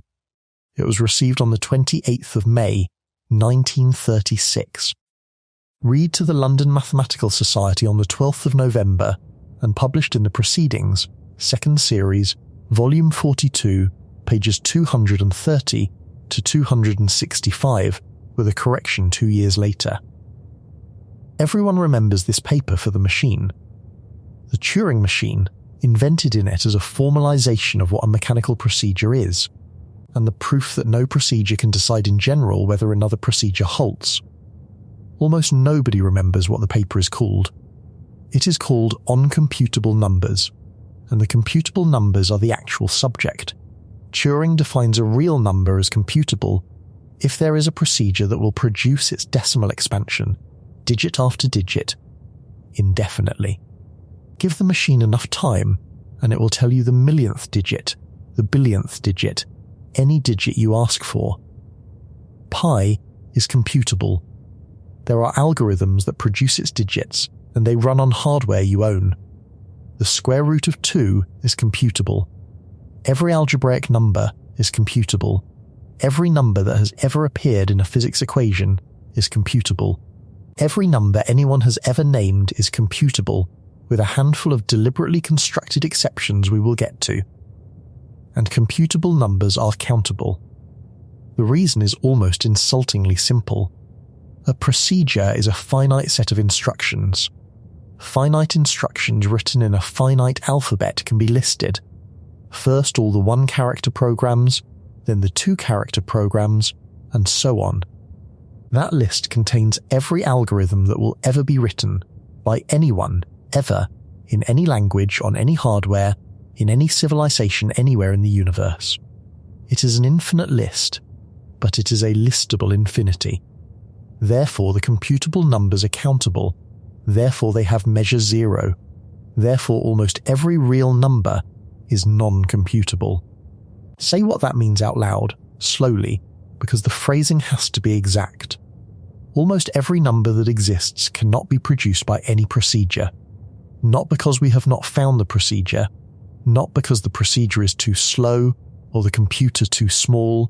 It was received on the 28th of May, 1936. Read to the London Mathematical Society on the 12th of November and published in the Proceedings, 2nd Series, Volume 42, pages 230 to 265, with a correction 2 years later. Everyone remembers this paper for the machine. The Turing machine, invented in it as a formalization of what a mechanical procedure is, and the proof that no procedure can decide in general whether another procedure halts. Almost nobody remembers what the paper is called. It is called Uncomputable Numbers, and the computable numbers are the actual subject. Turing defines a real number as computable if there is a procedure that will produce its decimal expansion, digit after digit, indefinitely. Give the machine enough time, and it will tell you the millionth digit, the billionth digit, any digit you ask for. Pi is computable. There are algorithms that produce its digits, and they run on hardware you own. The square root of 2 is computable. Every algebraic number is computable. Every number that has ever appeared in a physics equation is computable. Every number anyone has ever named is computable, with a handful of deliberately constructed exceptions we will get to. And computable numbers are countable. The reason is almost insultingly simple. A procedure is a finite set of instructions. Finite instructions written in a finite alphabet can be listed. First all the 1-character programs, then the 2-character programs, and so on. That list contains every algorithm that will ever be written, by anyone, ever, in any language, on any hardware, in any civilization anywhere in the universe. It is an infinite list, but it is a listable infinity. Therefore the computable numbers are countable, therefore they have measure 0, therefore almost every real number is non-computable. Say what that means out loud, slowly, because the phrasing has to be exact. Almost every number that exists cannot be produced by any procedure. Not because we have not found the procedure, not because the procedure is too slow, or the computer too small,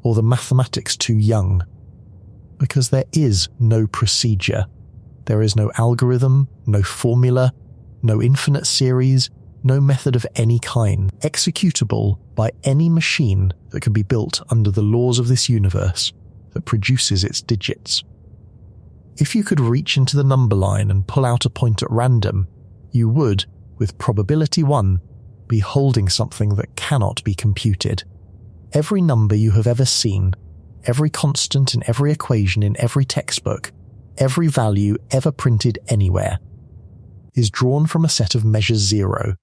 or the mathematics too young. Because there is no procedure. There is no algorithm, no formula, no infinite series, no method of any kind, executable by any machine that can be built under the laws of this universe that produces its digits. If you could reach into the number line and pull out a point at random, you would, with probability 1, be holding something that cannot be computed. Every number you have ever seen, every constant in every equation in every textbook, every value ever printed anywhere, is drawn from a set of measures 0.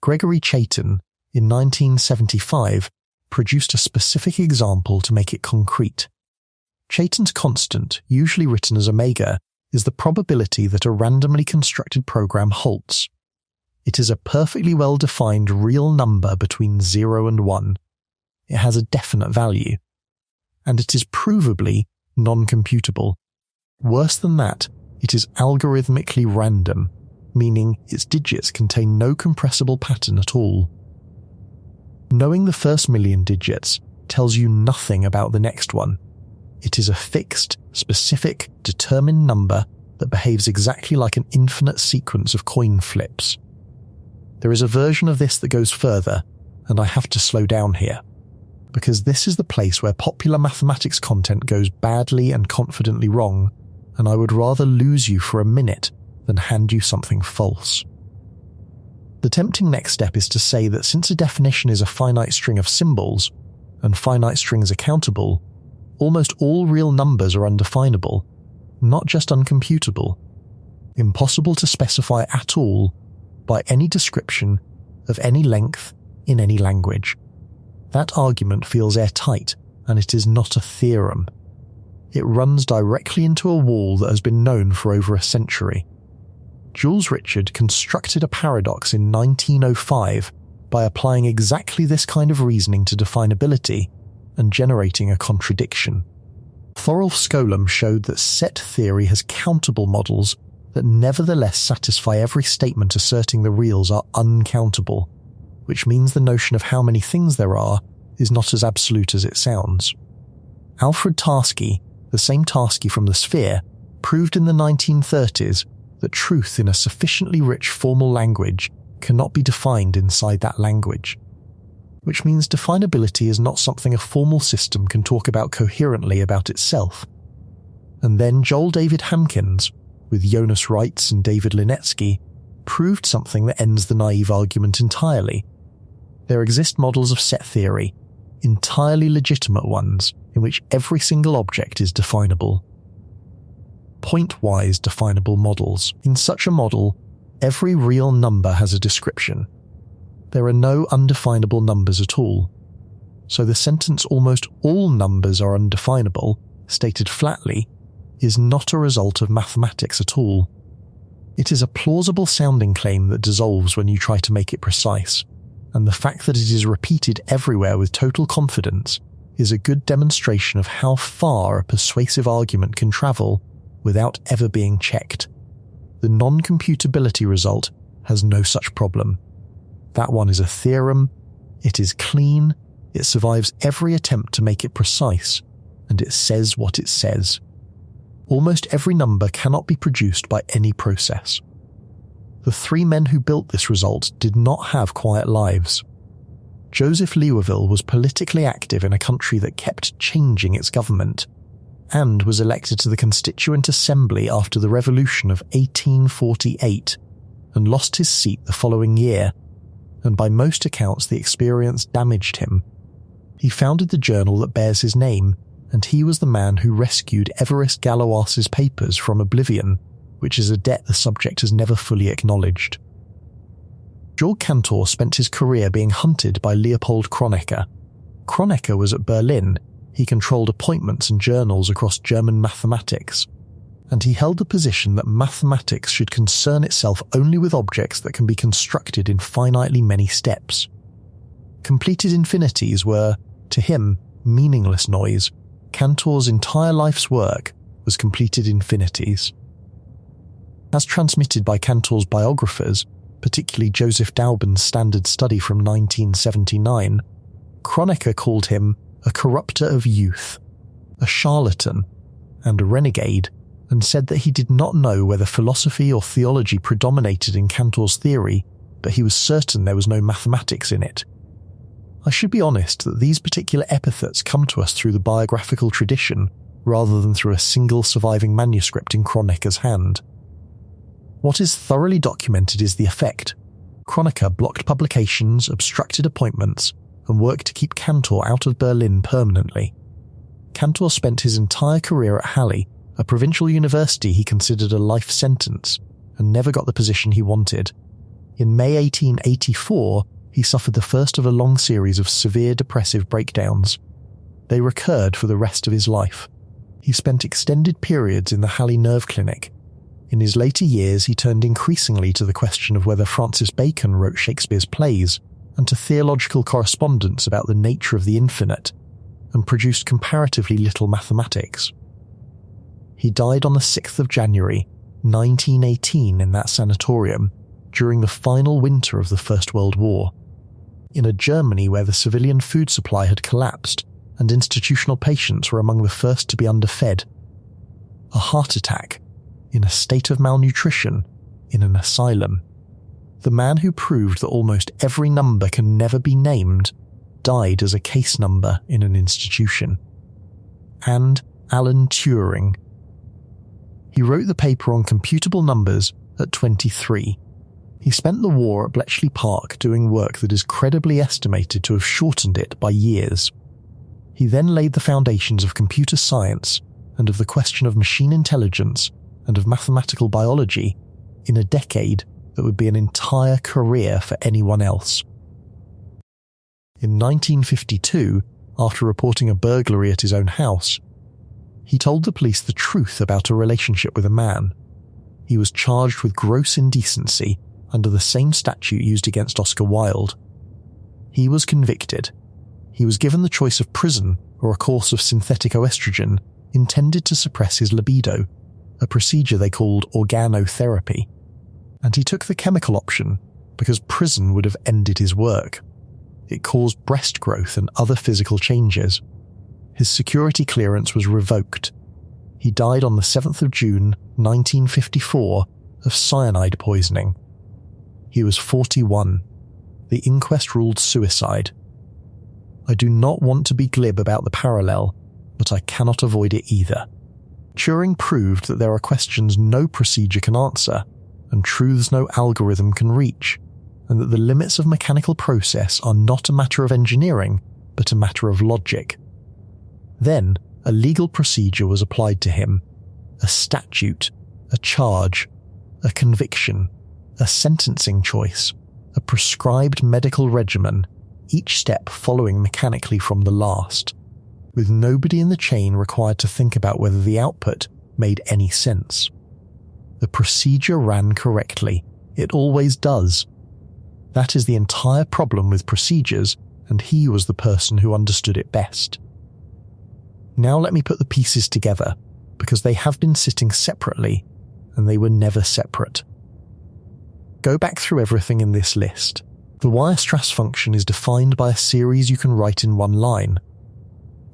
Gregory Chaitin, in 1975, produced a specific example to make it concrete. Chaitin's constant, usually written as omega, is the probability that a randomly constructed program halts. It is a perfectly well-defined real number between 0 and 1. It has a definite value. And it is provably non-computable. Worse than that, it is algorithmically random, meaning its digits contain no compressible pattern at all. Knowing the first million digits tells you nothing about the next one. It is a fixed, specific, determined number that behaves exactly like an infinite sequence of coin flips. There is a version of this that goes further, and I have to slow down here, because this is the place where popular mathematics content goes badly and confidently wrong, and I would rather lose you for a minute than hand you something false. The tempting next step is to say that since a definition is a finite string of symbols, and finite strings are countable, almost all real numbers are undefinable, not just uncomputable, impossible to specify at all by any description of any length in any language. That argument feels airtight, and it is not a theorem. It runs directly into a wall that has been known for over a century. Jules Richard constructed a paradox in 1905 by applying exactly this kind of reasoning to definability and generating a contradiction. Thorolf Skolem showed that set theory has countable models that nevertheless satisfy every statement asserting the reals are uncountable, which means the notion of how many things there are is not as absolute as it sounds. Alfred Tarski, the same Tarski from the sphere, proved in the 1930s that truth in a sufficiently rich formal language cannot be defined inside that language, which means definability is not something a formal system can talk about coherently about itself. And then Joel David Hankins, with Jonas Reitz and David Linetsky, proved something that ends the naive argument entirely. There exist models of set theory, entirely legitimate ones, in which every single object is definable. Point-wise definable models. In such a model, every real number has a description. There are no undefinable numbers at all. So the sentence almost all numbers are undefinable, stated flatly, is not a result of mathematics at all. It is a plausible sounding claim that dissolves when you try to make it precise, and the fact that it is repeated everywhere with total confidence is a good demonstration of how far a persuasive argument can travel without ever being checked. The non-computability result has no such problem. That one is a theorem, it is clean, it survives every attempt to make it precise, and it says what it says. Almost every number cannot be produced by any process. The three men who built this result did not have quiet lives. Joseph Leaverville was politically active in a country that kept changing its government, and was elected to the Constituent Assembly after the Revolution of 1848, and lost his seat the following year, and by most accounts the experience damaged him. He founded the journal that bears his name, and he was the man who rescued Évariste Galois's papers from oblivion, which is a debt the subject has never fully acknowledged. Georg Cantor spent his career being hunted by Leopold Kronecker. Kronecker was at Berlin. He controlled appointments and journals across German mathematics, and he held the position that mathematics should concern itself only with objects that can be constructed in finitely many steps. Completed infinities were, to him, meaningless noise. Cantor's entire life's work was completed infinities. As transmitted by Cantor's biographers, particularly Joseph Daubin's standard study from 1979, Kronecker called him a corrupter of youth, a charlatan, and a renegade, and said that he did not know whether philosophy or theology predominated in Cantor's theory, but he was certain there was no mathematics in it. I should be honest that these particular epithets come to us through the biographical tradition, rather than through a single surviving manuscript in Kronecker's hand. What is thoroughly documented is the effect. Kronecker blocked publications, obstructed appointments, and worked to keep Cantor out of Berlin permanently. Cantor spent his entire career at Halle, a provincial university he considered a life sentence, and never got the position he wanted. In May 1884, he suffered the first of a long series of severe depressive breakdowns. They recurred for the rest of his life. He spent extended periods in the Halle Nerve Clinic. In his later years, he turned increasingly to the question of whether Francis Bacon wrote Shakespeare's plays, and to theological correspondence about the nature of the infinite, and produced comparatively little mathematics. He died on the 6th of January, 1918 in that sanatorium, during the final winter of the First World War, in a Germany where the civilian food supply had collapsed and institutional patients were among the first to be underfed. A heart attack, in a state of malnutrition, in an asylum. The man who proved that almost every number can never be named died as a case number in an institution. And Alan Turing. He wrote the paper on computable numbers at 23. He spent the war at Bletchley Park doing work that is credibly estimated to have shortened it by years. He then laid the foundations of computer science and of the question of machine intelligence and of mathematical biology in a decade that would be an entire career for anyone else. In 1952, after reporting a burglary at his own house, he told the police the truth about a relationship with a man. He was charged with gross indecency under the same statute used against Oscar Wilde. He was convicted. He was given the choice of prison or a course of synthetic oestrogen intended to suppress his libido, a procedure they called organotherapy. And he took the chemical option because prison would have ended his work. It caused breast growth and other physical changes. His security clearance was revoked. He died on the 7th of June, 1954, of cyanide poisoning. He was 41. The inquest ruled suicide. I do not want to be glib about the parallel, but I cannot avoid it either. Turing proved that there are questions no procedure can answer, and truths no algorithm can reach, and that the limits of mechanical process are not a matter of engineering, but a matter of logic. Then, a legal procedure was applied to him, a statute, a charge, a conviction, a sentencing choice, a prescribed medical regimen, each step following mechanically from the last, with nobody in the chain required to think about whether the output made any sense. The procedure ran correctly. It always does. That is the entire problem with procedures, and he was the person who understood it best. Now let me put the pieces together, because they have been sitting separately, and they were never separate. Go back through everything in this list. The Weierstrass function is defined by a series you can write in one line.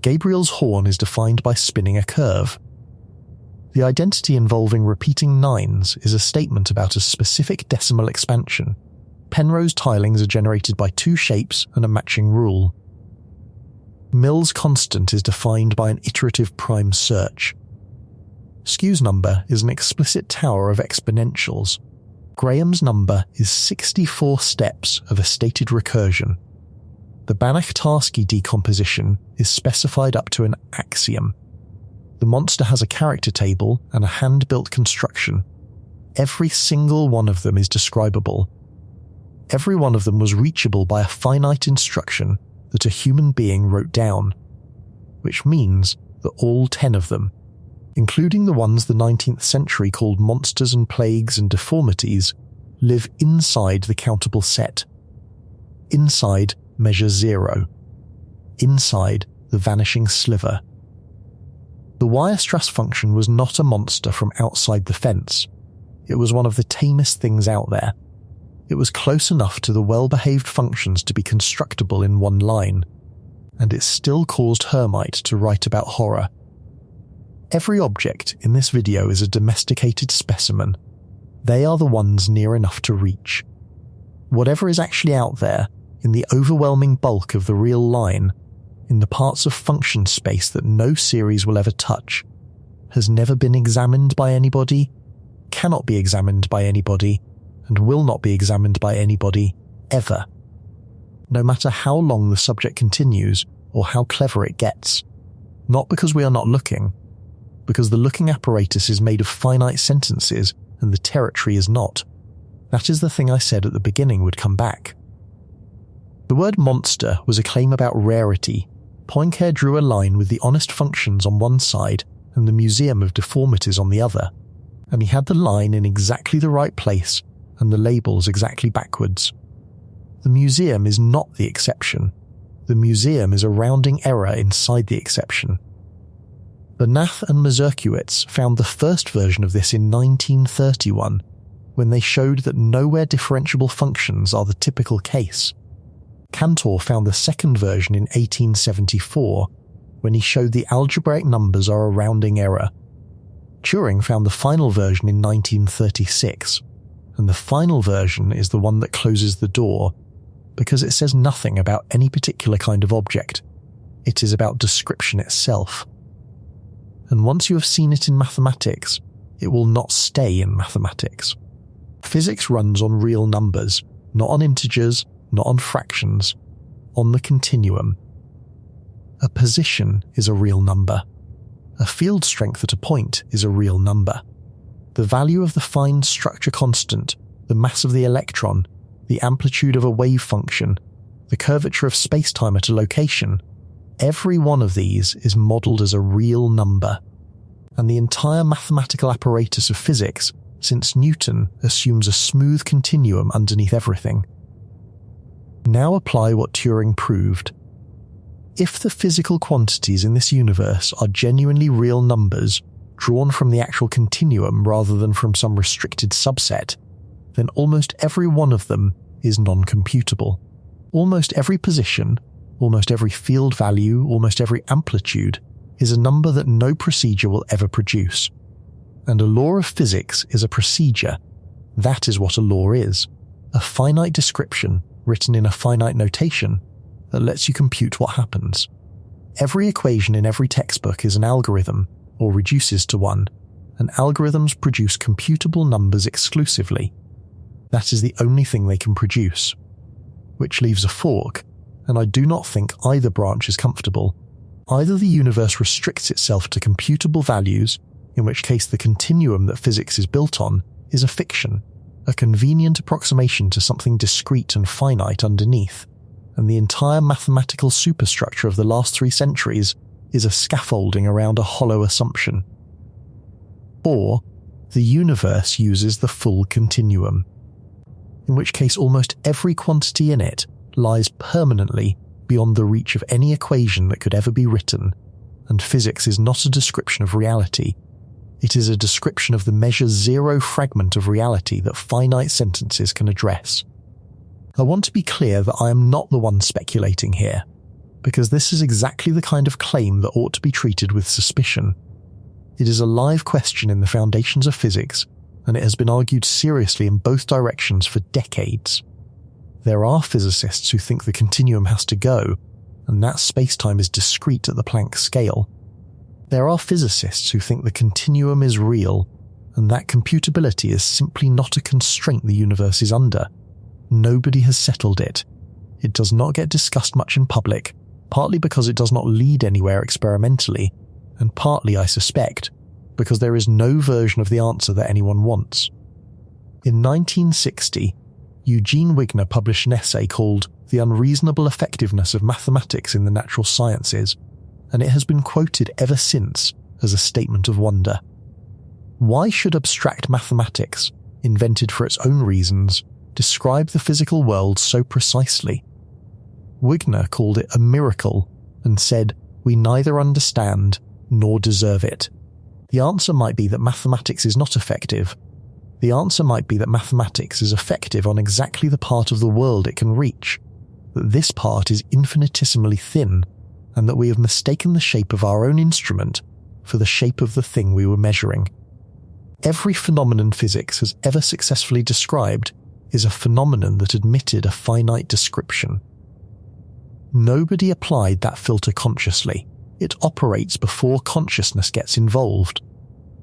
Gabriel's horn is defined by spinning a curve. The identity involving repeating nines is a statement about a specific decimal expansion. Penrose tilings are generated by two shapes and a matching rule. Mill's constant is defined by an iterative prime search. Skewes number is an explicit tower of exponentials. Graham's number is 64 steps of a stated recursion. The Banach-Tarski decomposition is specified up to an axiom. The monster has a character table and a hand-built construction. Every single one of them is describable. Every one of them was reachable by a finite instruction that a human being wrote down, which means that all 10 of them, including the ones the 19th century called monsters and plagues and deformities, live inside the countable set. Inside measure 0. Inside the vanishing sliver. The Weierstrass function was not a monster from outside the fence. It was one of the tamest things out there. It was close enough to the well-behaved functions to be constructible in one line, and it still caused Hermite to write about horror. Every object in this video is a domesticated specimen. They are the ones near enough to reach. Whatever is actually out there, in the overwhelming bulk of the real line, in the parts of function space that no series will ever touch, has never been examined by anybody, cannot be examined by anybody and will not be examined by anybody ever, no matter how long the subject continues or how clever it gets. Not because we are not looking, because the looking apparatus is made of finite sentences and the territory is not. That is the thing I said at the beginning would come back. The word monster was a claim about rarity. Poincaré drew a line with the honest functions on one side and the museum of deformities on the other, and he had the line in exactly the right place and the labels exactly backwards. The museum is not the exception. The museum is a rounding error inside the exception. Banach and Mazurkiewicz found the first version of this in 1931, when they showed that nowhere differentiable functions are the typical case. Cantor found the second version in 1874, when he showed the algebraic numbers are a rounding error. Turing found the final version in 1936, and the final version is the one that closes the door, because it says nothing about any particular kind of object. It is about description itself. And once you have seen it in mathematics, it will not stay in mathematics. Physics runs on real numbers, not on integers, not on fractions, on the continuum. A position is a real number. A field strength at a point is a real number. The value of the fine structure constant, the mass of the electron, the amplitude of a wave function, the curvature of spacetime at a location, every one of these is modelled as a real number. And the entire mathematical apparatus of physics since Newton assumes a smooth continuum underneath everything. Now apply what Turing proved. If the physical quantities in this universe are genuinely real numbers, drawn from the actual continuum rather than from some restricted subset, then almost every one of them is non-computable. Almost every position, almost every field value, almost every amplitude is a number that no procedure will ever produce. And a law of physics is a procedure. That is what a law is. A finite description written in a finite notation that lets you compute what happens. Every equation in every textbook is an algorithm, or reduces to one, and algorithms produce computable numbers exclusively. That is the only thing they can produce. Which leaves a fork, and I do not think either branch is comfortable. Either the universe restricts itself to computable values, in which case the continuum that physics is built on is a fiction, a convenient approximation to something discrete and finite underneath, and the entire mathematical superstructure of the last 3 centuries is a scaffolding around a hollow assumption. Or the universe uses the full continuum, in which case almost every quantity in it lies permanently beyond the reach of any equation that could ever be written, and physics is not a description of reality. It is a description of the measure zero fragment of reality that finite sentences can address. I want to be clear that I am not the one speculating here, because this is exactly the kind of claim that ought to be treated with suspicion. It is a live question in the foundations of physics, and it has been argued seriously in both directions for decades. There are physicists who think the continuum has to go, and that spacetime is discrete at the Planck scale. There are physicists who think the continuum is real, and that computability is simply not a constraint the universe is under. Nobody has settled it. It does not get discussed much in public, partly because it does not lead anywhere experimentally, and partly, I suspect, because there is no version of the answer that anyone wants. In 1960, Eugene Wigner published an essay called The Unreasonable Effectiveness of Mathematics in the Natural Sciences, and it has been quoted ever since as a statement of wonder. Why should abstract mathematics, invented for its own reasons, describe the physical world so precisely? Wigner called it a miracle and said, "We neither understand nor deserve it." The answer might be that mathematics is not effective. The answer might be that mathematics is effective on exactly the part of the world it can reach, that this part is infinitesimally thin, and that we have mistaken the shape of our own instrument for the shape of the thing we were measuring. Every phenomenon physics has ever successfully described is a phenomenon that admitted a finite description. Nobody applied that filter consciously. It operates before consciousness gets involved.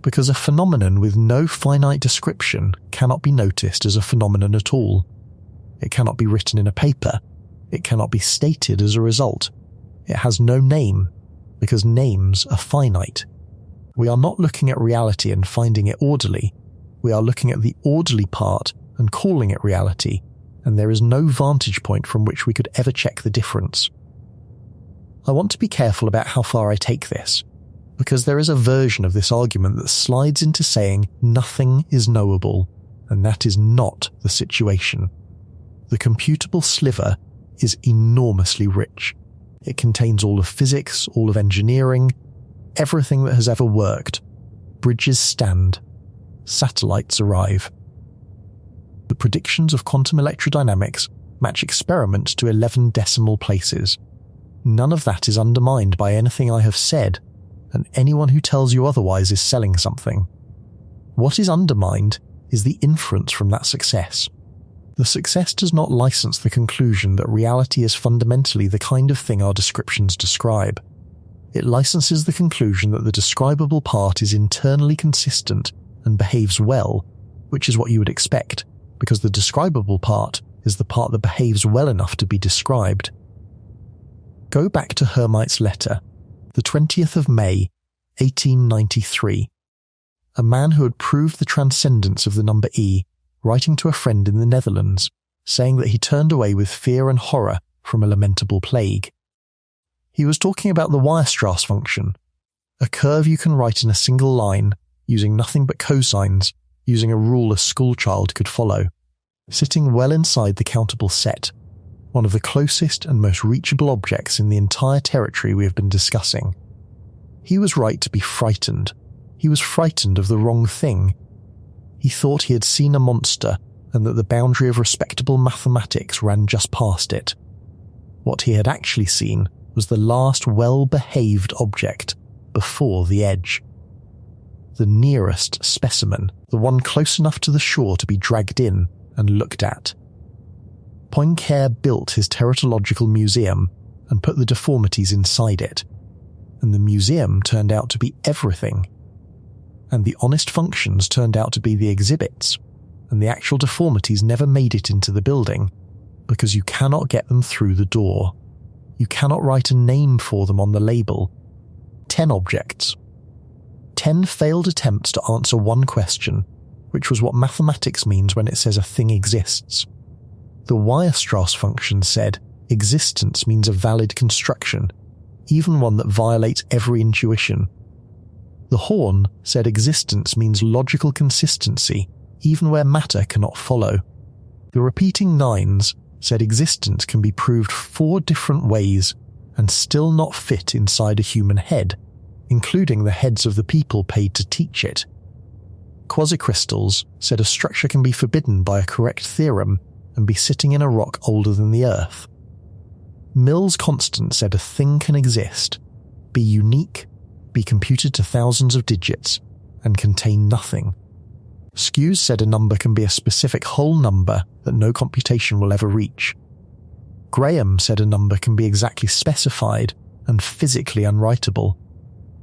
because a phenomenon with no finite description cannot be noticed as a phenomenon at all. It cannot be written in a paper. It cannot be stated as a result. It has no name, because names are finite. We are not looking at reality and finding it orderly. We are looking at the orderly part and calling it reality, and there is no vantage point from which we could ever check the difference. I want to be careful about how far I take this, because there is a version of this argument that slides into saying nothing is knowable, and that is not the situation. The computable sliver is enormously rich. It contains all of physics, all of engineering, everything that has ever worked. Bridges stand. Satellites arrive. The predictions of quantum electrodynamics match experiments to 11 decimal places. None of that is undermined by anything I have said, and anyone who tells you otherwise is selling something. What is undermined is the inference from that success. The success does not license the conclusion that reality is fundamentally the kind of thing our descriptions describe. It licenses the conclusion that the describable part is internally consistent and behaves well, which is what you would expect, because the describable part is the part that behaves well enough to be described. Go back to Hermite's letter, the 20th of May, 1893. A man who had proved the transcendence of the number E, writing to a friend in the Netherlands, saying that he turned away with fear and horror from a lamentable plague. He was talking about the Weierstrass function, a curve you can write in a single line, using nothing but cosines, using a rule a schoolchild could follow, sitting well inside the countable set, one of the closest and most reachable objects in the entire territory we have been discussing. He was right to be frightened. He was frightened of the wrong thing. He thought he had seen a monster and that the boundary of respectable mathematics ran just past it. What he had actually seen was the last well-behaved object before the edge. The nearest specimen, the one close enough to the shore to be dragged in and looked at. Poincaré built his teratological museum and put the deformities inside it, and the museum turned out to be everything. And the honest functions turned out to be the exhibits, and the actual deformities never made it into the building, because you cannot get them through the door. You cannot write a name for them on the label. 10 objects. 10 failed attempts to answer one question, which was what mathematics means when it says a thing exists. The Weierstrass function said existence means a valid construction, even one that violates every intuition. The horn said existence means logical consistency, even where matter cannot follow. The repeating nines said existence can be proved 4 different ways and still not fit inside a human head, including the heads of the people paid to teach it. Quasicrystals said a structure can be forbidden by a correct theorem and be sitting in a rock older than the Earth. Mill's constant said a thing can exist, be unique, be computed to thousands of digits, and contain nothing. Skewes said a number can be a specific whole number that no computation will ever reach. Graham said a number can be exactly specified and physically unwritable.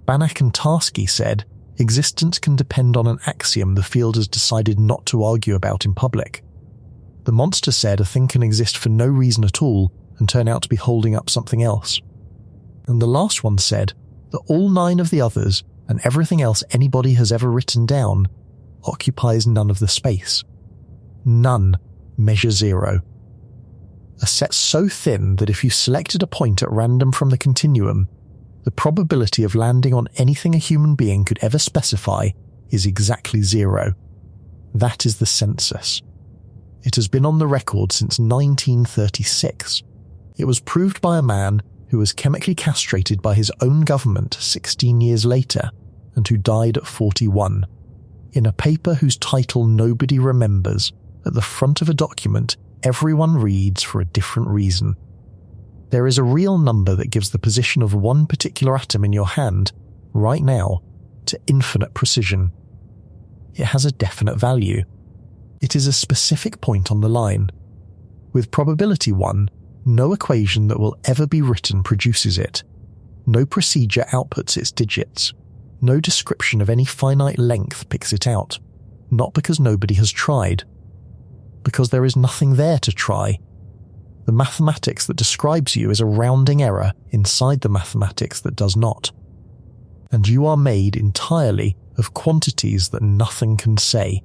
Banach and Tarski said existence can depend on an axiom the field has decided not to argue about in public. The monster said a thing can exist for no reason at all and turn out to be holding up something else. And the last one said that all 9 of the others and everything else anybody has ever written down occupies none of the space. None measure 0. A set so thin that if you selected a point at random from the continuum, the probability of landing on anything a human being could ever specify is exactly 0. That is the census. It has been on the record since 1936. It was proved by a man who was chemically castrated by his own government 16 years later and who died at 41, in a paper whose title nobody remembers, at the front of a document everyone reads for a different reason. There is a real number that gives the position of one particular atom in your hand, right now, to infinite precision. It has a definite value. It is a specific point on the line. With probability 1, no equation that will ever be written produces it. No procedure outputs its digits. No description of any finite length picks it out, not because nobody has tried, because there is nothing there to try. The mathematics that describes you is a rounding error inside the mathematics that does not. And you are made entirely of quantities that nothing can say.